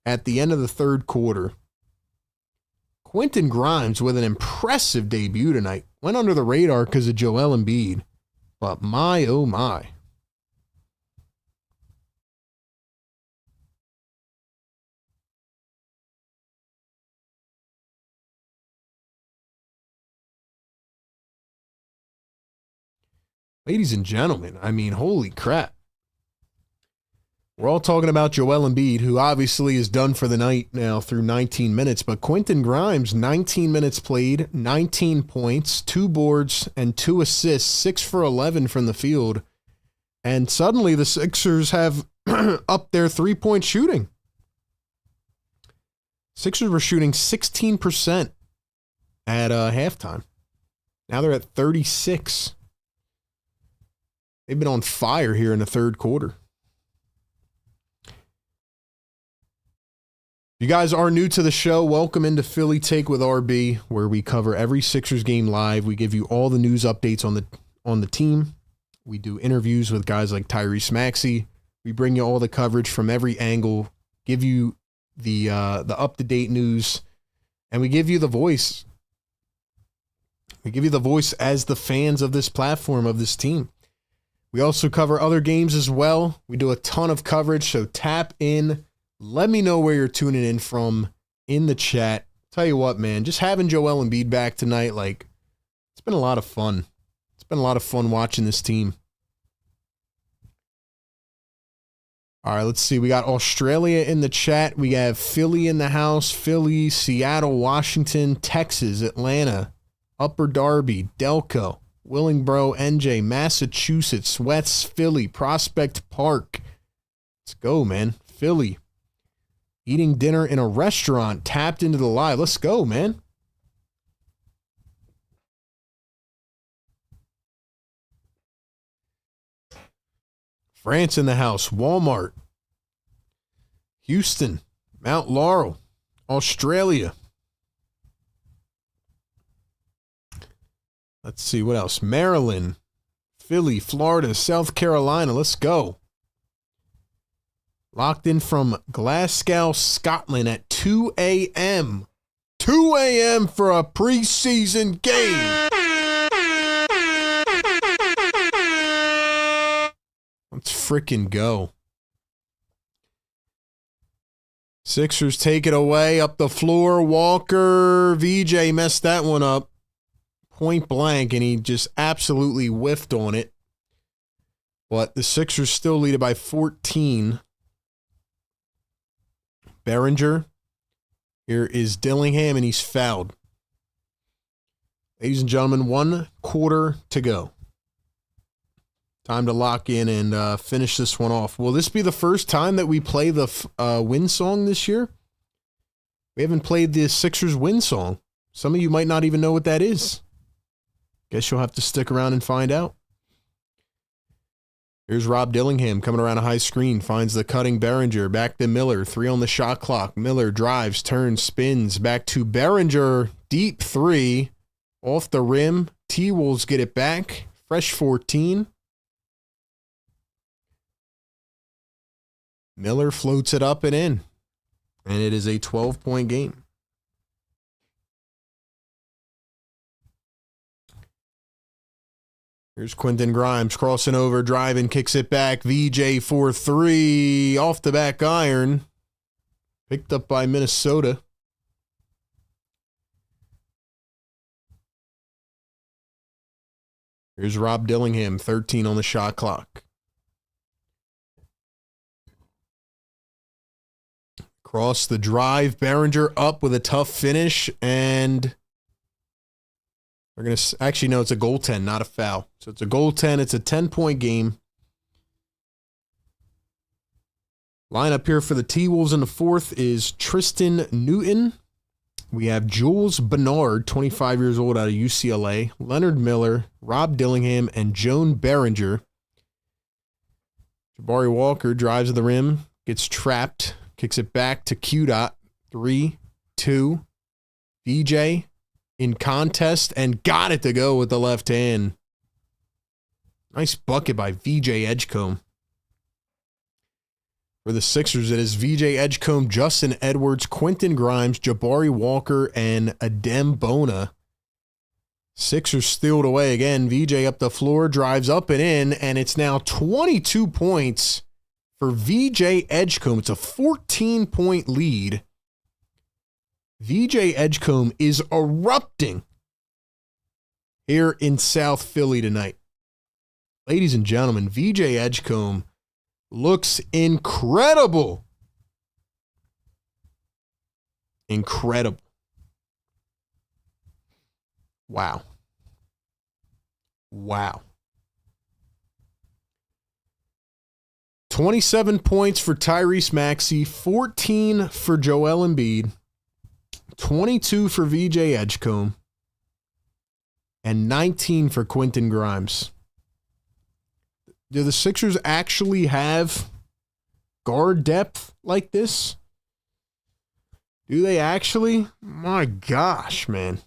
at the end of the third quarter. Quentin Grimes with an impressive debut tonight. Went under the radar because of Joel Embiid. But my, oh my. Ladies and gentlemen, I mean, holy crap. We're all talking about Joel Embiid, who obviously is done for the night now through 19 minutes, but Quentin Grimes, 19 minutes played, 19 points, 2 boards, and 2 assists, 6 for 11 from the field. And suddenly the Sixers have upped their three-point shooting. Sixers were shooting 16% at halftime. Now they're at 36%. They've been on fire here in the third quarter. If you guys are new to the show, welcome into Philly Take with RB, where we cover every Sixers game live. We give you all the news updates on the team. We do interviews with guys like Tyrese Maxey. We bring you all the coverage from every angle, give you the up-to-date news, and we give you the voice. We give you the voice as the fans of this platform, of this team. We also cover other games as well. We do a ton of coverage, so tap in. Let me know where you're tuning in from in the chat. Tell you what, man, just having Joel Embiid back tonight, like, it's been a lot of fun. It's been a lot of fun watching this team. All right, let's see. We got Australia in the chat. We have Philly in the house. Philly, Seattle, Washington, Texas, Atlanta, Upper Darby, Delco, Willingboro, NJ, Massachusetts, West Philly, Prospect Park. Let's go, man. Philly. Eating dinner in a restaurant, tapped into the live. Let's go, man. France in the house, Walmart, Houston, Mount Laurel, Australia. Let's see what else. Maryland, Philly, Florida, South Carolina. Let's go. Locked in from Glasgow, Scotland at 2 a.m. 2 a.m. for a preseason game. Let's frickin' go. Sixers take it away up the floor. Walker, VJ messed that one up. Point blank, and he just absolutely whiffed on it. But the Sixers still lead it by 14. Behringer. Here is Dillingham, and he's fouled. Ladies and gentlemen, 1 quarter to go. Time to lock in and finish this one off. Will this be the first time that we play the win song this year? We haven't played the Sixers win song. Some of you might not even know what that is. Guess you'll have to stick around and find out. Here's Rob Dillingham coming around a high screen. Finds the cutting Behringer. Back to Miller. 3 on the shot clock. Miller drives, turns, spins. Back to Behringer. Deep 3. Off the rim. T-Wolves get it back. Fresh 14. Miller floats it up and in. And it is a 12-point game. Here's Quentin Grimes crossing over, driving, kicks it back. VJ for 3. Off the back iron. Picked up by Minnesota. Here's Rob Dillingham, 13 on the shot clock. Cross the drive. Behringer up with a tough finish, and we're going to actually, no, it's a goaltend, not a foul. So it's a goaltend. It's a 10-point game. Lineup here for the T-Wolves in the fourth is Tristan Newton. We have Jules Bernard, 25 years old, out of UCLA. Leonard Miller, Rob Dillingham, and Joan Behringer. Jabari Walker drives to the rim, gets trapped, kicks it back to Q-Dot. 3, 2, VJ in contest and got it to go with the left hand. Nice bucket by VJ Edgecombe. For the Sixers, it is VJ Edgecombe, Justin Edwards, Quentin Grimes, Jabari Walker, and Adem Bona. Sixers stealed away again. VJ up the floor, drives up and in, and it's now 22 points for VJ Edgecombe. It's a 14-point lead. VJ Edgecombe is erupting here in South Philly tonight. Ladies and gentlemen, VJ Edgecombe looks incredible. Incredible. Wow. Wow. 27 points for Tyrese Maxey, 14 for Joel Embiid, 22 for VJ Edgecombe, and 19 for Quentin Grimes. Do the Sixers actually have guard depth like this? Do they actually? My gosh, man.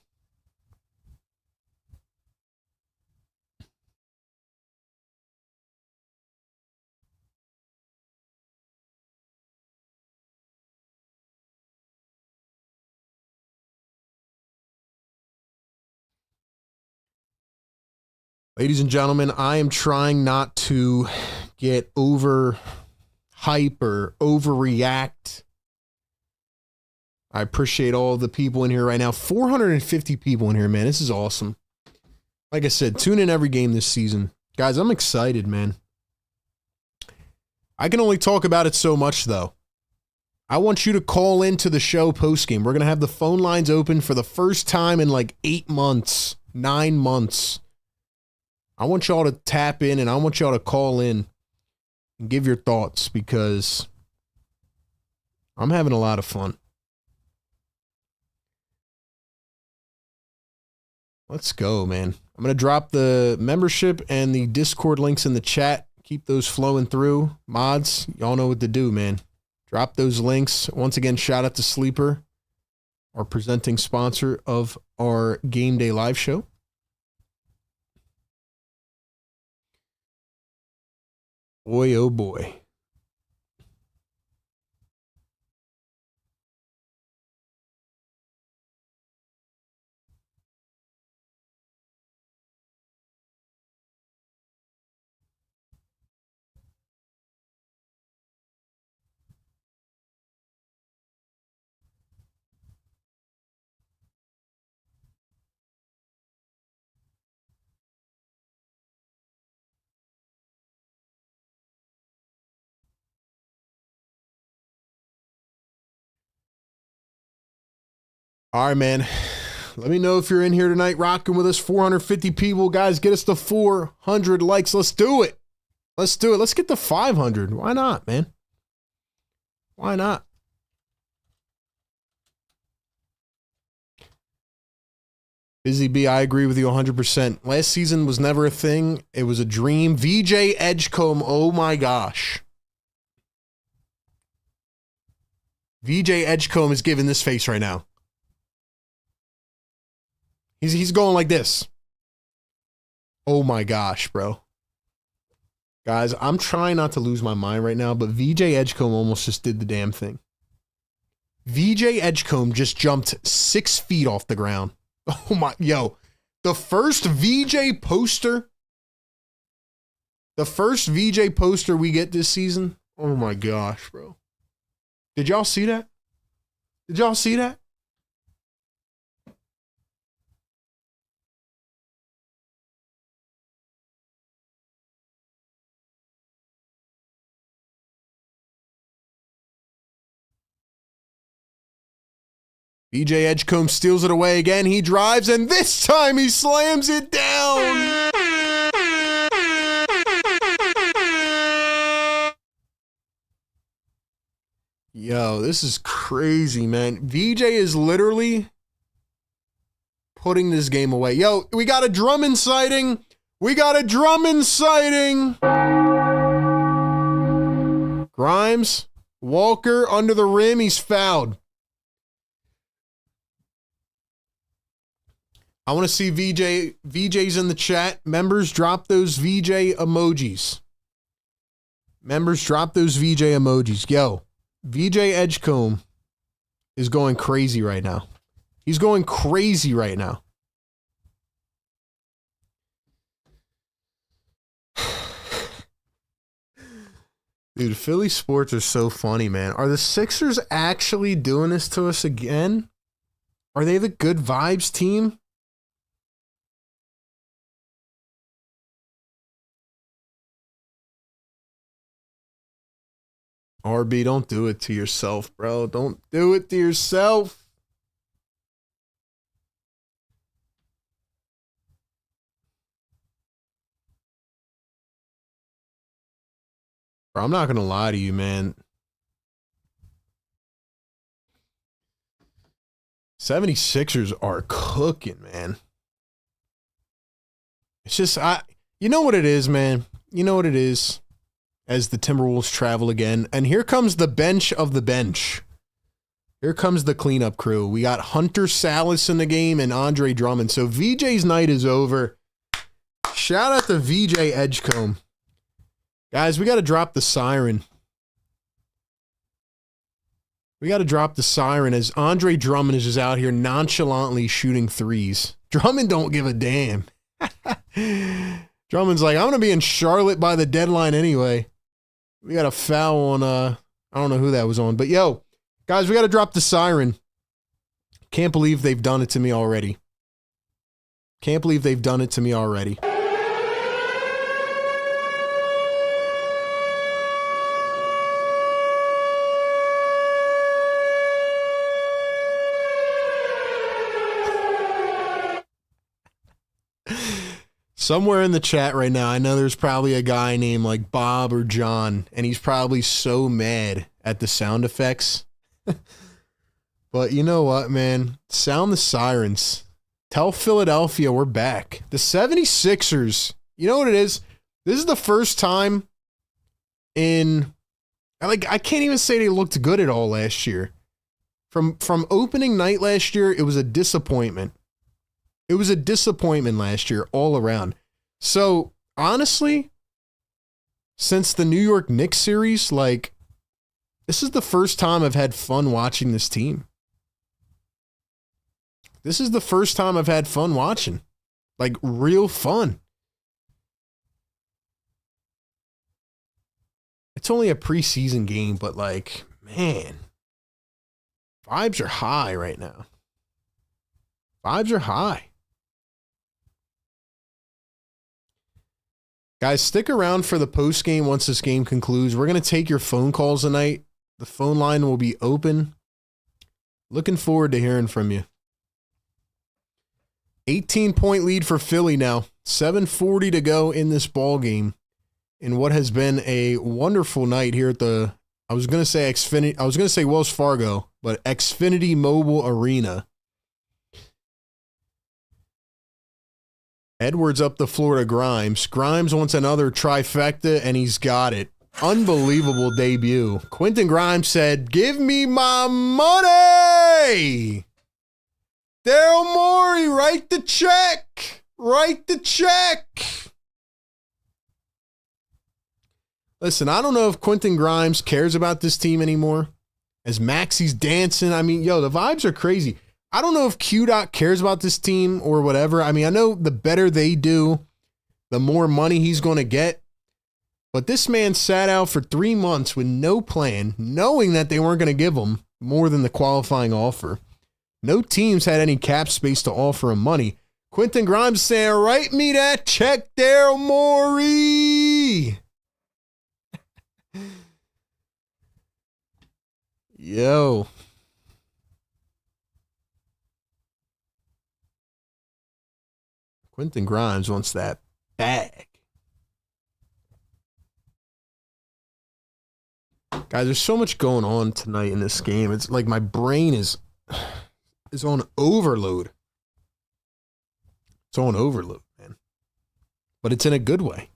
Ladies and gentlemen, I am trying not to get over hype or overreact. I appreciate all the people in here right now. 450 people in here, man. This is awesome. Like I said, tune in every game this season. Guys, I'm excited, man. I can only talk about it so much, though. I want you to call into the show postgame. We're going to have the phone lines open for the first time in like 8 months, 9 months. I want y'all to tap in and I want y'all to call in and give your thoughts because I'm having a lot of fun. Let's go, man. I'm going to drop the membership and the Discord links in the chat. Keep those flowing through. Mods, y'all know what to do, man. Drop those links. Once again, shout out to Sleeper, our presenting sponsor of our Game Day Live show. Boy, oh boy. All right, man. Let me know if you're in here tonight rocking with us. 450 people. Guys, get us to 400 likes. Let's do it. Let's do it. Let's get to 500. Why not, man? Why not? Busy B, I agree with you 100%. Last season was never a thing. It was a dream. VJ Edgecombe, oh my gosh. VJ Edgecombe is giving this face right now. He's going like this. Oh my gosh, bro. Guys, I'm trying not to lose my mind right now, but VJ Edgecombe almost just did the damn thing. VJ Edgecombe just jumped 6 feet off the ground. Oh my, yo. The first VJ poster we get this season. Oh my gosh, bro. Did y'all see that? Did y'all see that? VJ Edgecombe steals it away again. He drives, and this time he slams it down. Yo, this is crazy, man. VJ is literally putting this game away. Yo, we got a Drummond sighting. We got a Drummond sighting. Grimes, Walker under the rim. He's fouled. I want to see VJs in the chat. Members, drop those VJ emojis. Members, drop those VJ emojis. Yo, VJ Edgecombe is going crazy right now. He's going crazy right now. Dude, Philly sports are so funny, man. Are the Sixers actually doing this to us again? Are they the good vibes team? RB, don't do it to yourself, bro. Don't do it to yourself. Bro, I'm not going to lie to you, man. 76ers are cooking, man. It's just, you know what it is, man? You know what it is as the Timberwolves travel again. And here comes the bench of the bench. Here comes the cleanup crew. We got Hunter Salas in the game and Andre Drummond. So VJ's night is over. Shout out to VJ Edgecombe. Guys, we got to drop the siren. We got to drop the siren as Andre Drummond is just out here nonchalantly shooting threes. Drummond don't give a damn. Drummond's like, I'm going to be in Charlotte by the deadline anyway. We got a foul on, I don't know who that was on. But, yo, guys, we got to drop the siren. Can't believe they've done it to me already. Can't believe they've done it to me already. Somewhere in the chat right now, I know there's probably a guy named like Bob or John, and he's probably so mad at the sound effects. But you know what, man? Sound the sirens. Tell Philadelphia we're back. The 76ers, you know what it is? This is the first time in, like, I can't even say they looked good at all last year. From opening night last year, it was a disappointment. It was a disappointment last year all around. So, honestly, since the New York Knicks series, like, this is the first time I've had fun watching this team. This is the first time I've had fun watching. Like, real fun. It's only a preseason game, but, like, man, vibes are high right now. Vibes are high. Guys, stick around for the post game once this game concludes. We're going to take your phone calls tonight. The phone line will be open. Looking forward to hearing from you. 18-point lead for Philly now. 7:40 to go in this ball game. In what has been a wonderful night here at the, I was going to say Wells Fargo, but Xfinity Mobile Arena. Edwards up the floor to Grimes. Grimes wants another trifecta, and he's got it. Unbelievable debut. Quentin Grimes said, "Give me my money!" Daryl Morey, write the check. Write the check. Listen, I don't know if Quentin Grimes cares about this team anymore. As Maxey's dancing, I mean, yo, the vibes are crazy. I don't know if QDOT cares about this team or whatever. I mean, I know the better they do, the more money he's going to get. But this man sat out for 3 months with no plan, knowing that they weren't going to give him more than the qualifying offer. No teams had any cap space to offer him money. Quentin Grimes saying, "Write me that check, Daryl Morey." Yo. Quentin Grimes wants that bag. Guys, there's so much going on tonight in this game. It's like my brain is on overload. It's on overload, man. But it's in a good way.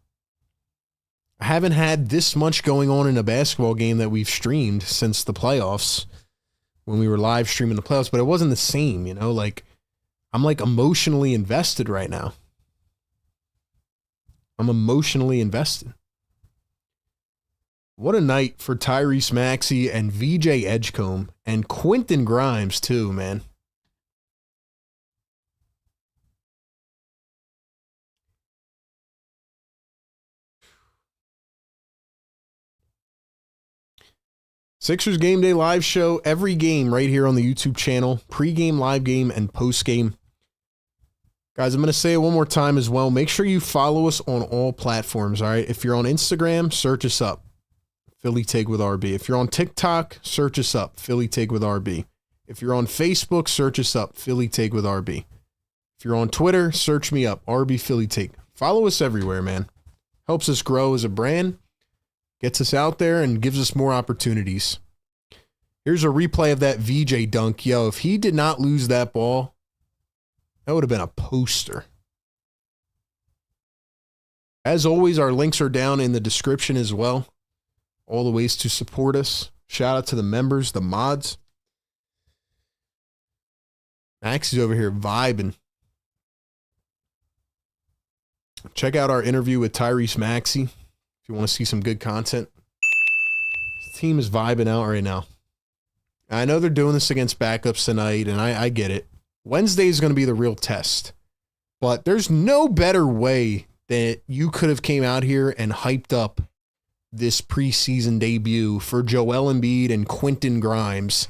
I haven't had this much going on in a basketball game that we've streamed since the playoffs, when we were live streaming the playoffs, but it wasn't the same, you know? Like, I'm like emotionally invested right now. I'm emotionally invested. What a night for Tyrese Maxey and VJ Edgecombe and Quentin Grimes too, man. Sixers Game Day Live Show, every game right here on the YouTube channel, pregame, live game, and postgame. Guys, I'm going to say it one more time as well. Make sure you follow us on all platforms, all right? If you're on Instagram, search us up, Philly Take with RB. If you're on TikTok, search us up, Philly Take with RB. If you're on Facebook, search us up, Philly Take with RB. If you're on Twitter, search me up, RB Philly Take. Follow us everywhere, man. Helps us grow as a brand. Gets us out there and gives us more opportunities. Here's a replay of that VJ dunk. Yo, if he did not lose that ball, that would have been a poster. As always, our links are down in the description as well. All the ways to support us. Shout out to the members, the mods. Max is over here vibing. Check out our interview with Tyrese Maxey. You want to see some good content. This team is vibing out right now. I know they're doing this against backups tonight, and I get it. Wednesday is going to be the real test. But there's no better way that you could have came out here and hyped up this preseason debut for Joel Embiid and Quentin Grimes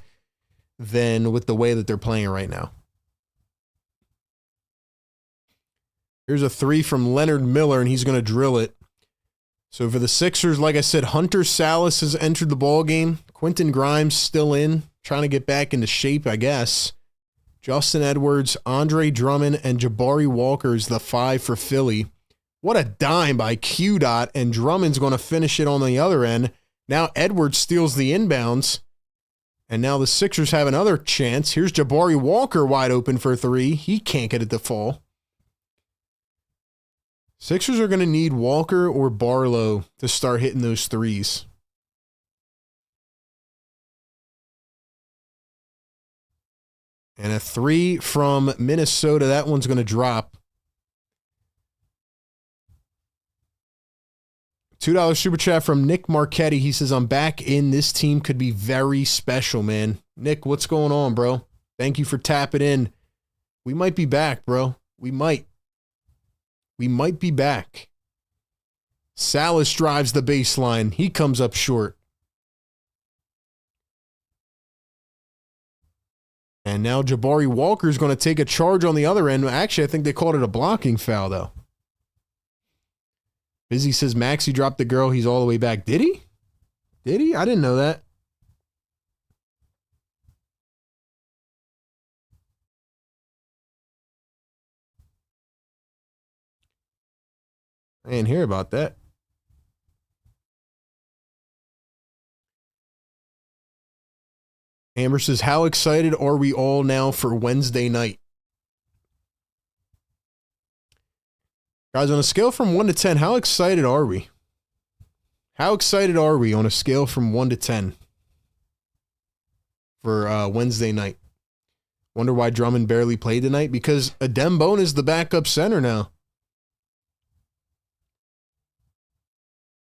than with the way that they're playing right now. Here's a three from Leonard Miller, and he's going to drill it. So for the Sixers, like I said, Hunter Salas has entered the ballgame. Quentin Grimes still in, trying to get back into shape, I guess. Justin Edwards, Andre Drummond, and Jabari Walker is the five for Philly. What a dime by Q-Dot, and Drummond's going to finish it on the other end. Now Edwards steals the inbounds, and now the Sixers have another chance. Here's Jabari Walker wide open for three. He can't get it to fall. Sixers are going to need Walker or Barlow to start hitting those threes. And a three from Minnesota. That one's going to drop. $2 super chat from Nick Marchetti. He says, I'm back in. This team could be very special, man. Nick, what's going on, bro? Thank you for tapping in. We might be back, bro. We might. We might be back. Salas drives the baseline. He comes up short. And now Jabari Walker is going to take a charge on the other end. Actually, I think they called it a blocking foul, though. Busy says Maxey dropped the girl. He's all the way back. Did he? Did he? I didn't know that. I didn't hear about that. Amber says, how excited are we all now for Wednesday night? Guys, on a scale from 1 to 10, how excited are we? How excited are we on a scale from 1 to 10 for Wednesday night? Wonder why Drummond barely played tonight? Because Adembone is the backup center now.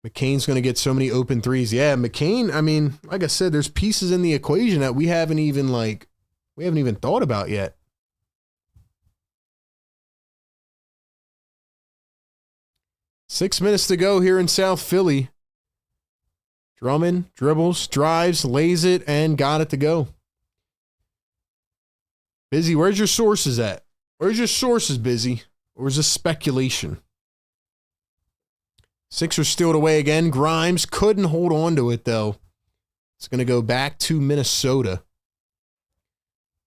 McCain's going to get so many open threes. Yeah, McCain, I mean, like I said, there's pieces in the equation that we haven't even thought about yet. Six minutes to go here in South Philly. Drummond dribbles, drives, lays it, and got it to go. Busy, where's your sources at? Where's your sources, Busy? Or is this speculation? Sixers steal it away again. Grimes couldn't hold on to it, though. It's going to go back to Minnesota.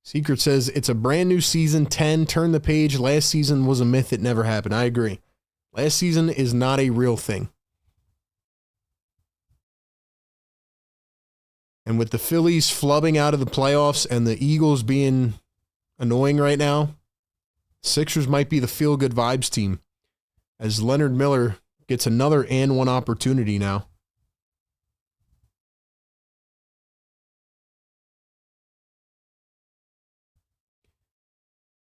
Secret says, it's a brand new season. 10, turn the page. Last season was a myth. It never happened. I agree. Last season is not a real thing. And with the Phillies flubbing out of the playoffs and the Eagles being annoying right now, Sixers might be the feel-good vibes team as Leonard Miller gets another and one opportunity now.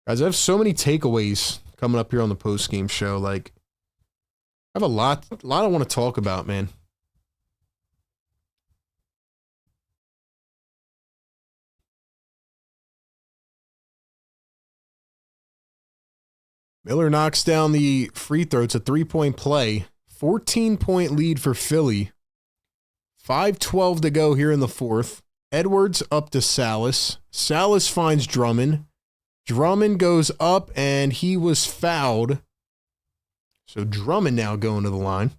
Guys, I have so many takeaways coming up here on the post-game show. Like, I have a lot I want to talk about, man. Miller knocks down the free throw. It's a 3-point play. 14-point lead for Philly. 5:12 to go here in the fourth. Edwards up to Salas. Salas finds Drummond. Drummond goes up, and he was fouled. So Drummond now going to the line.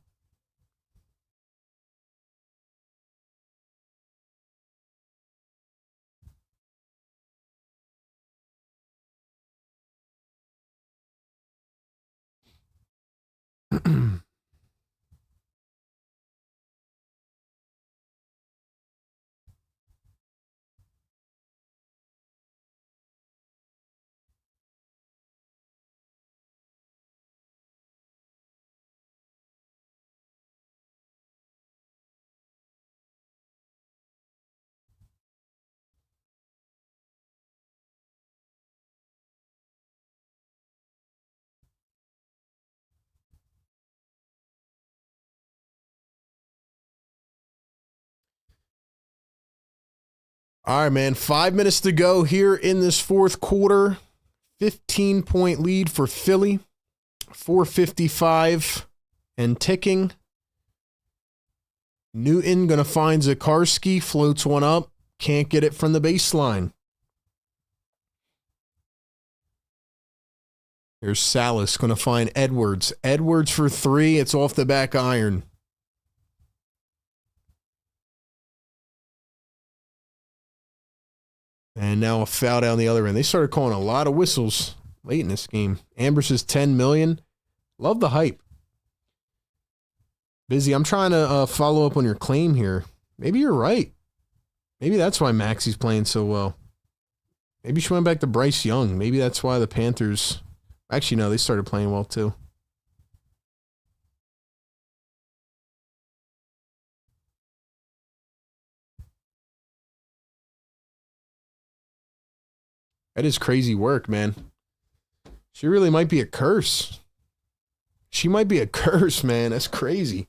All right, man. 5 minutes to go here in this fourth quarter. 15-point lead for Philly. 4:55 and ticking. Newton going to find Zakarski. Floats one up. Can't get it from the baseline. Here's Salas going to find Edwards. Edwards for three. It's off the back iron. And now a foul down the other end. They started calling a lot of whistles late in this game. Amber says 10 million. Love the hype. Busy, I'm trying to follow up on your claim here. Maybe you're right. Maybe that's why Maxey's playing so well. Maybe she went back to Bryce Young. Maybe that's why the Panthers... Actually, no, they started playing well too. That is crazy work, man. She really might be a curse. She might be a curse, man. That's crazy.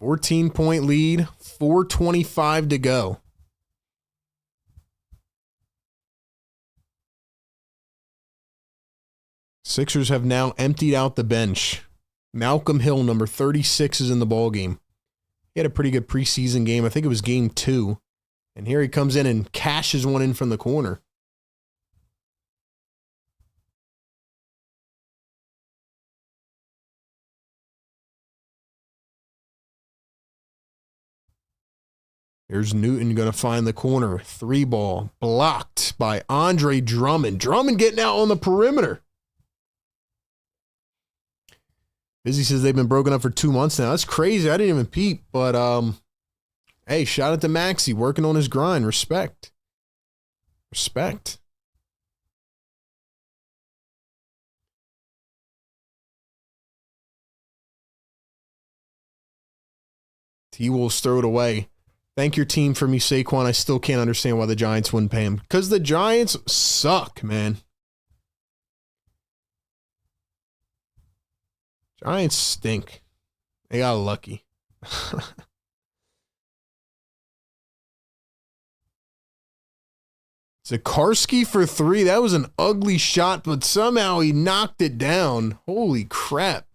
$14-point lead, 4:25 to go. Sixers have now emptied out the bench. Malcolm Hill, number 36, is in the ballgame. He had a pretty good preseason game. I think it was game 2. And here he comes in and cashes one in from the corner. Here's Newton going to find the corner. 3-ball blocked by Andre Drummond. Drummond getting out on the perimeter. Busy says they've been broken up for 2 months now. That's crazy. I didn't even peep. But, hey, shout out to Maxey working on his grind. Respect. Respect. T-Wolves throw it away. Thank your team for me, Saquon. I still can't understand why the Giants wouldn't pay him. Because the Giants suck, man. Giants stink. They got lucky. Zakarski for 3. That was an ugly shot, but somehow he knocked it down. Holy crap.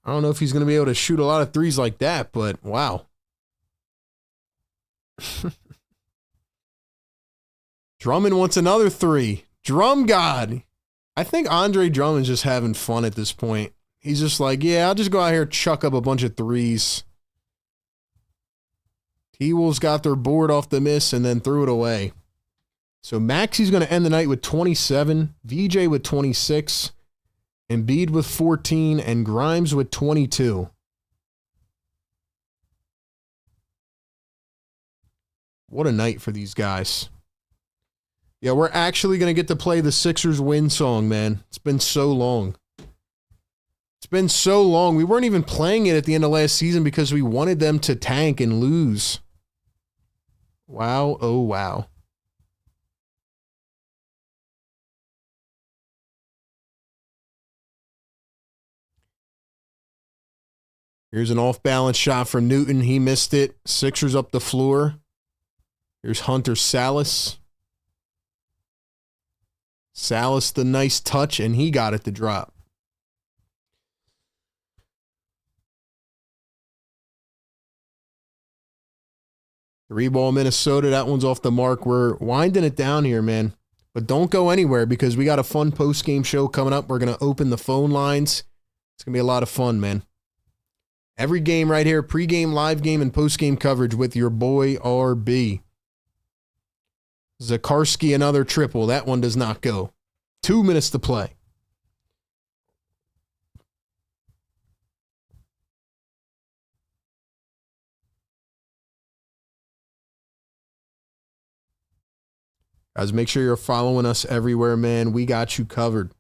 I don't know if he's going to be able to shoot a lot of threes like that, but wow. Drummond wants another 3. Drum God. I think Andre Drummond's just having fun at this point. He's just like, yeah, I'll just go out here and chuck up a bunch of threes. T-Wolves got their board off the miss and then threw it away. So Maxey's going to end the night with 27, VJ with 26, Embiid with 14, and Grimes with 22. What a night for these guys. Yeah, we're actually going to get to play the Sixers win song, man. It's been so long. It's been so long. We weren't even playing it at the end of last season because we wanted them to tank and lose. Wow, oh wow. Here's an off-balance shot from Newton. He missed it. Sixers up the floor. Here's Hunter Salas. Salas, the nice touch, and he got it to drop. Three ball Minnesota. That one's off the mark. We're winding it down here, man. But don't go anywhere because we got a fun post-game show coming up. We're going to open the phone lines. It's going to be a lot of fun, man. Every game right here, pregame, live game, and postgame coverage with your boy RB. Zakarski, another triple. That one does not go. 2 minutes to play. Guys, make sure you're following us everywhere, man. We got you covered.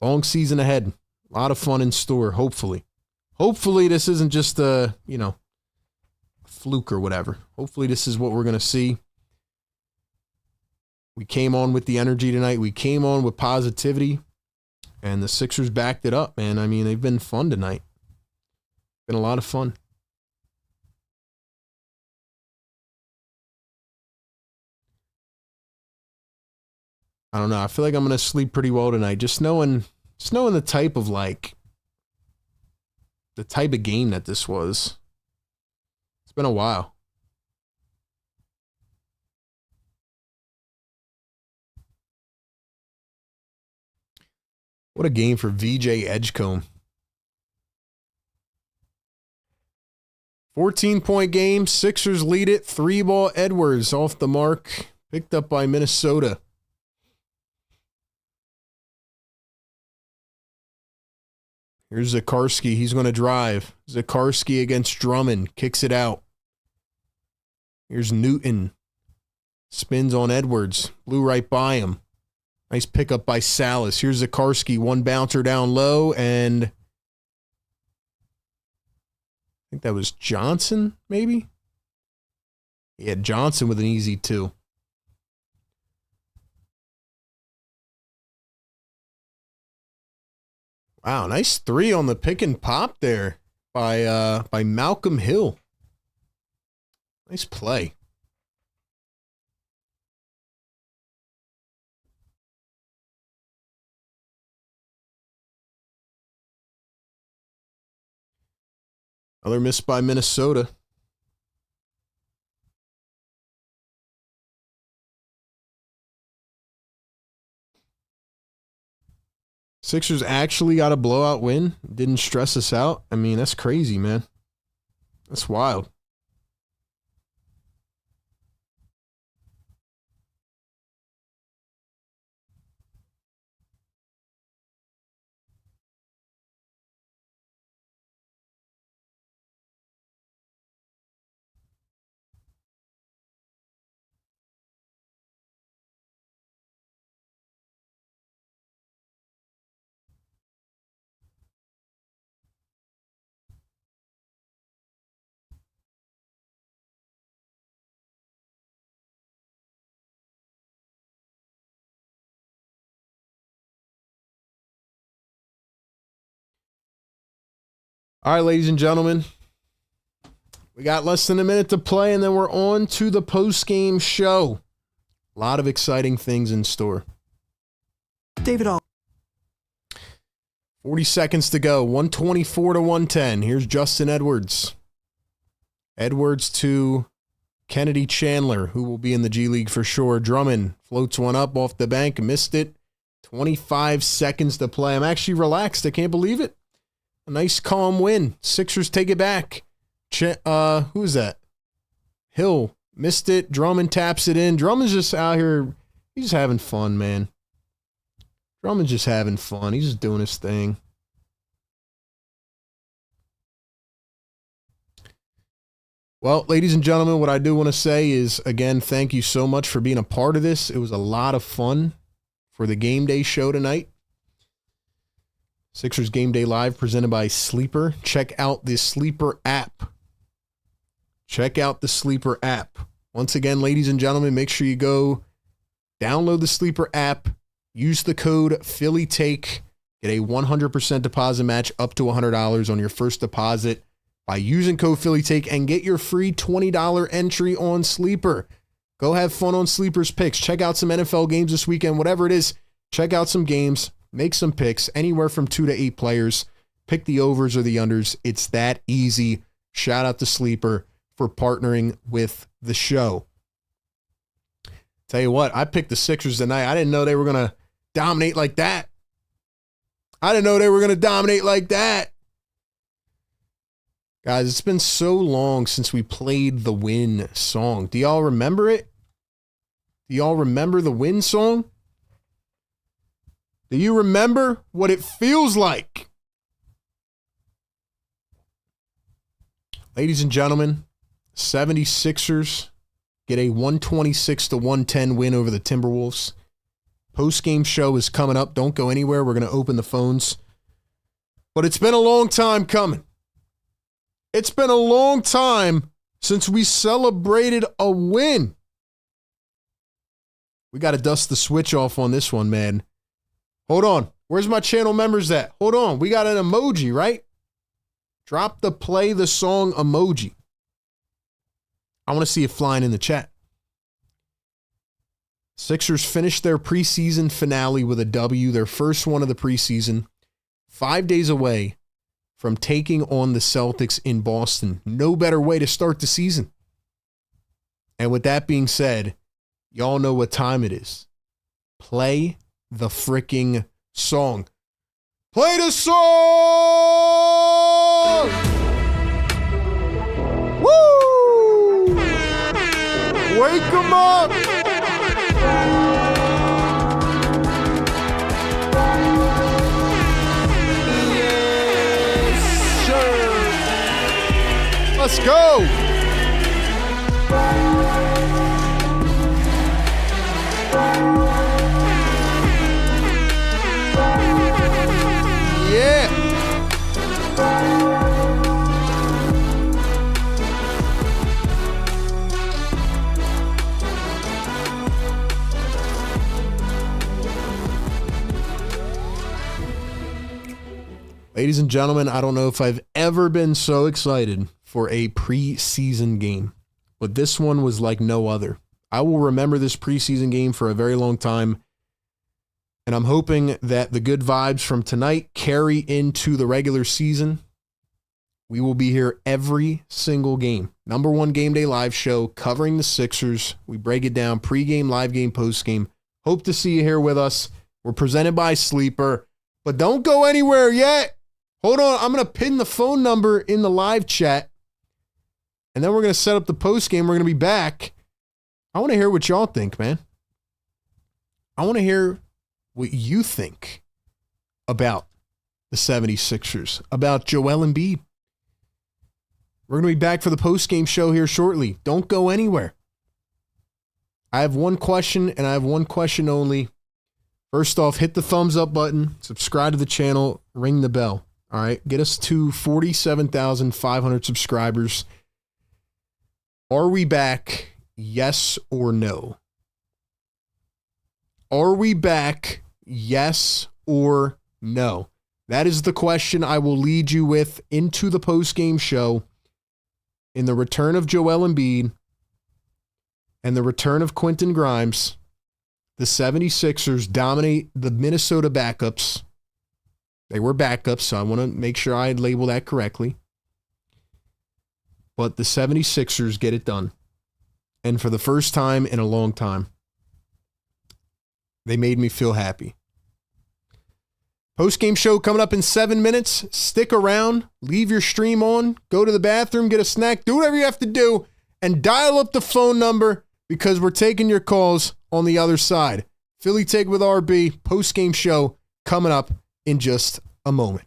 Long season ahead. A lot of fun in store, hopefully. Hopefully this isn't just a, fluke or whatever. Hopefully this is what we're going to see. We came on with the energy tonight. We came on with positivity. And the Sixers backed it up, man. I mean, they've been fun tonight. Been a lot of fun. I don't know. I feel like I'm going to sleep pretty well tonight. Just knowing the type of game that this was. It's been a while. What a game for VJ Edgecombe. 14-point game. Sixers lead it. 3-ball Edwards off the mark. Picked up by Minnesota. Here's Zakarski. He's going to drive. Zakarski against Drummond. Kicks it out. Here's Newton. Spins on Edwards. Blew right by him. Nice pickup by Salas. Here's Zakarski. One bouncer down low. And I think that was Johnson, maybe? Yeah, Johnson with an easy 2. Wow, nice 3 on the pick and pop there by Malcolm Hill. Nice play. Another miss by Minnesota. Sixers actually got a blowout win. Didn't stress us out. I mean, that's crazy, man. That's wild. All right, ladies and gentlemen, we got less than a minute to play, and then we're on to the post-game show. A lot of exciting things in store. David All. 40 seconds to go, 124 to 110. Here's Justin Edwards. Edwards to Kennedy Chandler, who will be in the G League for sure. Drummond floats one up off the bank, missed it. 25 seconds to play. I'm actually relaxed. I can't believe it. A nice calm win. Sixers take it back. Who is that? Hill missed it. Drummond taps it in. Drummond's just out here. He's just having fun, man. Drummond's just having fun. He's just doing his thing. Well, ladies and gentlemen, what I do want to say is, again, thank you so much for being a part of this. It was a lot of fun for the game day show tonight. Sixers Game Day Live presented by Sleeper. Check out the Sleeper app. Check out the Sleeper app. Once again, ladies and gentlemen, make sure you go download the Sleeper app, use the code PhillyTake, get a 100% deposit match up to $100 on your first deposit by using code PhillyTake, and get your free $20 entry on Sleeper. Go have fun on Sleeper's picks. Check out some NFL games this weekend, whatever it is. Check out some games, make some picks, anywhere from 2 to 8 players. Pick the overs or the unders. It's that easy. Shout out to Sleeper for partnering with the show. Tell you what, I picked the Sixers tonight. I didn't know they were going to dominate like that. Guys, it's been so long since we played the Win song. Do y'all remember it? Do y'all remember the Win song? Do you remember what it feels like? Ladies and gentlemen, 76ers get a 126-110 win over the Timberwolves. Postgame show is coming up. Don't go anywhere. We're going to open the phones. But it's been a long time coming. It's been a long time since we celebrated a win. We got to dust the switch off on this one, man. Hold on. Where's my channel members at? Hold on. We got an emoji, right? Drop the play the song emoji. I want to see it flying in the chat. Sixers finished their preseason finale with a W, their first one of the preseason, 5 days away from taking on the Celtics in Boston. No better way to start the season. And with that being said, y'all know what time it is. Play the freaking song. Play the song! Woo! Wake 'em up! Yes, sir! Let's go! Yeah! Ladies and gentlemen, I don't know if I've ever been so excited for a preseason game, but this one was like no other. I will remember this preseason game for a very long time, and I'm hoping that the good vibes from tonight carry into the regular season. We will be here every single game. Number one game day live show covering the Sixers. We break it down pregame, live game, postgame. Hope to see you here with us. We're presented by Sleeper, but don't go anywhere yet. Hold on. I'm going to pin the phone number in the live chat, and then we're going to set up the postgame. We're going to be back. I want to hear what y'all think, man. I want to hear what you think about the 76ers, about Joel Embiid. We're going to be back for the post-game show here shortly. Don't go anywhere. I have one question, and I have one question only. First off, hit the thumbs up button, subscribe to the channel, ring the bell. All right, get us to 47,500 subscribers. Are we back? Yes or no? Are we back? Yes or no? That is the question I will lead you with into the post-game show. In the return of Joel Embiid and the return of Quentin Grimes, the 76ers dominate the Minnesota backups. They were backups, so I want to make sure I label that correctly. But the 76ers get it done. And for the first time in a long time, they made me feel happy. Post-game show coming up in 7 minutes. Stick around. Leave your stream on. Go to the bathroom. Get a snack. Do whatever you have to do. And dial up the phone number because we're taking your calls on the other side. Philly Take with RB. Post-game show coming up in just a moment.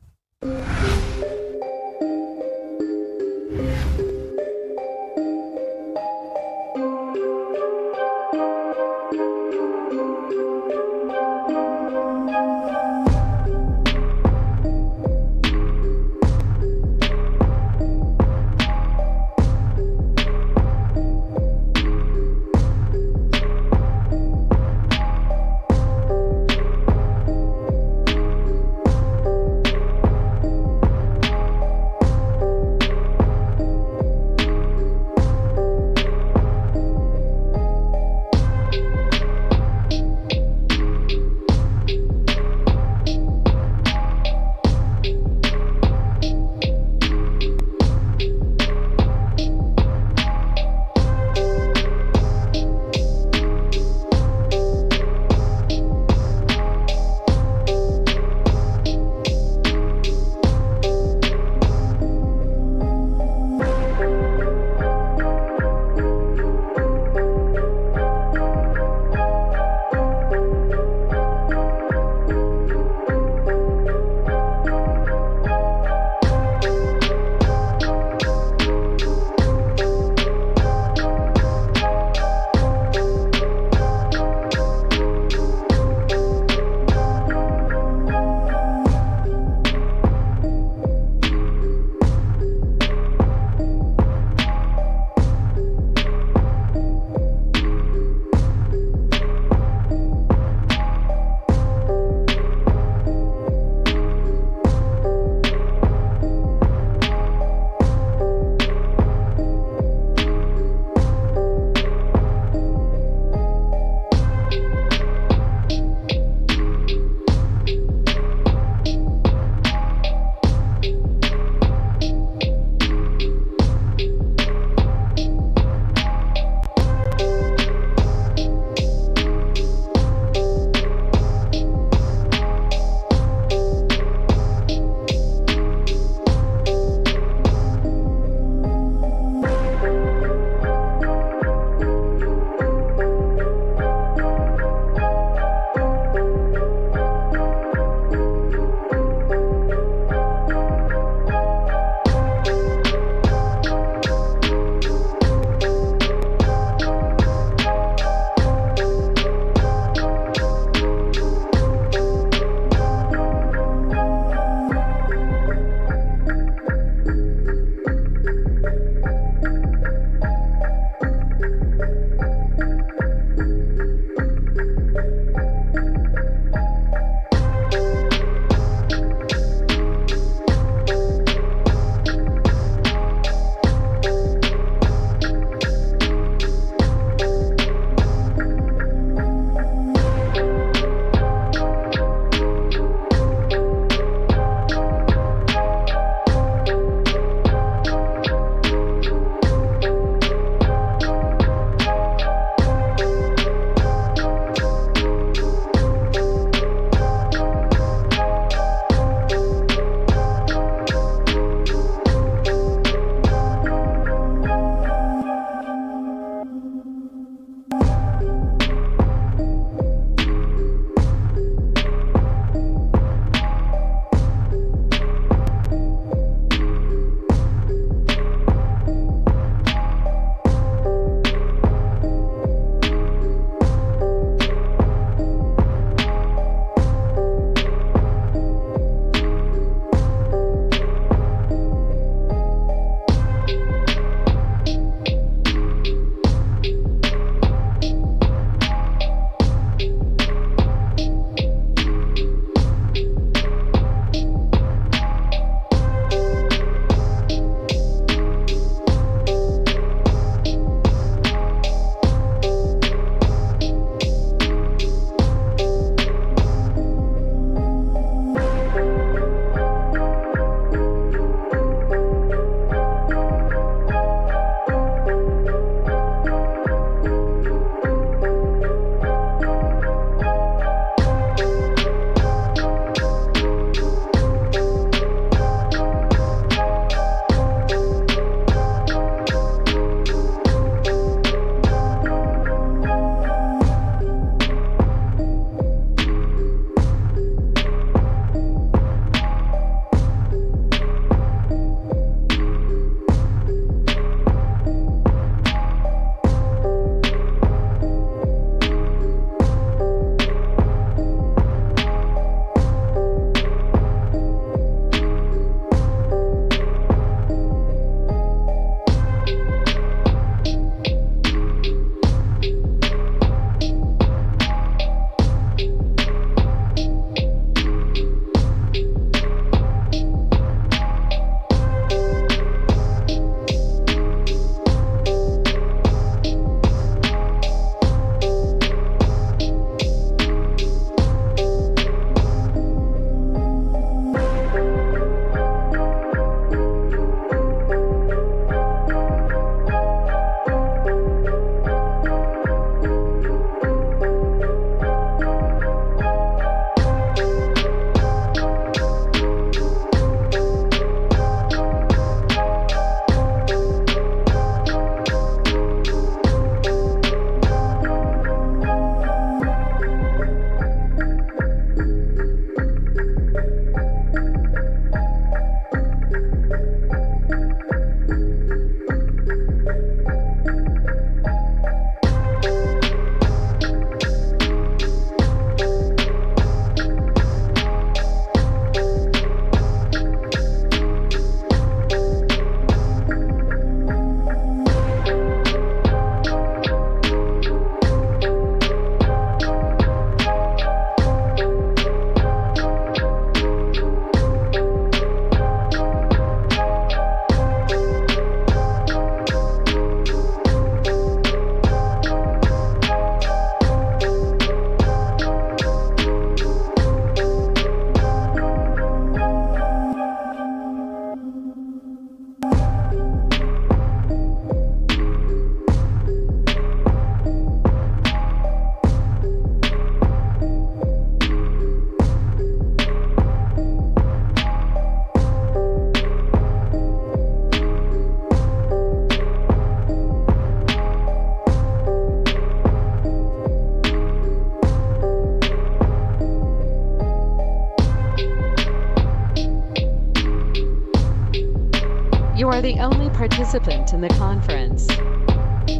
are the only participant in the conference.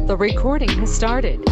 The recording has started.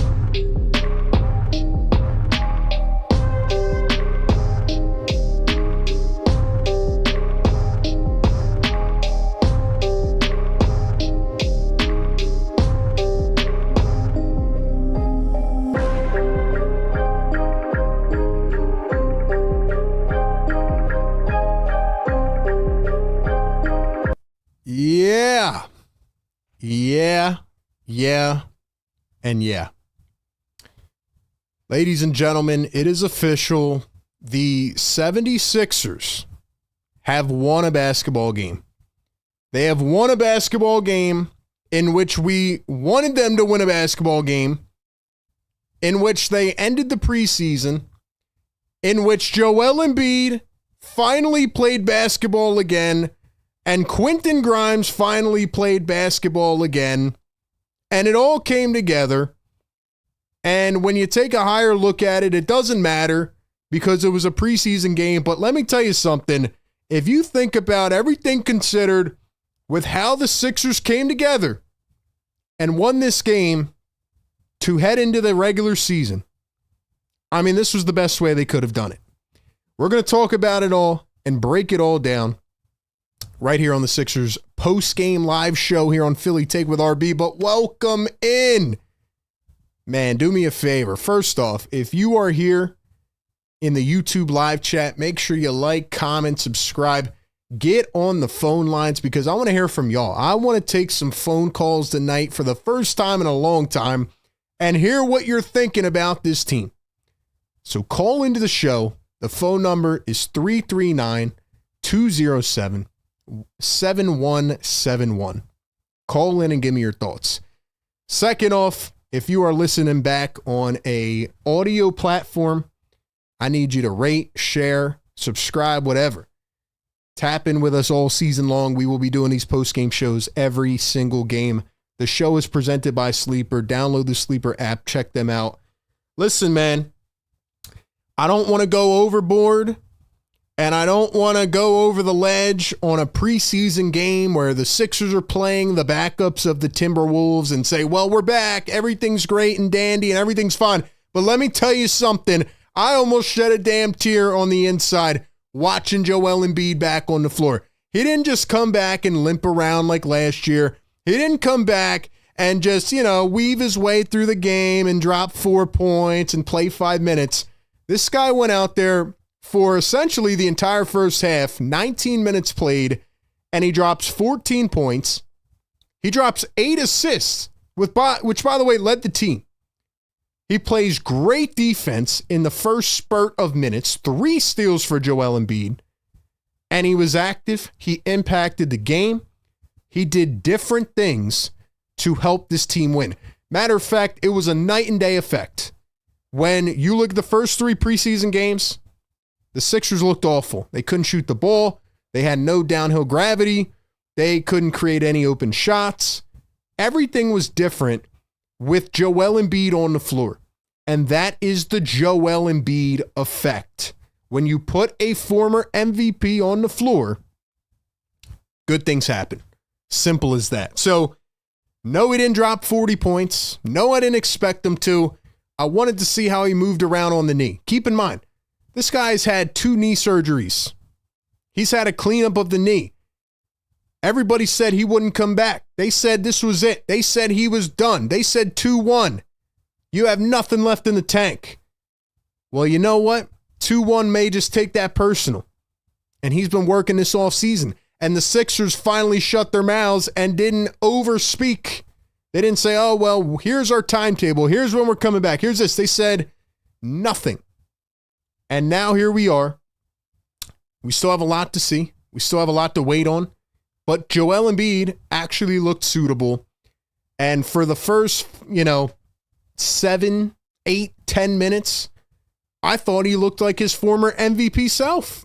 Yeah. Ladies and gentlemen, it is official. The 76ers have won a basketball game. They have won a basketball game in which we wanted them to win a basketball game, in which they ended the preseason, in which Joel Embiid finally played basketball again, and Quentin Grimes finally played basketball again, and it all came together. And when you take a higher look at it, it doesn't matter because it was a preseason game. But let me tell you something. If you think about everything considered with how the Sixers came together and won this game to head into the regular season, I mean, this was the best way they could have done it. We're going to talk about it all and break it all down right here on the Sixers post-game live show here on Philly Take with RB. But welcome in. Man, do me a favor. First off, if you are here in the YouTube live chat, make sure you like, comment, subscribe. Get on the phone lines because I want to hear from y'all. I want to take some phone calls tonight for the first time in a long time and hear what you're thinking about this team. So call into the show. The phone number is 339-207-7171. Call in and give me your thoughts. Second off, if you are listening back on a audio platform, I need you to rate, share, subscribe, whatever. Tap in with us all season long. We will be doing these post-game shows every single game. The show is presented by Sleeper. Download the Sleeper app. Check them out. Listen, man, I don't want to go overboard, and I don't want to go over the ledge on a preseason game where the Sixers are playing the backups of the Timberwolves and say, well, we're back. Everything's great and dandy and everything's fine. But let me tell you something. I almost shed a damn tear on the inside watching Joel Embiid back on the floor. He didn't just come back and limp around like last year. He didn't come back and just, weave his way through the game and drop 4 points and play 5 minutes. This guy went out there for essentially the entire first half, 19 minutes played, and he drops 14 points. He drops 8 assists, which, by the way, led the team. He plays great defense in the first spurt of minutes, 3 steals for Joel Embiid, and he was active. He impacted the game. He did different things to help this team win. Matter of fact, it was a night and day effect. When you look at the first 3 preseason games, the Sixers looked awful. They couldn't shoot the ball. They had no downhill gravity. They couldn't create any open shots. Everything was different with Joel Embiid on the floor. And that is the Joel Embiid effect. When you put a former MVP on the floor, good things happen. Simple as that. So, no, he didn't drop 40 points. No, I didn't expect him to. I wanted to see how he moved around on the knee. Keep in mind, this guy's had 2 knee surgeries. He's had a cleanup of the knee. Everybody said he wouldn't come back. They said this was it. They said he was done. They said 2-1. You have nothing left in the tank. Well, you know what? 2-1 may just take that personal. And he's been working this offseason. And the Sixers finally shut their mouths and didn't overspeak. They didn't say, oh, well, here's our timetable. Here's when we're coming back. Here's this. They said nothing. And now here we are. We still have a lot to see. We still have a lot to wait on. But Joel Embiid actually looked suitable. And for the first, 7, 8, 10 minutes, I thought he looked like his former MVP self.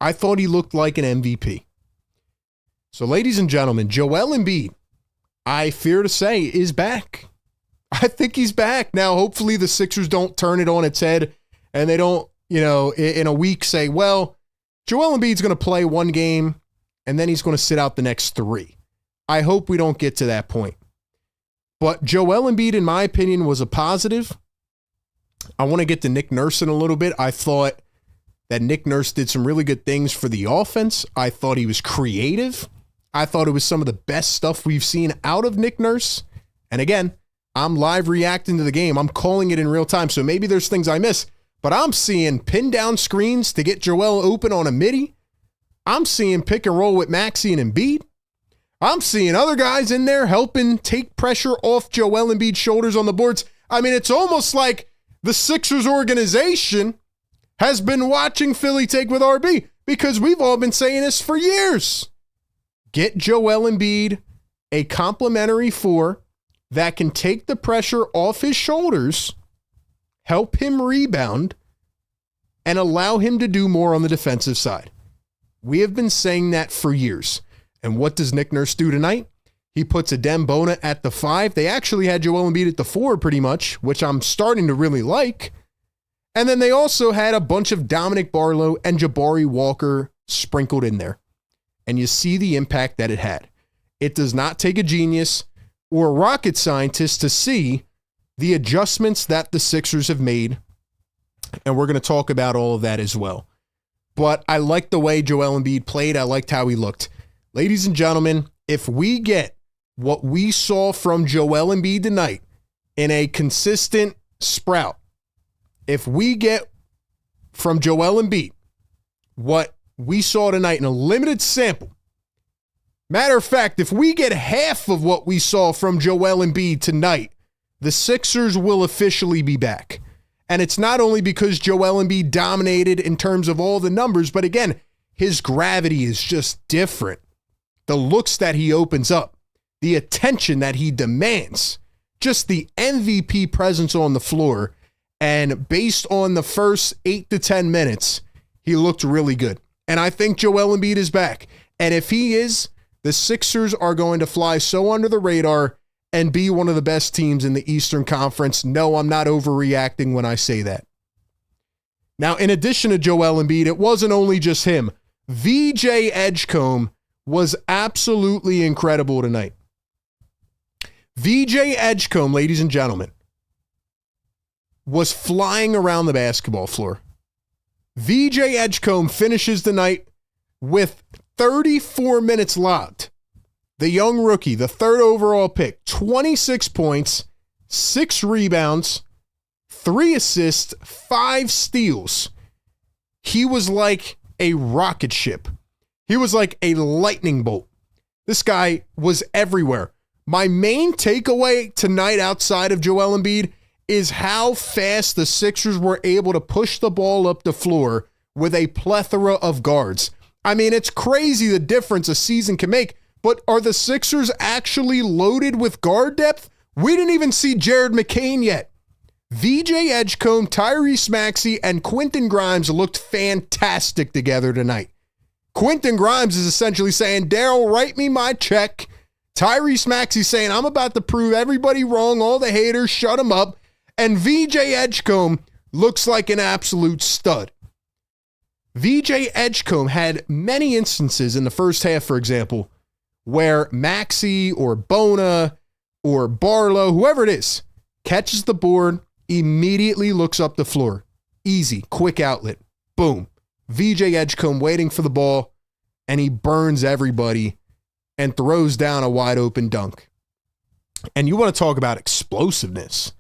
I thought he looked like an MVP. So, ladies and gentlemen, Joel Embiid, I fear to say, is back. I think he's back. Now, hopefully the Sixers don't turn it on its head and they don't, in a week say, well, Joel Embiid's going to play 1 game and then he's going to sit out the next 3. I hope we don't get to that point. But Joel Embiid, in my opinion, was a positive. I want to get to Nick Nurse in a little bit. I thought that Nick Nurse did some really good things for the offense. I thought he was creative. I thought it was some of the best stuff we've seen out of Nick Nurse. And again, I'm live reacting to the game. I'm calling it in real time, so maybe there's things I miss. But I'm seeing pin down screens to get Joel open on a midi. I'm seeing pick and roll with Maxey and Embiid. I'm seeing other guys in there helping take pressure off Joel Embiid's shoulders on the boards. I mean, it's almost like the Sixers organization has been watching Philly take with RB, because we've all been saying this for years. Get Joel Embiid a complimentary four that can take the pressure off his shoulders, help him rebound, and allow him to do more on the defensive side. We have been saying that for years. And what does Nick Nurse do tonight? He puts Adem Bona at the 5. They actually had Joel Embiid at the 4 pretty much, which I'm starting to really like. And then they also had a bunch of Dominic Barlow and Jabari Walker sprinkled in there. And you see the impact that it had. It does not take a genius or a rocket scientist to see the adjustments that the Sixers have made. And we're going to talk about all of that as well. But I liked the way Joel Embiid played. I liked how he looked. Ladies and gentlemen, if we get what we saw from Joel Embiid tonight in a consistent sprout, if we get from Joel Embiid what we saw tonight in a limited sample, matter of fact, if we get half of what we saw from Joel Embiid tonight, the Sixers will officially be back. And it's not only because Joel Embiid dominated in terms of all the numbers, but again, his gravity is just different. The looks that he opens up, the attention that he demands, just the MVP presence on the floor. And based on the first 8 to 10 minutes, he looked really good. And I think Joel Embiid is back. And if he is, the Sixers are going to fly so under the radar and be one of the best teams in the Eastern Conference. No, I'm not overreacting when I say that. Now, in addition to Joel Embiid, it wasn't only just him. VJ Edgecombe was absolutely incredible tonight. VJ Edgecombe, ladies and gentlemen, was flying around the basketball floor. VJ Edgecombe finishes the night with 34 minutes logged. The young rookie, the 3rd overall pick, 26 points, 6 rebounds, 3 assists, 5 steals. He was like a rocket ship. He was like a lightning bolt. This guy was everywhere. My main takeaway tonight outside of Joel Embiid is how fast the Sixers were able to push the ball up the floor with a plethora of guards. I mean, it's crazy the difference a season can make, but are the Sixers actually loaded with guard depth? We didn't even see Jared McCain yet. VJ Edgecombe, Tyrese Maxey, and Quentin Grimes looked fantastic together tonight. Quentin Grimes is essentially saying, Daryl, write me my check. Tyrese Maxey saying, I'm about to prove everybody wrong, all the haters, shut them up. And VJ Edgecombe looks like an absolute stud. VJ Edgecombe had many instances in the first half, for example, where Maxey or Bona or Barlow, whoever it is, catches the board, immediately looks up the floor. Easy, quick outlet. Boom. VJ Edgecombe waiting for the ball, and he burns everybody and throws down a wide open dunk. And you want to talk about explosiveness.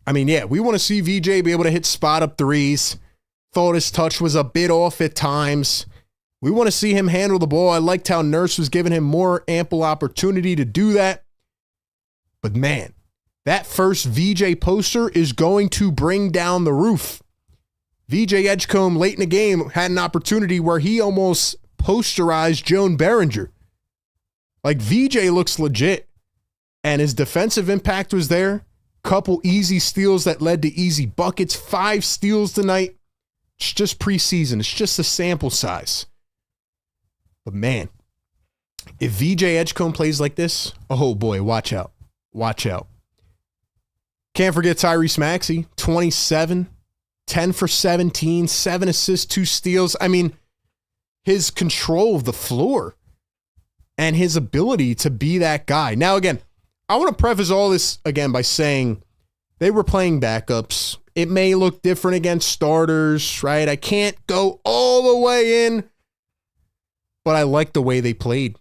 I mean, yeah, we want to see VJ be able to hit spot up threes. Thought his touch was a bit off at times. We want to see him handle the ball. I liked how Nurse was giving him more ample opportunity to do that. But man, that first VJ poster is going to bring down the roof. VJ Edgecombe late in the game had an opportunity where he almost posterized Joan Behringer. Like, VJ looks legit, and his defensive impact was there. Couple easy steals that led to easy buckets. 5 steals tonight. It's just preseason. It's just a sample size. But man, if VJ Edgecombe plays like this, oh boy, watch out. Watch out. Can't forget Tyrese Maxey, 27, 10 for 17, 7 assists, 2 steals. I mean, his control of the floor and his ability to be that guy. Now, again, I want to preface all this again by saying they were playing backups. It may look different against starters, right? I can't go all the way in, but I liked the way they played.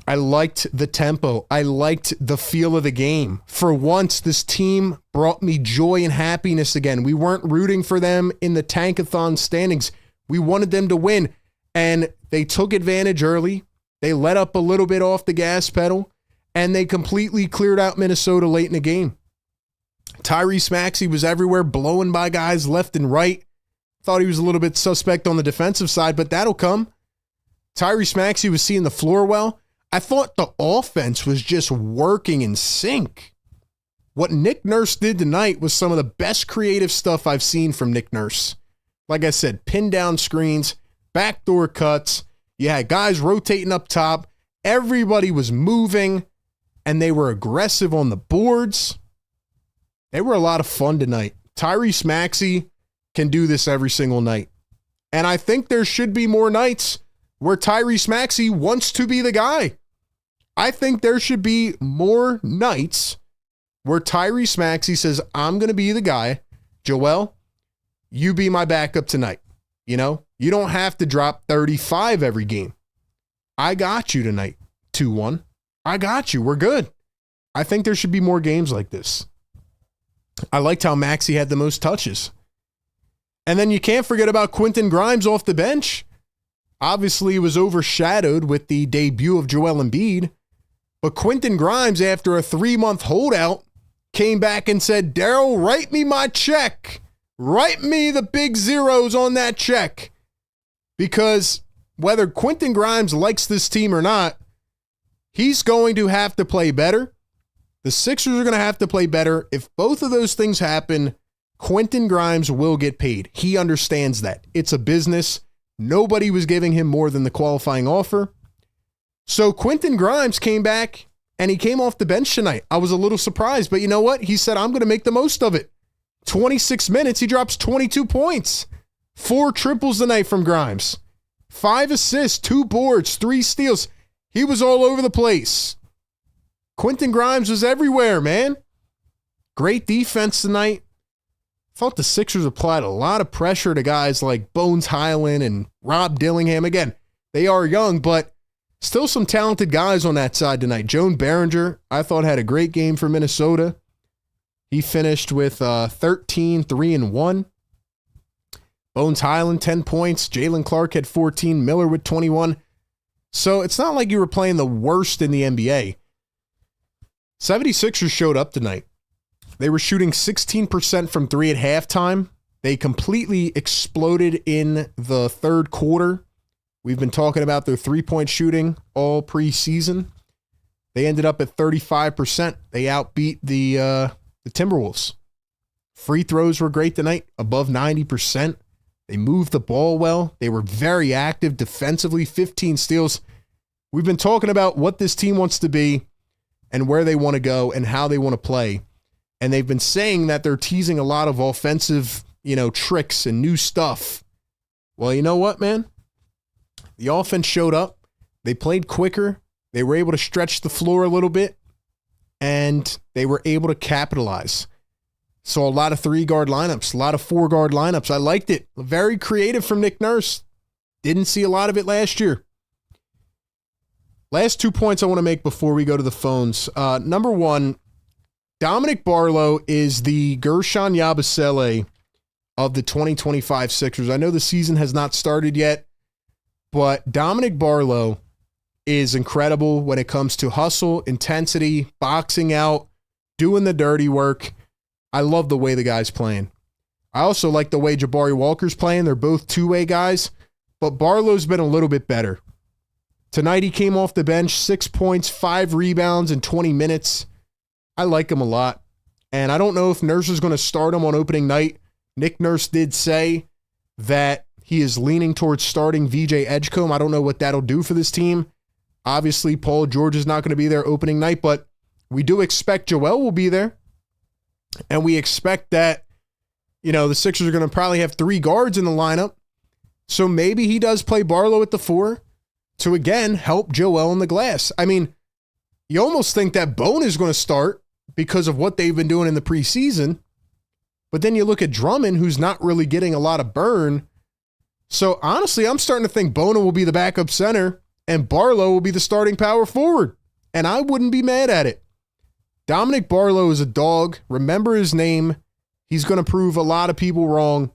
I liked the tempo. I liked the feel of the game. For once, this team brought me joy and happiness again. We weren't rooting for them in the tankathon standings. We wanted them to win, and they took advantage early. They let up a little bit off the gas pedal, and they completely cleared out Minnesota late in the game. Tyrese Maxey was everywhere, blowing by guys left and right. Thought he was a little bit suspect on the defensive side, but that'll come. Tyrese Maxey was seeing the floor well. I thought the offense was just working in sync. What Nick Nurse did tonight was some of the best creative stuff I've seen from Nick Nurse. Like I said, pin down screens, backdoor cuts. You had guys rotating up top. Everybody was moving, and they were aggressive on the boards. They were a lot of fun tonight. Tyrese Maxey can do this every single night. And I think there should be more nights where Tyrese Maxey wants to be the guy. I think there should be more nights where Tyrese Maxey says, I'm going to be the guy. Joel, you be my backup tonight. You know, you don't have to drop 35 every game. I got you tonight. 2-1. I got you. We're good. I think there should be more games like this. I liked how Maxey had the most touches. And then you can't forget about Quentin Grimes off the bench. Obviously, he was overshadowed with the debut of Joel Embiid. But Quentin Grimes, after a 3-month holdout, came back and said, Daryl, write me my check. Write me the big zeros on that check. Because whether Quentin Grimes likes this team or not, he's going to have to play better. The Sixers are going to have to play better. If both of those things happen, Quentin Grimes will get paid. He understands that. It's a business. Nobody was giving him more than the qualifying offer. So Quentin Grimes came back and he came off the bench tonight. I was a little surprised, but you know what? He said, I'm going to make the most of it. 26 minutes, he drops 22 points. 4 triples tonight from Grimes. 5 assists, 2 boards, 3 steals. He was all over the place. Quentin Grimes was everywhere, man. Great defense tonight. Thought the Sixers applied a lot of pressure to guys like Bones Highland and Rob Dillingham. Again, they are young, but still some talented guys on that side tonight. Joan Behringer, I thought, had a great game for Minnesota. He finished with 13, 3 and 1. Bones Highland, 10 points. Jalen Clark had 14. Miller with 21. So it's not like you were playing the worst in the NBA. 76ers showed up tonight. They were shooting 16% from 3 at halftime. They completely exploded in the third quarter. We've been talking about their three-point shooting all preseason. They ended up at 35%. They outbeat the Timberwolves. Free throws were great tonight, above 90%. They moved the ball well. They were very active defensively, 15 steals. We've been talking about what this team wants to be and where they want to go and how they want to play. And they've been saying that they're teasing a lot of offensive, tricks and new stuff. Well, you know what, man? The offense showed up. They played quicker. They were able to stretch the floor a little bit, and they were able to capitalize. Saw a lot of 3-guard lineups, a lot of 4-guard lineups. I liked it. Very creative from Nick Nurse. Didn't see a lot of it last year. Last 2 points I want to make before we go to the phones. Number one, Dominic Barlow is the Gershon Yabusele of the 2025 Sixers. I know the season has not started yet, but Dominic Barlow is incredible when it comes to hustle, intensity, boxing out, doing the dirty work. I love the way the guy's playing. I also like the way Jabari Walker's playing. They're both two-way guys, but Barlow's been a little bit better. Tonight he came off the bench, 6 points, 5 rebounds in 20 minutes. I like him a lot. And I don't know if Nurse is going to start him on opening night. Nick Nurse did say that he is leaning towards starting VJ Edgecombe. I don't know what that'll do for this team. Obviously, Paul George is not going to be there opening night, but we do expect Joel will be there. And we expect that, the Sixers are going to probably have 3 guards in the lineup. So maybe he does play Barlow at the 4. to again help Joel in the glass. I mean, you almost think that Bone is going to start because of what they've been doing in the preseason. But then you look at Drummond, who's not really getting a lot of burn. So honestly, I'm starting to think Bona will be the backup center and Barlow will be the starting power forward. And I wouldn't be mad at it. Dominic Barlow is a dog. Remember his name. He's going to prove a lot of people wrong.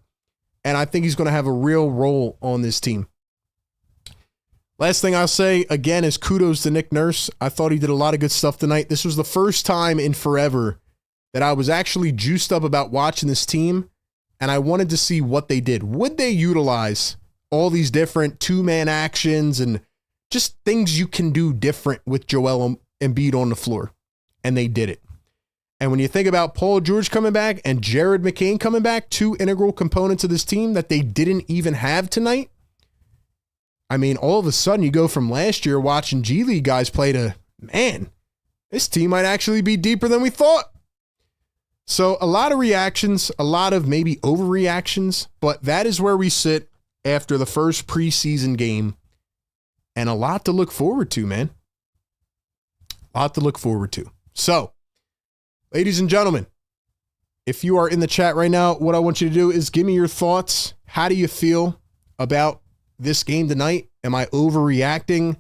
And I think he's going to have a real role on this team. Last thing I'll say, again, is kudos to Nick Nurse. I thought he did a lot of good stuff tonight. This was the first time in forever that I was actually juiced up about watching this team, and I wanted to see what they did. Would they utilize all these different two-man actions and just things you can do different with Joel Embiid on the floor? And they did it. And when you think about Paul George coming back and Jared McCain coming back, two integral components of this team that they didn't even have tonight, I mean, all of a sudden you go from last year watching G League guys play to, man, this team might actually be deeper than we thought. So a lot of reactions, a lot of maybe overreactions, but that is where we sit after the first preseason game, and a lot to look forward to, man. A lot to look forward to. So, ladies and gentlemen, if you are in the chat right now, what I want you to do is give me your thoughts. How do you feel about this game tonight? Am I overreacting?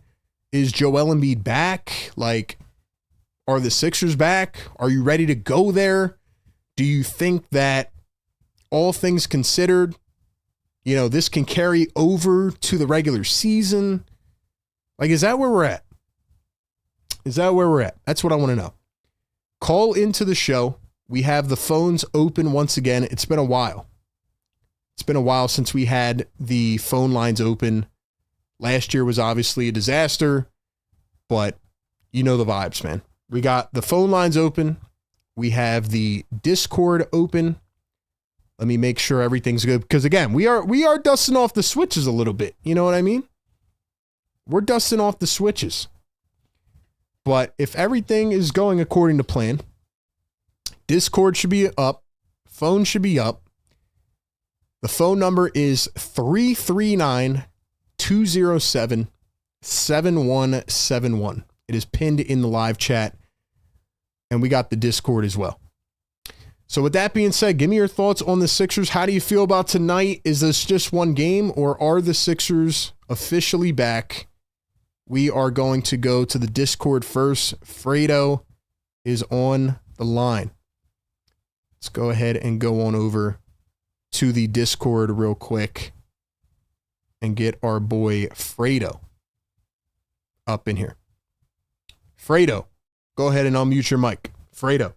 Is Joel Embiid back? Like, are the Sixers back? Are you ready to go there? Do you think that all things considered, you know, this can carry over to the regular season? Like, is that where we're at? Is that where we're at? That's what I want to know. Call into the show. We have the phones open once again. It's been a while. It's been a while since we had the phone lines open. Last year was obviously a disaster, but you know the vibes, man. We got the phone lines open. We have the Discord open. Let me make sure everything's good, because again, we are dusting off the switches a little bit. You know what I mean? We're dusting off the switches. But if everything is going according to plan, Discord should be up. Phone should be up. The phone number is 339-207-7171. It is pinned in the live chat. And we got the Discord as well. So with that being said, give me your thoughts on the Sixers. How do you feel about tonight? Is this just one game, or are the Sixers officially back? We are going to go to the Discord first. Fredo is on the line. Let's go ahead and go on over to the Discord real quick and get our boy Fredo up in here. Fredo, go ahead and unmute your mic. Fredo.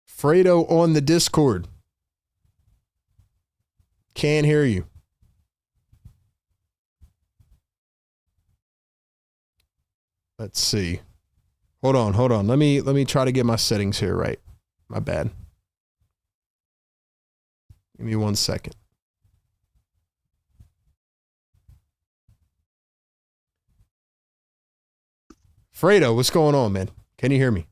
Fredo on the Discord. Can't hear you. Let's see. Hold on. Let me try to get my settings here right. My bad. Give me 1 second. Fredo, what's going on, man? Can you hear me?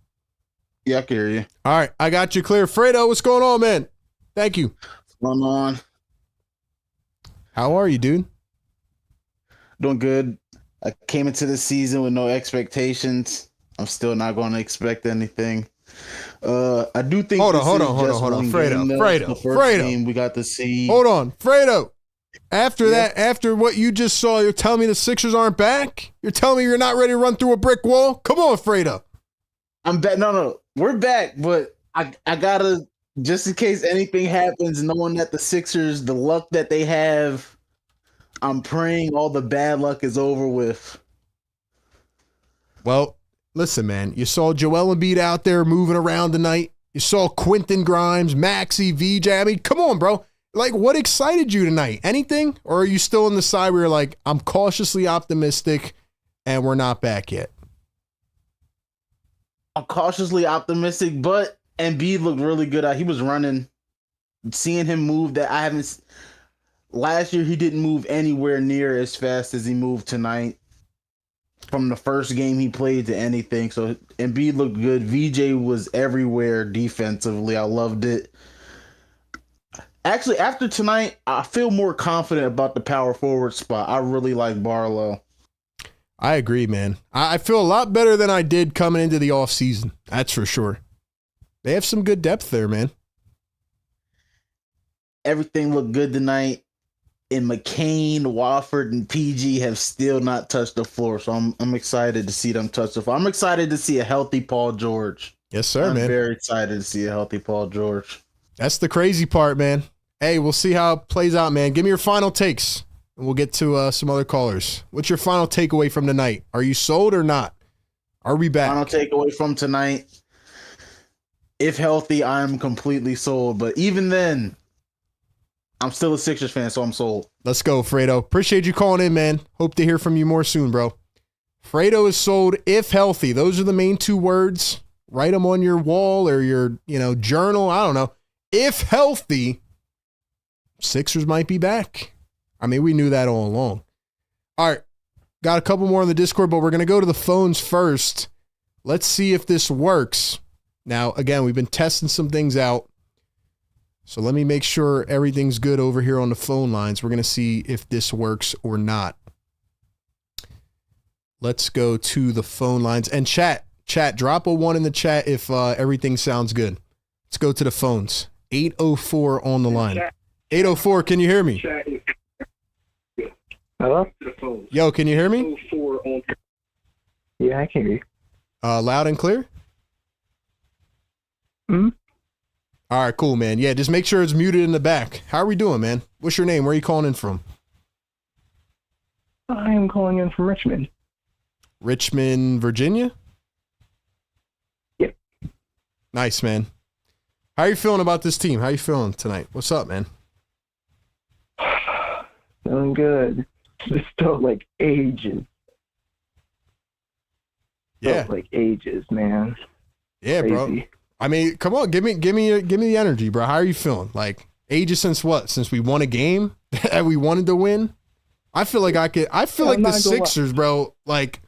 Yeah, I can hear you. All right, I got you clear. Fredo, what's going on, man? Thank you. What's going on? How are you, dude? Doing good. I came into the season with no expectations. I'm still not going to expect anything. I do think. Hold on. Fredo. Game we got to see. Hold on, Fredo. After that, after what you just saw, you're telling me the Sixers aren't back? You're telling me you're not ready to run through a brick wall? Come on, Fredo. I'm back. No, we're back, but I gotta, just in case anything happens, knowing that the Sixers, the luck that they have, I'm praying all the bad luck is over with. Well, listen, man. You saw Joel Embiid out there moving around tonight. You saw Quentin Grimes, Maxey, VJ. I mean, come on, bro. Like, what excited you tonight? Anything? Or are you still on the side where you're like, I'm cautiously optimistic and we're not back yet? I'm cautiously optimistic, but Embiid looked really good. He was running. Seeing him move that I haven't... Last year, he didn't move anywhere near as fast as he moved tonight. From the first game he played to anything. So Embiid looked good. VJ was everywhere defensively. I loved it. Actually, after tonight, I feel more confident about the power forward spot. I really like Barlow. I agree, man. I feel a lot better than I did coming into the offseason. That's for sure. They have some good depth there, man. Everything looked good tonight. And McCain, Wofford, and PG have still not touched the floor. So I'm excited to see them touch the floor. I'm excited to see a healthy Paul George. Yes, sir, man. I'm very excited to see a healthy Paul George. That's the crazy part, man. Hey, we'll see how it plays out, man. Give me your final takes, and we'll get to some other callers. What's your final takeaway from tonight? Are you sold or not? Are we back? Final takeaway from tonight. If healthy, I'm completely sold. But even then, I'm still a Sixers fan, so I'm sold. Let's go, Fredo. Appreciate you calling in, man. Hope to hear from you more soon, bro. Fredo is sold if healthy. Those are the main two words. Write them on your wall or your, journal. I don't know. If healthy, Sixers might be back. I mean, we knew that all along. All right. Got a couple more on the Discord, but we're going to go to the phones first. Let's see if this works. Now, again, we've been testing some things out. So let me make sure everything's good over here on the phone lines. We're going to see if this works or not. Let's go to the phone lines. And chat, drop a 1 in the chat if everything sounds good. Let's go to the phones. 804 on the line. 804, can you hear me? Hello? Yo, can you hear me? Yeah, I can hear you. Loud and clear? Mm-hmm. All right, cool, man. Yeah, just make sure it's muted in the back. How are we doing, man? What's your name? Where are you calling in from? I am calling in from Richmond. Richmond, Virginia? Yep. Nice, man. How are you feeling about this team? How are you feeling tonight? What's up, man? Feeling good. This felt like ages. Yeah. Felt like ages, man. Yeah, Crazy. bro. I mean, come on, give me the energy, bro. How are you feeling? Like ages since what? Since we won a game that we wanted to win? I feel like the Sixers, bro, like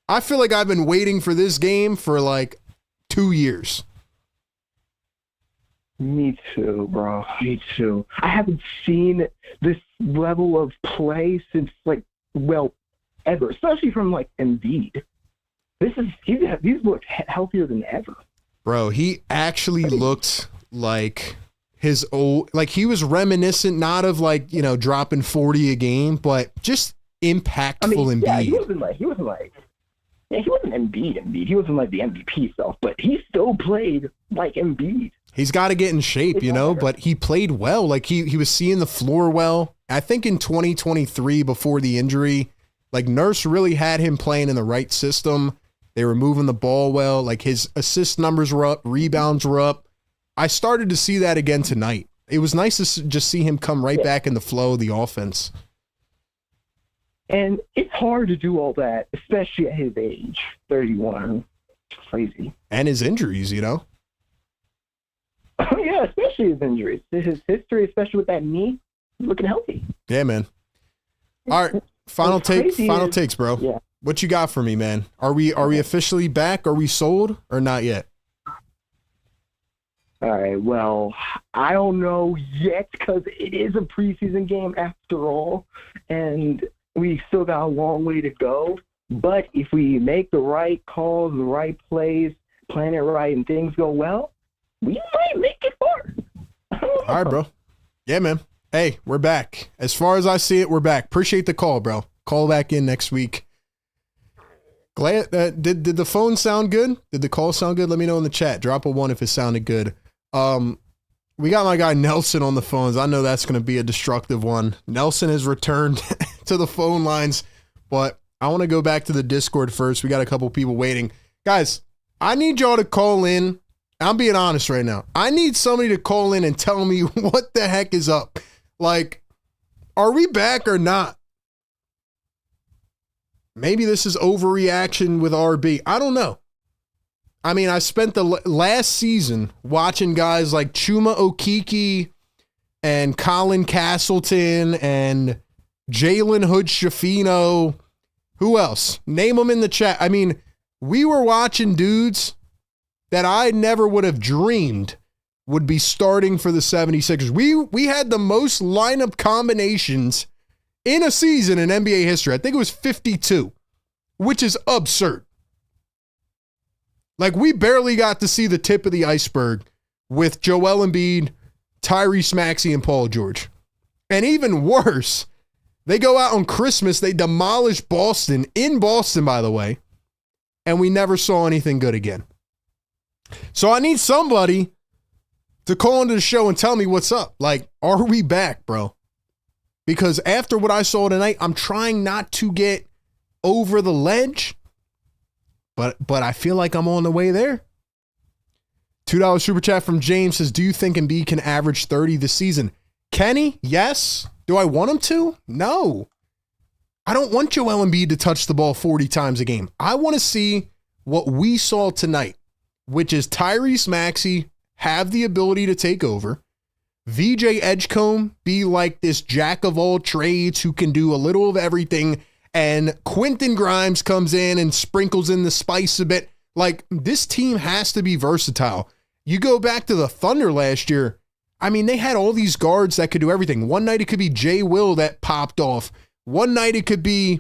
I feel like I've been waiting for this game for like 2 years. Me too, bro. Me too. I haven't seen this level of play since ever, especially from Embiid. He's looked healthier than ever. Bro, he actually looked like his old, like he was reminiscent, not of dropping 40 a game, but just impactful Embiid. Yeah, he wasn't Embiid. He wasn't like the MVP stuff, but he still played like Embiid. He's got to get in shape, but he played well. Like he was seeing the floor well. I think in 2023 before the injury, like Nurse really had him playing in the right system. They were moving the ball well. Like his assist numbers were up, rebounds were up. I started to see that again tonight. It was nice to just see him come right back in the flow of the offense. And it's hard to do all that, especially at his age, 31. It's crazy. And his injuries, Yeah, especially his injuries. His history, especially with that knee, looking healthy. Yeah, man. All right, final takes, bro. Yeah. What you got for me, man? Are we officially back? Are we sold or not yet? All right, well, I don't know yet because it is a preseason game after all, and we still got a long way to go. But if we make the right calls, the right plays, plan it right, and things go well, we might make it far. All right, bro. Yeah, man. Hey, we're back. As far as I see it, we're back. Appreciate the call, bro. Call back in next week. Glad did the phone sound good? Did the call sound good? Let me know in the chat. Drop a 1 if it sounded good. We got my guy Nelson on the phones. I know that's going to be a destructive one. Nelson has returned to the phone lines, but I want to go back to the Discord first. We got a couple people waiting. Guys, I need y'all to call in. I'm being honest right now. I need somebody to call in and tell me what the heck is up. Like, are we back or not? Maybe this is overreaction with RB. I don't know. I mean, I spent the last season watching guys like Chuma Okeke and Colin Castleton and Jalen Hood-Schifino. Who else? Name them in the chat. I mean, we were watching dudes that I never would have dreamed would be starting for the 76ers. We had the most lineup combinations in a season in NBA history. I think it was 52, which is absurd. Like, we barely got to see the tip of the iceberg with Joel Embiid, Tyrese Maxey, and Paul George. And even worse, they go out on Christmas, they demolish Boston, in Boston, by the way, and we never saw anything good again. So I need somebody to call into the show and tell me what's up. Like, are we back, bro? Because after what I saw tonight, I'm trying not to get over the ledge, but I feel like I'm on the way there. $2 super chat from James says, do you think Embiid can average 30 this season? Can he? Yes. Do I want him to? No. I don't want Joel Embiid to touch the ball 40 times a game. I want to see what we saw tonight, which is Tyrese Maxey have the ability to take over, VJ Edgecombe be like this jack of all trades who can do a little of everything, and Quentin Grimes comes in and sprinkles in the spice a bit. Like, this team has to be versatile. You go back to the Thunder last year, I mean, they had all these guards that could do everything. One night it could be Jay Will that popped off. One night it could be,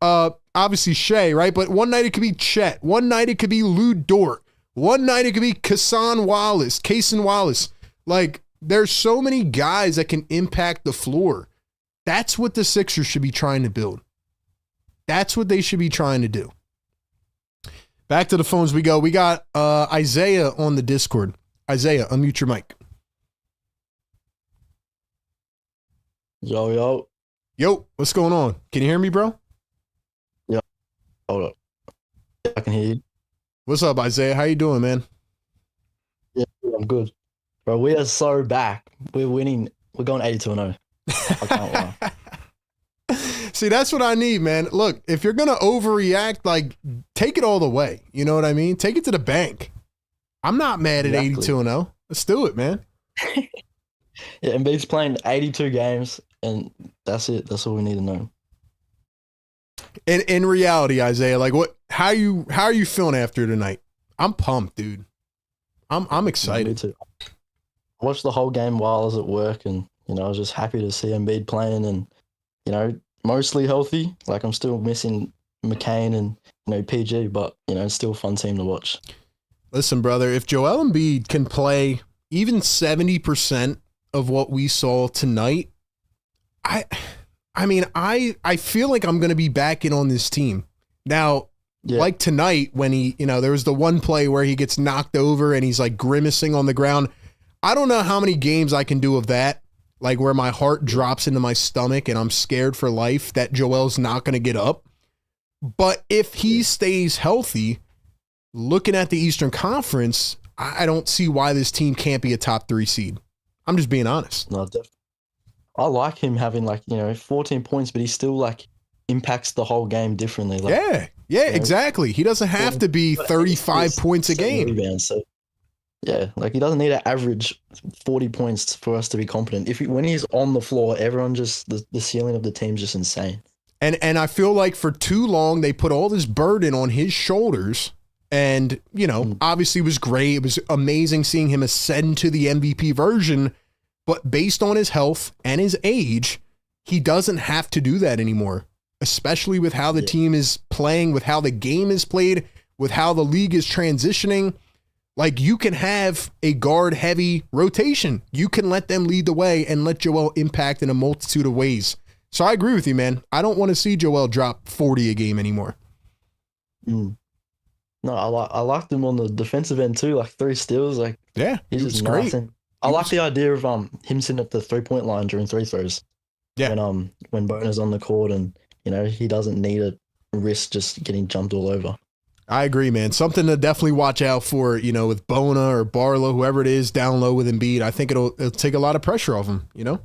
obviously Shea, right? But one night it could be Chet. One night it could be Lou Dort. One night it could be Cason Wallace. Like, there's so many guys that can impact the floor. That's what the Sixers should be trying to build. That's what they should be trying to do. Back to the phones we go. We got Isaiah on the Discord. Isaiah, unmute your mic. Yo. Yo, what's going on? Can you hear me, bro? Yeah. Hold up. I can hear you. What's up, Isaiah? How you doing, man? Yeah, I'm good. Bro, we are so back. We're winning. We're going 82-0. I can't lie. See, that's what I need, man. Look, if you're going to overreact, like, take it all the way. You know what I mean? Take it to the bank. I'm not mad at 82-0. Let's do it, man. Yeah, Embiid's playing 82 games, and that's it. That's all we need to know. In reality, Isaiah, like, how are you feeling after tonight? I'm pumped, dude. I'm excited. Me too. I watched the whole game while I was at work, and I was just happy to see Embiid playing, and mostly healthy. Like, I'm still missing McCain and PG, but it's still a fun team to watch. Listen, brother, if Joel Embiid can play even 70% of what we saw tonight, I mean, I feel like I'm going to be back in on this team. Now, like tonight when he, there was the one play where he gets knocked over and he's like grimacing on the ground. I don't know how many games I can do of that, like where my heart drops into my stomach and I'm scared for life that Joel's not going to get up. But if he stays healthy, looking at the Eastern Conference, I don't see why this team can't be a top 3 seed. I'm just being honest. No, definitely. I like him having 14 points, but he still impacts the whole game differently. Yeah, exactly. He doesn't have to be 35 points a game. Rebounds, so, yeah, he doesn't need to average 40 points for us to be competent. When he's on the floor, everyone just the ceiling of the team's just insane. And I feel like for too long they put all this burden on his shoulders. And, obviously it was great. It was amazing seeing him ascend to the MVP version. But based on his health and his age, he doesn't have to do that anymore, especially with how the team is playing, with how the game is played, with how the league is transitioning. Like, you can have a guard-heavy rotation. You can let them lead the way and let Joel impact in a multitude of ways. So I agree with you, man. I don't want to see Joel drop 40 a game anymore. No, I liked him on the defensive end too, 3 steals. He's just great. Nice. And I like the idea of him sitting at the 3-point line during 3 throws. Yeah. When Boner's on the court and he doesn't need to risk just getting jumped all over. I agree, man. Something to definitely watch out for, with Bona or Barlow, whoever it is, down low with Embiid. I think it'll take a lot of pressure off him, Yeah,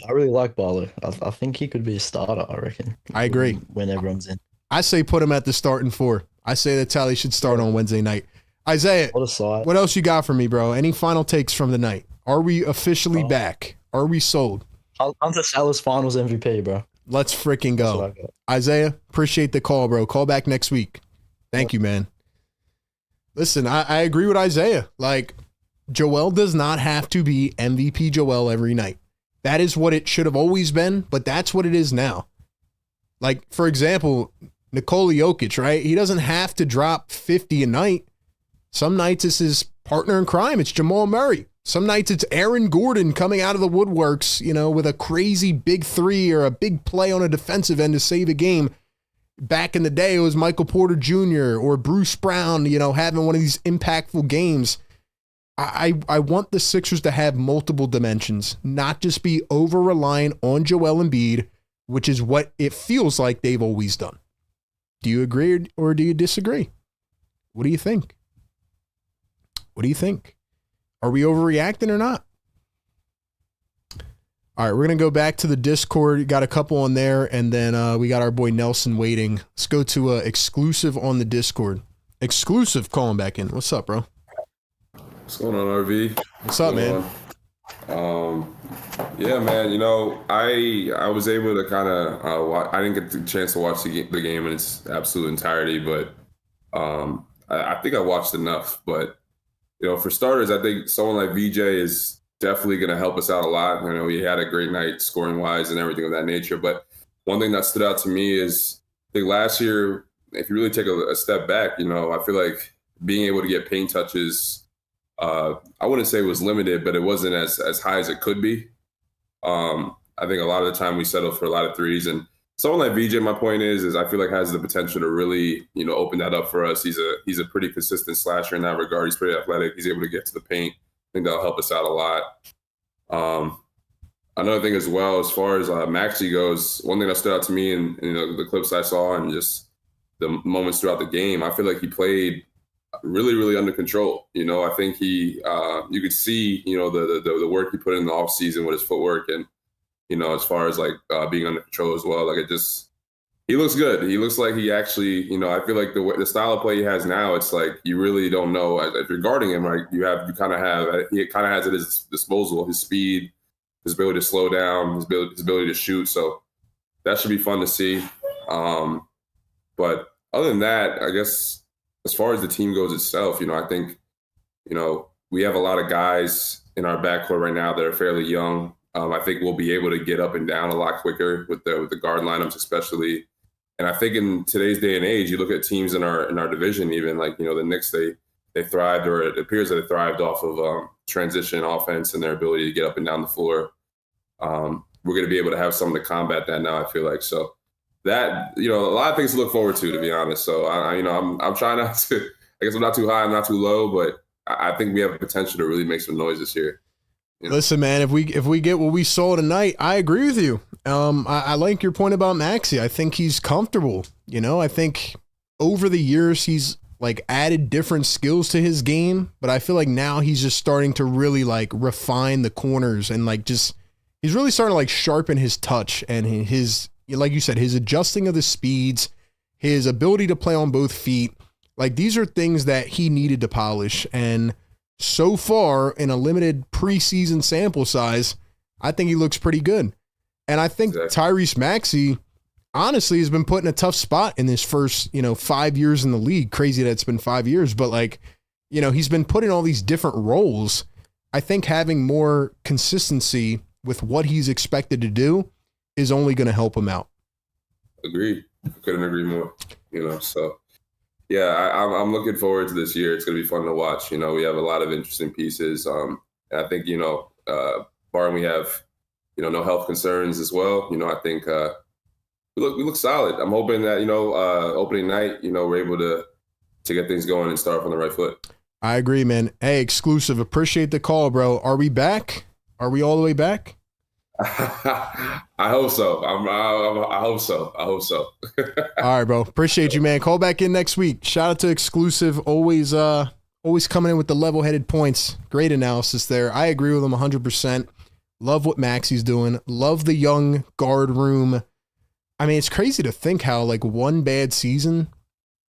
I really like Barlow. I think he could be a starter, I reckon. I agree. When everyone's in. I say put him at the starting 4. I say that Tally should start on Wednesday night. Isaiah, what a sight. What else you got for me, bro? Any final takes from the night? Are we officially back? Are we sold? Hunter Sallis finals MVP, bro. Let's freaking go. Isaiah, appreciate the call, bro. Call back next week. Thank you, man. Listen, I agree with Isaiah. Joel does not have to be MVP Joel every night. That is what it should have always been, but that's what it is now. Like, for example, Nikola Jokic, right? He doesn't have to drop 50 a night. Some nights it's his partner in crime. It's Jamal Murray. Some nights it's Aaron Gordon coming out of the woodworks, with a crazy big three or a big play on a defensive end to save a game. Back in the day, it was Michael Porter Jr. or Bruce Brown, having one of these impactful games. I want the Sixers to have multiple dimensions, not just be over-reliant on Joel Embiid, which is what it feels like they've always done. Do you agree or do you disagree? What do you think? What do you think? Are we overreacting or not? All right, we're going to go back to the Discord. Got a couple on there, and then we got our boy Nelson waiting. Let's go to exclusive on the Discord. Exclusive calling back in. What's up, bro? What's going on, RV? What's up, man? Yeah, man. I was able to kind of I didn't get the chance to watch the game in its absolute entirety, but I think I watched enough. But for starters, I think someone like VJ is definitely going to help us out a lot. He had a great night scoring wise and everything of that nature. But one thing that stood out to me is I think last year, if you really take a step back, I feel like being able to get paint touches, I wouldn't say it was limited, but it wasn't as high as it could be. I think a lot of the time we settle for a lot of threes, and someone like VJ, my point is I feel like has the potential to really, open that up for us. He's a pretty consistent slasher in that regard. He's pretty athletic. He's able to get to the paint. I think that'll help us out a lot. Another thing as well, as far as Maxey goes, one thing that stood out to me in the clips I saw and just the moments throughout the game, I feel like he played really, really under control. I think he, you could see, the work he put in the off season with his footwork and, as far as being under control as well. He looks good. He looks like he actually, I feel like the style of play he has now, it's like you really don't know if you're guarding him, right? He kind of has at his disposal, his speed, his ability to slow down, his ability to shoot. So that should be fun to see. But other than that, I guess as far as the team goes itself, I think, we have a lot of guys in our backcourt right now that are fairly young. I think we'll be able to get up and down a lot quicker with the guard lineups, especially. And I think in today's day and age, you look at teams in our division, even the Knicks, they thrived, or it appears that they thrived off of transition offense and their ability to get up and down the floor. We're going to be able to have something to combat that now, I feel like. So that, a lot of things to look forward to be honest. So I'm trying not to, I guess I'm not too high, I'm not too low, but I think we have the potential to really make some noise this year. Listen, man, if we get what we saw tonight, I agree with you. I like your point about Maxey. I think he's comfortable. I think over the years he's added different skills to his game, but I feel like now he's just starting to really refine the corners and he's really starting to sharpen his touch and his, like you said, his adjusting of the speeds, his ability to play on both feet. These are things that he needed to polish, and so far in a limited preseason sample size, I think he looks pretty good. And I think Tyrese Maxey honestly has been put in a tough spot in his first, 5 years in the league. Crazy that it's been 5 years, but he's been put in all these different roles. I think having more consistency with what he's expected to do is only going to help him out. Agreed. Couldn't agree more. So yeah, I'm looking forward to this year. It's going to be fun to watch. We have a lot of interesting pieces. And I think, barring we have, no health concerns as well. I think we look solid. I'm hoping that, opening night, we're able to get things going and start off on the right foot. I agree, man. Hey, exclusive. Appreciate the call, bro. Are we back? Are we all the way back? I hope so. I hope so. All right, bro. Appreciate you, man. Call back in next week. Shout out to exclusive. Always coming in with the level-headed points. Great analysis there. I agree with him 100%. Love what Maxey's doing. Love the young guard room. I mean, it's crazy to think how one bad season,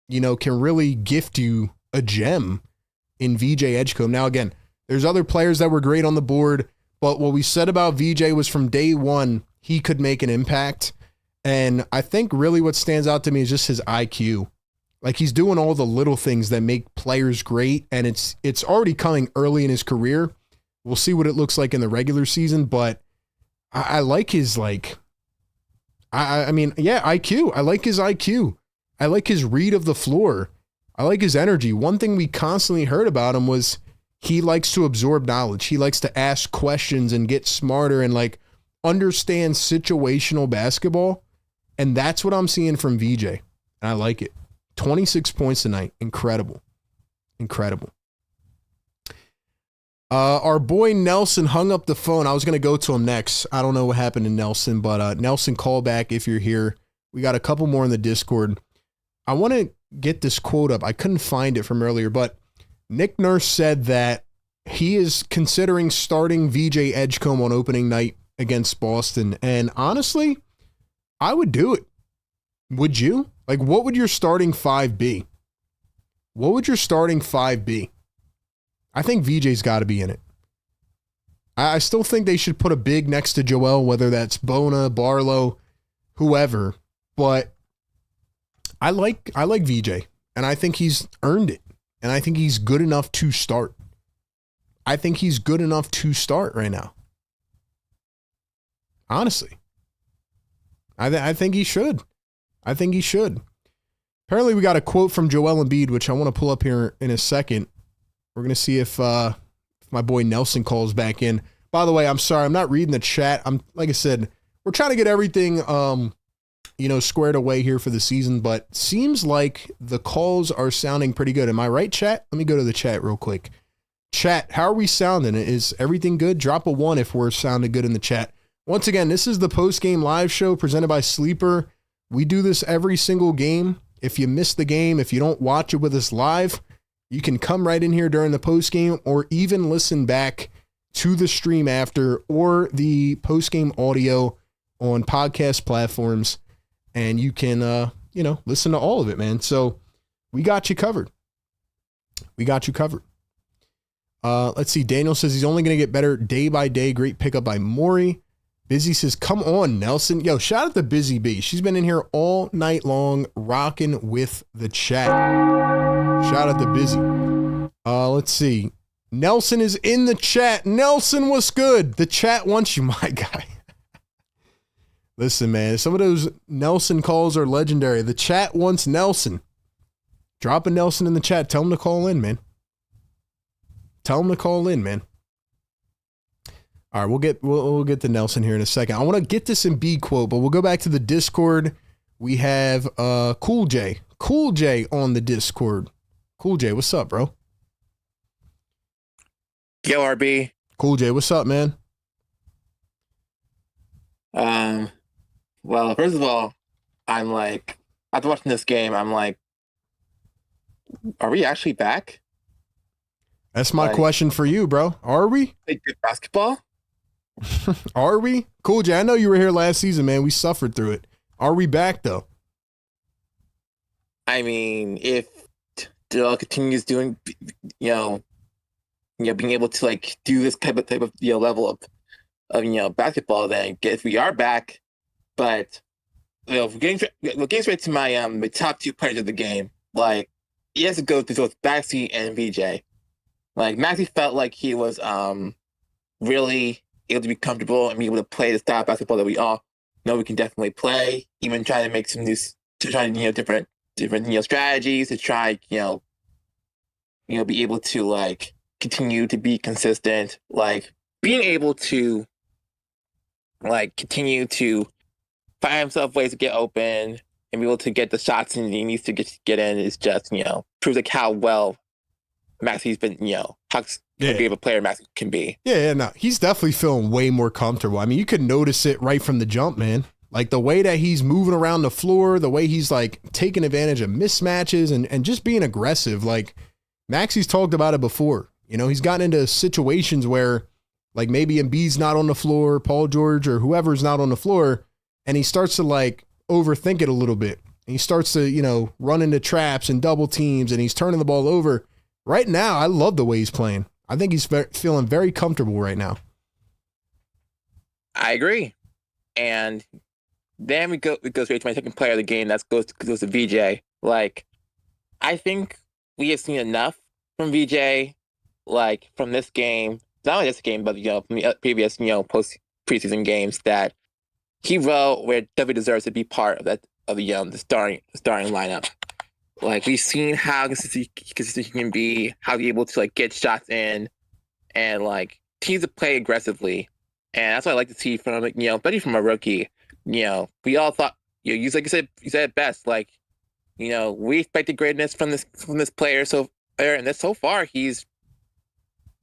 can really gift you a gem in VJ Edgecombe. Now, again, there's other players that were great on the board. But what we said about VJ was from day one, he could make an impact. And I think really what stands out to me is just his IQ. He's doing all the little things that make player's great, and it's already coming early in his career. We'll see what it looks like in the regular season, but I like his IQ. I like his IQ. I like his read of the floor. I like his energy. One thing we constantly heard about him was he likes to absorb knowledge. He likes to ask questions and get smarter and like understand situational basketball. And that's what I'm seeing from VJ. And I like it. 26 points tonight. Incredible. Incredible. Our boy Nelson hung up the phone. I was going to go to him next. I don't know what happened to Nelson, but Nelson, call back if you're here. We got a couple more in the Discord. I want to get this quote up. I couldn't find it from earlier, but Nick Nurse said that he is considering starting VJ Edgecombe on opening night against Boston. And honestly, I would do it. Would you? Like, what would your starting five be? What would your starting five be? I think VJ's got to be in it. I still think they should put a big next to Joel, whether that's Bona, Barlow, whoever. But I like VJ, and I think he's earned it, and I think he's good enough to start. I think he's good enough to start right now. Honestly, I think he should. I think he should. Apparently, we got a quote from Joel Embiid, which I want to pull up here in a second. We're going to see if my boy Nelson calls back in. By the way, I'm sorry, I'm not reading the chat. Like I said, we're trying to get everything, squared away here for the season, but seems like the calls are sounding pretty good. Am I right, chat? Let me go to the chat real quick. Chat, how are we sounding? Is everything good? Drop a 1 if we're sounding good in the chat. Once again, this is the post-game live show presented by Sleeper. We do this every single game. If you miss the game, if you don't watch it with us live, you can come right in here during the post-game or even listen back to the stream after or the post-game audio on podcast platforms, and you can, listen to all of it, man. So we got you covered. We got you covered. Let's see. Daniel says he's only going to get better day by day. Great pickup by Maury. Busy says, come on, Nelson. Yo, shout out to Busy B. She's been in here all night long rocking with the chat. Shout out to Busy. Let's see. Nelson is in the chat. Nelson, what's good? The chat wants you, my guy. Listen, man, some of those Nelson calls are legendary. The chat wants Nelson. Drop a Nelson in the chat. Tell him to call in, man. Tell him to call in, man. All right, we'll get to Nelson here in a second. I want to get this Embiid quote, but we'll go back to the Discord. We have Cool J on the Discord. Cool J, what's up, bro? Yo, RB. Cool J, what's up, man? Well, first of all, I'm like, after watching this game, I'm like, are we actually back? That's my question for you, bro. Are we? Like good basketball? Are we? Cool J, I know you were here last season, man. We suffered through it. Are we back, though? I mean, if Joel continues doing, being able to like do this type of level of basketball, then if we are back. But we're getting straight to my top two players of the game. Like, he has to go to both Maxey and VJ. Like, Maxey felt like he was really able to be comfortable and be able to play the style of basketball that we all know we can definitely play. Even try to make some new, different strategies to try, be able to like continue to be consistent. Like, being able to like continue to find himself ways to get open and be able to get the shots and he needs to get in is just, proves like how well Maxey's been, how great of a player Maxey can be. Yeah, no, he's definitely feeling way more comfortable. I mean, you could notice it right from the jump, man. Like the way that he's moving around the floor, the way he's like taking advantage of mismatches and just being aggressive. Like Maxey's talked about it before. He's gotten into situations where like maybe Embiid's not on the floor, Paul George or whoever's not on the floor, and he starts to like overthink it a little bit. And he starts to, run into traps and double teams and he's turning the ball over. Right now, I love the way he's playing. I think he's feeling very comfortable right now. I agree. And then we go straight to my second player of the game. That goes to VJ. Like, I think we have seen enough from VJ, like from this game, not only this game, but from the previous post preseason games, that he wrote where definitely deserves to be part of that the starting lineup. Like we've seen how consistent he can be, how he's able to like get shots in, and like teams to play aggressively, and that's what I like to see from especially from a rookie. We all thought you said it best. Like we expected greatness from this player and so far he's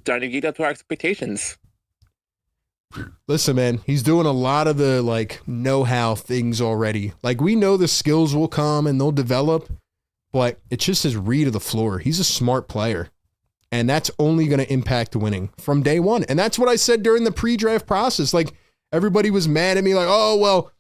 starting to get up to our expectations. Listen, man, he's doing a lot of the know-how things already. Like we know the skills will come and they'll develop, but it's just his read of the floor. He's a smart player, and that's only going to impact winning from day one. And that's what I said during the pre-draft process. Like everybody was mad at me, like, oh well,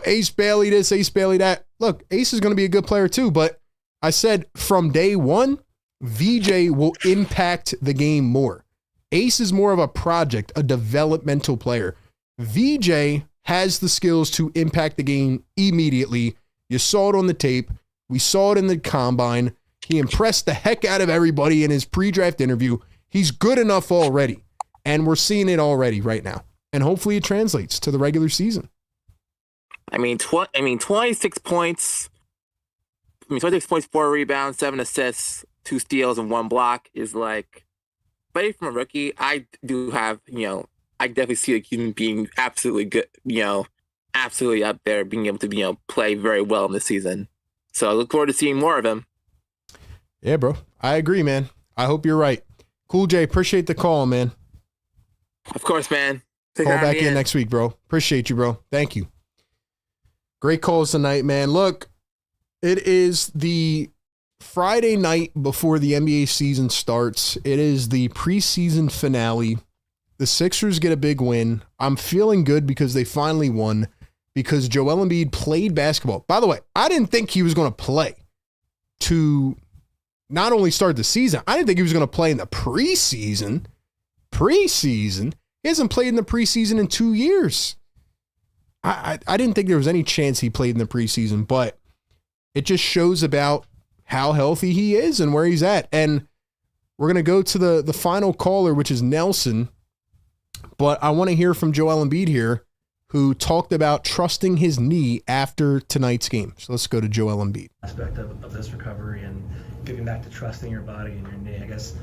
Ace Bailey this, Ace Bailey that. Look, Ace is going to be a good player too, but I said from day one, VJ will impact the game more. Ace is more of a project, a developmental player. VJ has the skills to impact the game immediately. You saw it on the tape. We saw it in the combine. He impressed the heck out of everybody in his pre-draft interview. He's good enough already, and we're seeing it already right now. And hopefully it translates to the regular season. 26 points. 26 points, 4 rebounds, 7 assists, 2 steals, and 1 block is like. But from a rookie, I do have, I definitely see him being absolutely good, absolutely up there, being able to, play very well in this season. So I look forward to seeing more of him. Yeah, bro. I agree, man. I hope you're right. Cool, Jay. Appreciate the call, man. Of course, man. Call back in next week, bro. Appreciate you, bro. Thank you. Great calls tonight, man. Look, it is the Friday night before the NBA season starts. It is the preseason finale. The Sixers get a big win. I'm feeling good because they finally won, because Joel Embiid played basketball. By the way, I didn't think he was going to play to not only start the season, I didn't think he was going to play in the preseason. He hasn't played in the preseason in 2 years. I didn't think there was any chance he played in the preseason, but it just shows about how healthy he is and where he's at. And we're going to go to the final caller, which is Nelson. But I want to hear from Joel Embiid here, who talked about trusting his knee after tonight's game. So let's go to Joel Embiid. Aspect of this recovery and getting back to trusting your body and your knee. I guess,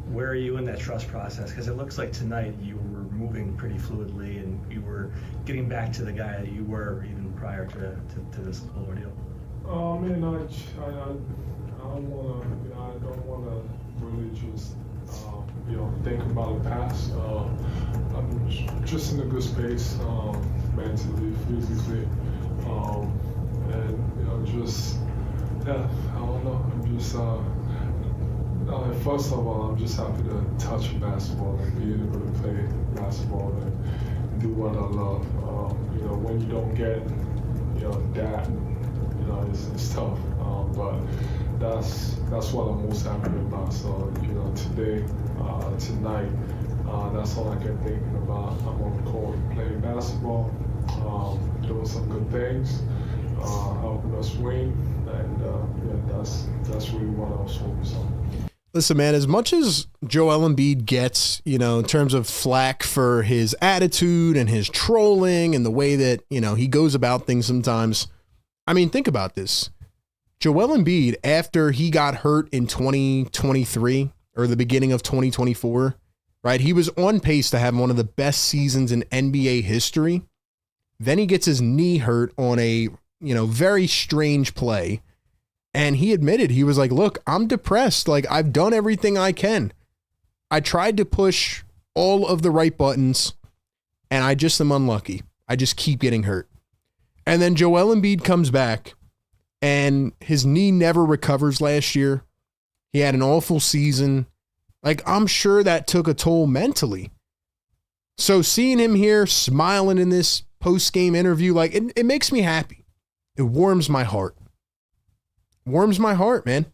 where are you in that trust process? Because it looks like tonight you were moving pretty fluidly and you were getting back to the guy that you were even prior to this whole ordeal. I don't wanna really just think about the past. I'm just in a good space, mentally, physically, and I don't know. I'm just first of all, I'm just happy to touch basketball and be able to play basketball and do what I love. When you don't get that. It's tough, but that's what I'm most happy about. So today, tonight, that's all I kept thinking about. I'm on the court playing basketball, doing some good things, helping us win, and that's really what I was focused on. Listen, man, as much as Joel Embiid gets, in terms of flack for his attitude and his trolling and the way that, he goes about things sometimes. I mean, think about this. Joel Embiid, after he got hurt in 2023 or the beginning of 2024, right? He was on pace to have one of the best seasons in NBA history. Then he gets his knee hurt on a, very strange play. And he admitted, he was like, look, I'm depressed. Like, I've done everything I can. I tried to push all of the right buttons and I just am unlucky. I just keep getting hurt. And then Joel Embiid comes back and his knee never recovers last year. He had an awful season. Like, I'm sure that took a toll mentally. So seeing him here smiling in this post-game interview, like it makes me happy. It warms my heart. Warms my heart, man.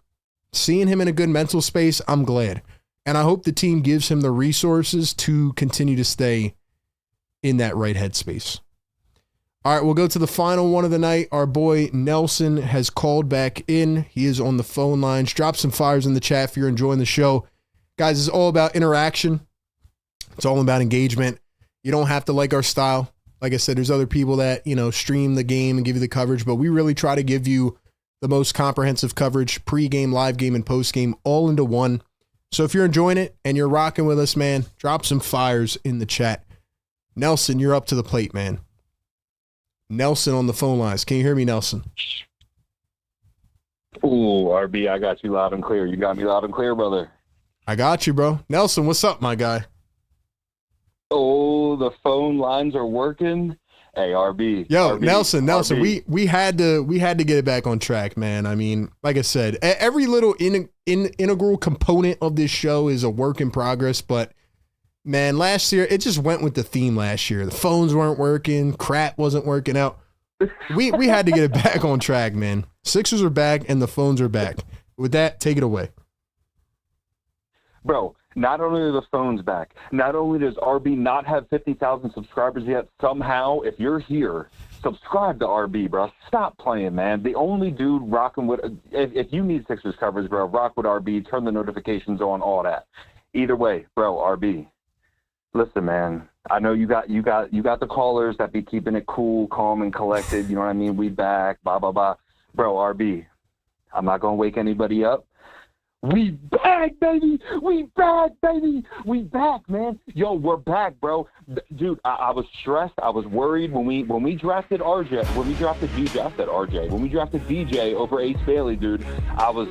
Seeing him in a good mental space, I'm glad. And I hope the team gives him the resources to continue to stay in that right headspace. All right, we'll go to the final one of the night. Our boy Nelson has called back in. He is on the phone lines. Drop some fires in the chat if you're enjoying the show. Guys, it's all about interaction. It's all about engagement. You don't have to like our style. Like I said, there's other people that, stream the game and give you the coverage, but we really try to give you the most comprehensive coverage, pregame, live game, and postgame all into one. So if you're enjoying it and you're rocking with us, man, drop some fires in the chat. Nelson, you're up to the plate, man. Nelson on the phone lines. Can you hear me, Nelson? Ooh, RB, I got you loud and clear. You got me loud and clear, brother. I got you, bro. Nelson, what's up, my guy? Oh, the phone lines are working. Hey, RB. Yo, RB, Nelson, RB. we had to get it back on track, man. I mean, like I said, every little integral component of this show is a work in progress, but man, last year it just went with the theme last year. The phones weren't working, crap wasn't working out. We had to get it back on track, man. Sixers are back and the phones are back. With that, take it away. Bro, not only are the phones back, not only does RB not have 50,000 subscribers yet, somehow, if you're here, subscribe to RB, bro. Stop playing, man. The only dude rocking with, if you need Sixers coverage, bro, rock with RB, turn the notifications on, all that. Either way, bro, RB. Listen, man, I know you got the callers that be keeping it cool, calm, and collected. You know what I mean? We back, blah, blah, blah. Bro, RB, I'm not going to wake anybody up. We back, baby! We back, baby! We back, man. Yo, we're back, bro. Dude, I was stressed. I was worried when we drafted RJ. When we drafted DJ, I said RJ. When we drafted DJ over Ace Bailey, dude, I was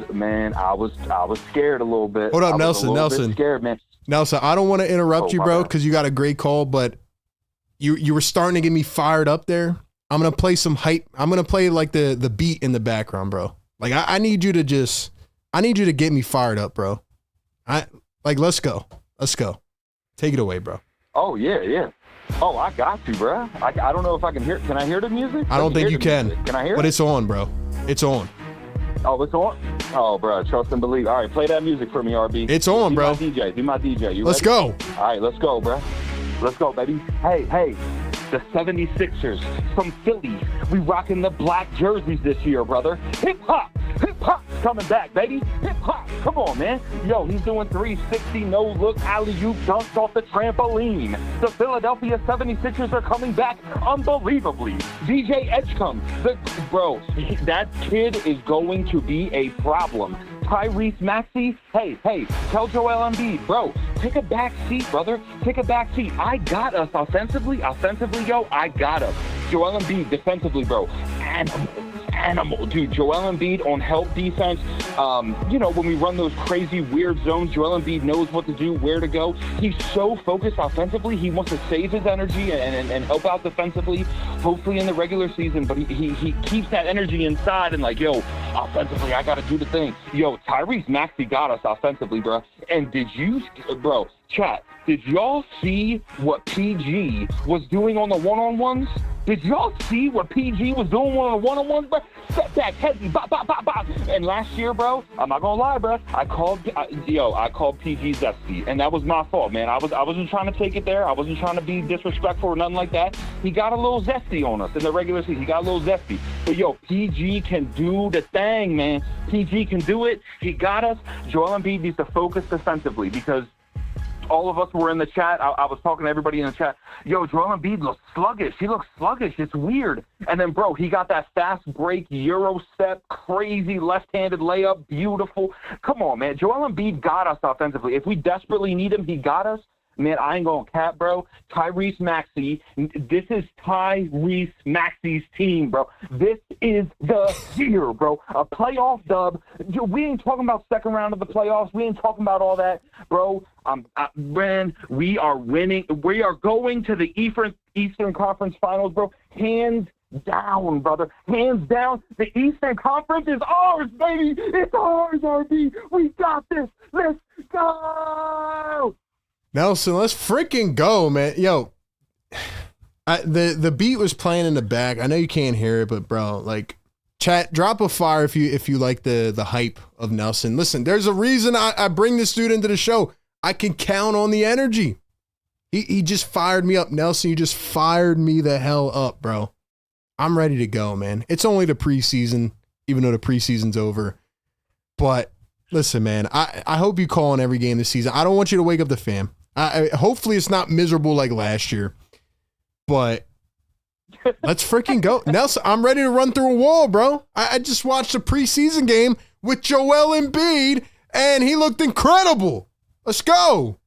scared a little bit. Hold up, Nelson. Nelson. Scared, man. Nelson, I don't want to interrupt you, bro, because you got a great call, but you were starting to get me fired up there. I'm gonna play some hype. I'm gonna play like the beat in the background, bro. Like I need you to get me fired up, bro. Let's go. Take it away, bro. Oh yeah. Oh, I got you, bro. I don't know if I can hear. Can I hear the music? I don't think you can. Can I hear it? But it's on, bro. It's on. Oh, it's on? Oh, bro, trust and believe. All right, play that music for me, RB. It's on, bro. Do my DJ. You Let's ready? go. All right, let's go, bro. Let's go, baby. Hey, the 76ers from Philly. We rocking the black jerseys this year, brother. Hip-hop coming back, baby. Hip-hop, come on, man. Yo, he's doing 360 no-look alley-oop dunks off the trampoline. The Philadelphia 76ers are coming back unbelievably. DJ Edgecombe, bro, that kid is going to be a problem. Tyrese Maxey, hey, tell Joel Embiid, bro, take a back seat, brother. Take a back seat. I got us offensively, yo, I got us. Joel Embiid defensively, bro, animal. Dude, Joel Embiid on help defense, when we run those crazy weird zones, Joel Embiid knows what to do, where to go. He's so focused offensively. He wants to save his energy and help out defensively, hopefully in the regular season, but he keeps that energy inside and like, yo, offensively, I got to do the thing. Yo, Tyrese Maxey got us offensively, bro. And chat, did y'all see what PG was doing on the one-on-ones? Did y'all see what PG was doing on the one-on-ones, bro? Step back, heavy, bop, bop, bop, bop. And last year, bro, I'm not gonna lie, bro, I called PG zesty, and that was my fault, man. I wasn't trying to take it there. I wasn't trying to be disrespectful or nothing like that. He got a little zesty on us in the regular season. He got a little zesty. But yo, PG can do the thing, man. PG can do it. He got us. Joel Embiid needs to focus defensively because all of us were in the chat. I was talking to everybody in the chat. Yo, Joel Embiid looks sluggish. He looks sluggish. It's weird. And then, bro, he got that fast break, Euro step, crazy left-handed layup, beautiful. Come on, man. Joel Embiid got us offensively. If we desperately need him, he got us. Man, I ain't going to cap, bro. Tyrese Maxey. This is Tyrese Maxey's team, bro. This is the year, bro. A playoff dub. We ain't talking about second round of the playoffs. We ain't talking about all that, bro. Man, we are winning. We are going to the Eastern Conference Finals, bro. Hands down, brother. Hands down. The Eastern Conference is ours, baby. It's ours, RB. We got this. Let's go. Nelson, let's freaking go, man. Yo, the beat was playing in the back. I know you can't hear it, but bro, like, chat, drop a fire if you like the hype of Nelson. Listen, there's a reason I bring this dude into the show. I can count on the energy. He just fired me up, Nelson. You just fired me the hell up, bro. I'm ready to go, man. It's only the preseason, even though the preseason's over. But listen, man, I hope you call in every game this season. I don't want you to wake up the fam. Hopefully it's not miserable like last year. But let's freaking go. Nelson, I'm ready to run through a wall, bro. I just watched a preseason game with Joel Embiid, and he looked incredible. Let's go.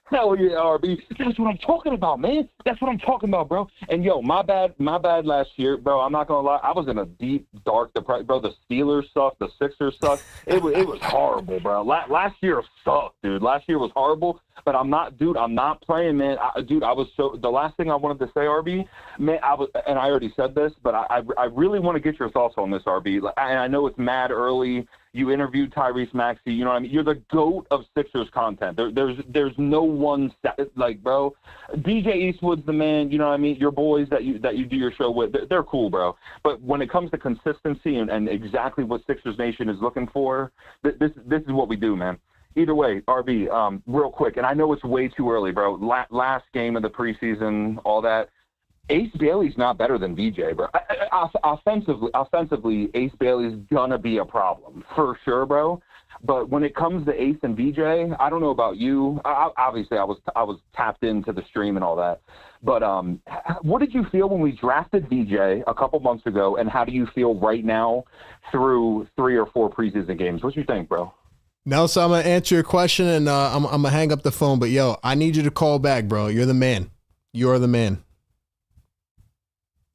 Hell yeah, RB. That's what I'm talking about, man. That's what I'm talking about, bro. And yo, my bad last year, bro. I'm not gonna lie. I was in a deep, dark depression, bro. The Steelers sucked. The Sixers sucked. It was horrible, bro. Last year sucked, dude. Last year was horrible. But I'm not playing, man. I was so. The last thing I wanted to say, RB, man, and I already said this, but I really want to get your thoughts on this, RB. And I know it's mad early. You interviewed Tyrese Maxey. You know what I mean? You're the GOAT of Sixers content. There's no one like, bro. DJ Eastwood's the man. You know what I mean? Your boys that you do your show with, they're cool, bro. But when it comes to consistency and exactly what Sixers Nation is looking for, this is what we do, man. Either way, RB, real quick, and I know it's way too early, bro. Last game of the preseason, all that. Ace Bailey's not better than VJ, bro. Offensively, Ace Bailey's gonna be a problem for sure, bro. But when it comes to Ace and VJ, I don't know about you. Obviously, I was tapped into the stream and all that. But what did you feel when we drafted VJ a couple months ago, and how do you feel right now through 3 or 4 preseason games? What you think, bro? Nelson, I'm going to answer your question, and I'm going to hang up the phone. But, yo, I need you to call back, bro. You're the man. You're the man.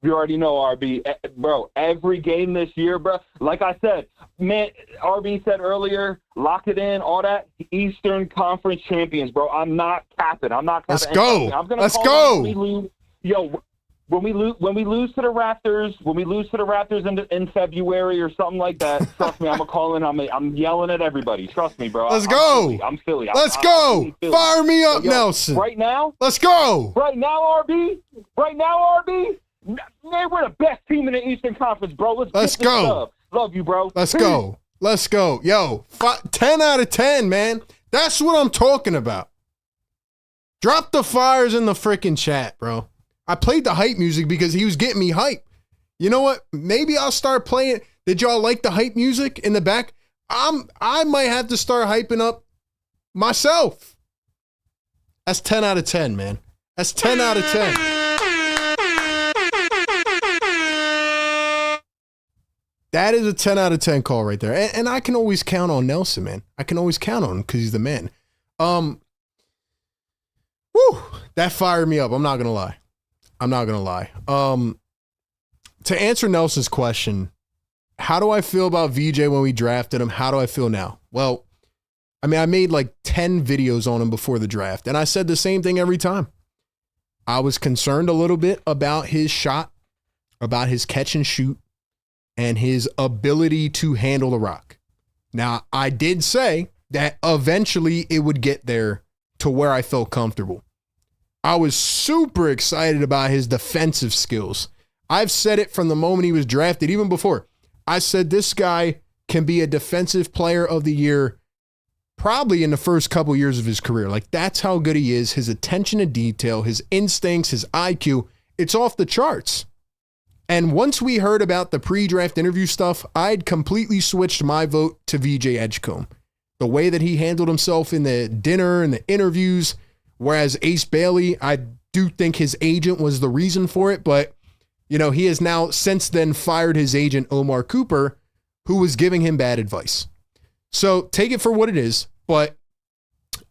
You already know, RB. Bro, every game this year, bro, like I said, man, RB said earlier, lock it in, all that, Eastern Conference champions, bro. I'm not capping. Let's go. Let's go. Yo, when we lose to the Raptors in February or something like that, trust me, I'm gonna call in. I'm yelling at everybody. Trust me, bro. Let's go. I'm Philly. Let's go. Fire me up, Nelson. Right now. Let's go. Right now, RB. Man, we're the best team in the Eastern Conference, bro. Let's go. Love you, bro. Let's go. Let's go. Yo, 10 out of 10, man. That's what I'm talking about. Drop the fires in the freaking chat, bro. I played the hype music because he was getting me hype. You know what? Maybe I'll start playing. Did y'all like the hype music in the back? I might have to start hyping up myself. That's 10 out of 10, man. That's 10 out of 10. That is a 10 out of 10 call right there. And I can always count on Nelson, man. I can always count on him because he's the man. That fired me up. I'm not going to lie. To answer Nelson's question, how do I feel about VJ when we drafted him? How do I feel now? Well, I mean, I made like 10 videos on him before the draft, and I said the same thing every time. I was concerned a little bit about his shot, about his catch and shoot, and his ability to handle the rock. Now, I did say that eventually it would get there to where I felt comfortable. I was super excited about his defensive skills. I've said it from the moment he was drafted, even before. I said this guy can be a defensive player of the year probably in the first couple years of his career. Like, that's how good he is. His attention to detail, his instincts, his IQ, it's off the charts. And once we heard about the pre-draft interview stuff, I'd completely switched my vote to VJ Edgecombe. The way that he handled himself in the dinner and the interviews, whereas Ace Bailey, I do think his agent was the reason for it, but you know, he has now since then fired his agent, Omar Cooper, who was giving him bad advice. So take it for what it is, but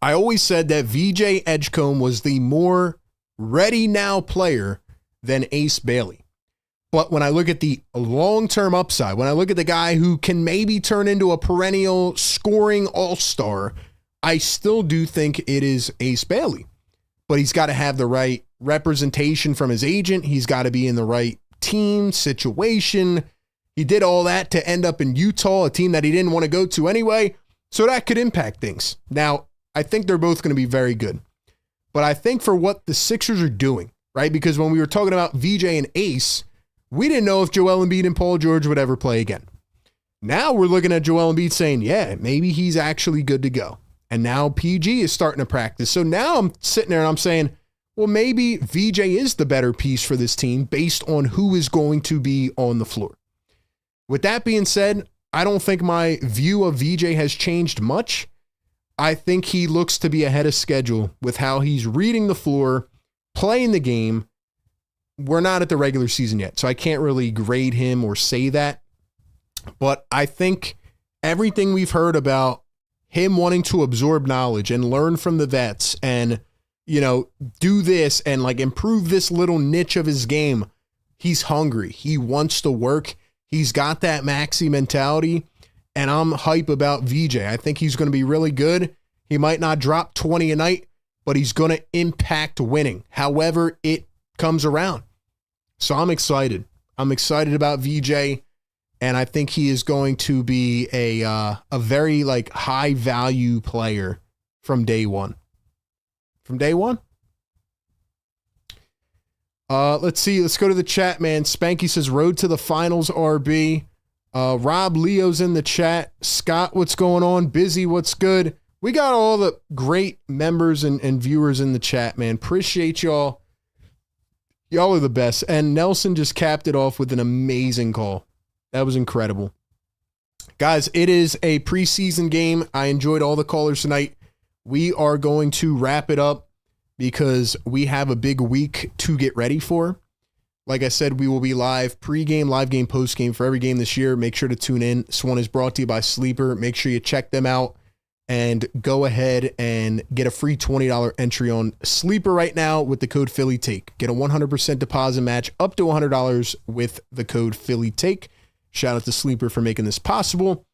I always said that VJ Edgecombe was the more ready now player than Ace Bailey. But when I look at the long-term upside, when I look at the guy who can maybe turn into a perennial scoring all-star, I still do think it is Ace Bailey. But he's got to have the right representation from his agent. He's got to be in the right team situation. He did all that to end up in Utah, a team that he didn't want to go to anyway. So that could impact things. Now, I think they're both going to be very good. But I think for what the Sixers are doing, right? Because when we were talking about VJ and Ace, we didn't know if Joel Embiid and Paul George would ever play again. Now we're looking at Joel Embiid saying, yeah, maybe he's actually good to go. And now PG is starting to practice. So now I'm sitting there and I'm saying, well, maybe VJ is the better piece for this team based on who is going to be on the floor. With that being said, I don't think my view of VJ has changed much. I think he looks to be ahead of schedule with how he's reading the floor, playing the game. We're not at the regular season yet, so I can't really grade him or say that. But I think everything we've heard about him wanting to absorb knowledge and learn from the vets and, do this and like improve this little niche of his game. He's hungry. He wants to work. He's got that Maxey mentality, and I'm hype about VJ. I think he's going to be really good. He might not drop 20 a night, but he's going to impact winning, however it comes around. So I'm excited. I'm excited about VJ, and I think he is going to be a very like high value player from day one. From day one? Let's see. Let's go to the chat, man. Spanky says, road to the finals, RB. Rob Leo's in the chat. Scott, what's going on? Busy, what's good? We got all the great members and viewers in the chat, man. Appreciate y'all. Y'all are the best. And Nelson just capped it off with an amazing call. That was incredible. Guys, it is a preseason game. I enjoyed all the callers tonight. We are going to wrap it up because we have a big week to get ready for. Like I said, we will be live pregame, live game, postgame for every game this year. Make sure to tune in. This one is brought to you by Sleeper. Make sure you check them out and go ahead and get a free $20 entry on Sleeper right now with the code PhillyTake. Get a 100% deposit match up to $100 with the code PhillyTake. Shout out to Sleeper for making this possible.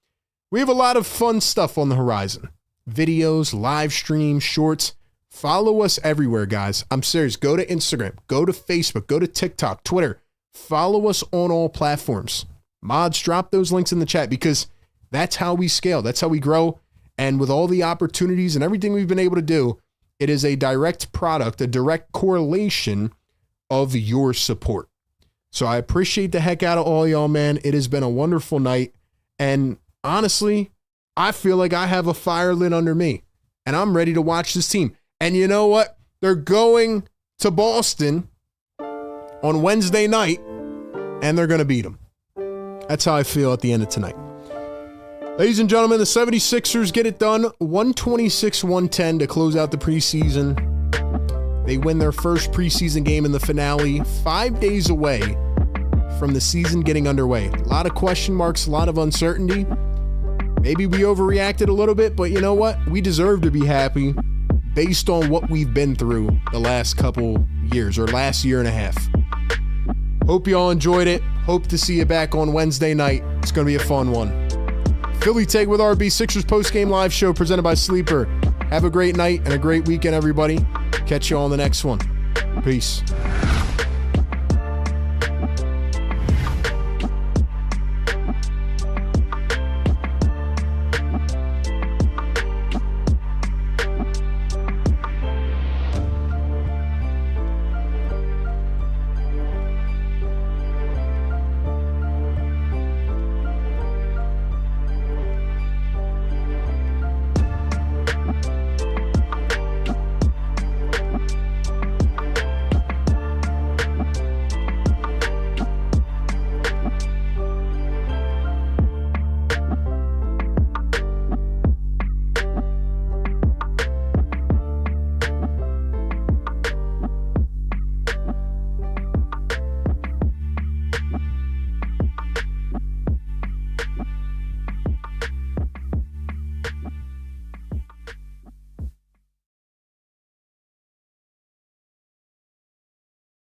We have a lot of fun stuff on the horizon. Videos, live streams, shorts. Follow us everywhere, guys. I'm serious. Go to Instagram, go to Facebook, go to TikTok, Twitter. Follow us on all platforms. Mods, drop those links in the chat because that's how we scale. That's how we grow. And with all the opportunities and everything we've been able to do, it is a direct product, a direct correlation of your support. So I appreciate the heck out of all y'all, man. It has been a wonderful night. And honestly, I feel like I have a fire lit under me and I'm ready to watch this team. And you know what? They're going to Boston on Wednesday night and they're going to beat them. That's how I feel at the end of tonight. Ladies and gentlemen, the 76ers get it done 126-110 to close out the preseason. They win their first preseason game in the finale 5 days away from the season getting underway. A lot of question marks, a lot of uncertainty. Maybe we overreacted a little bit, but you know what? We deserve to be happy based on what we've been through the last couple years or last year and a half. Hope you all enjoyed it. Hope to see you back on Wednesday night. It's going to be a fun one. Philly Take with RB, Sixers post-game live show presented by Sleeper. Have a great night and a great weekend, everybody. Catch you all on the next one. Peace.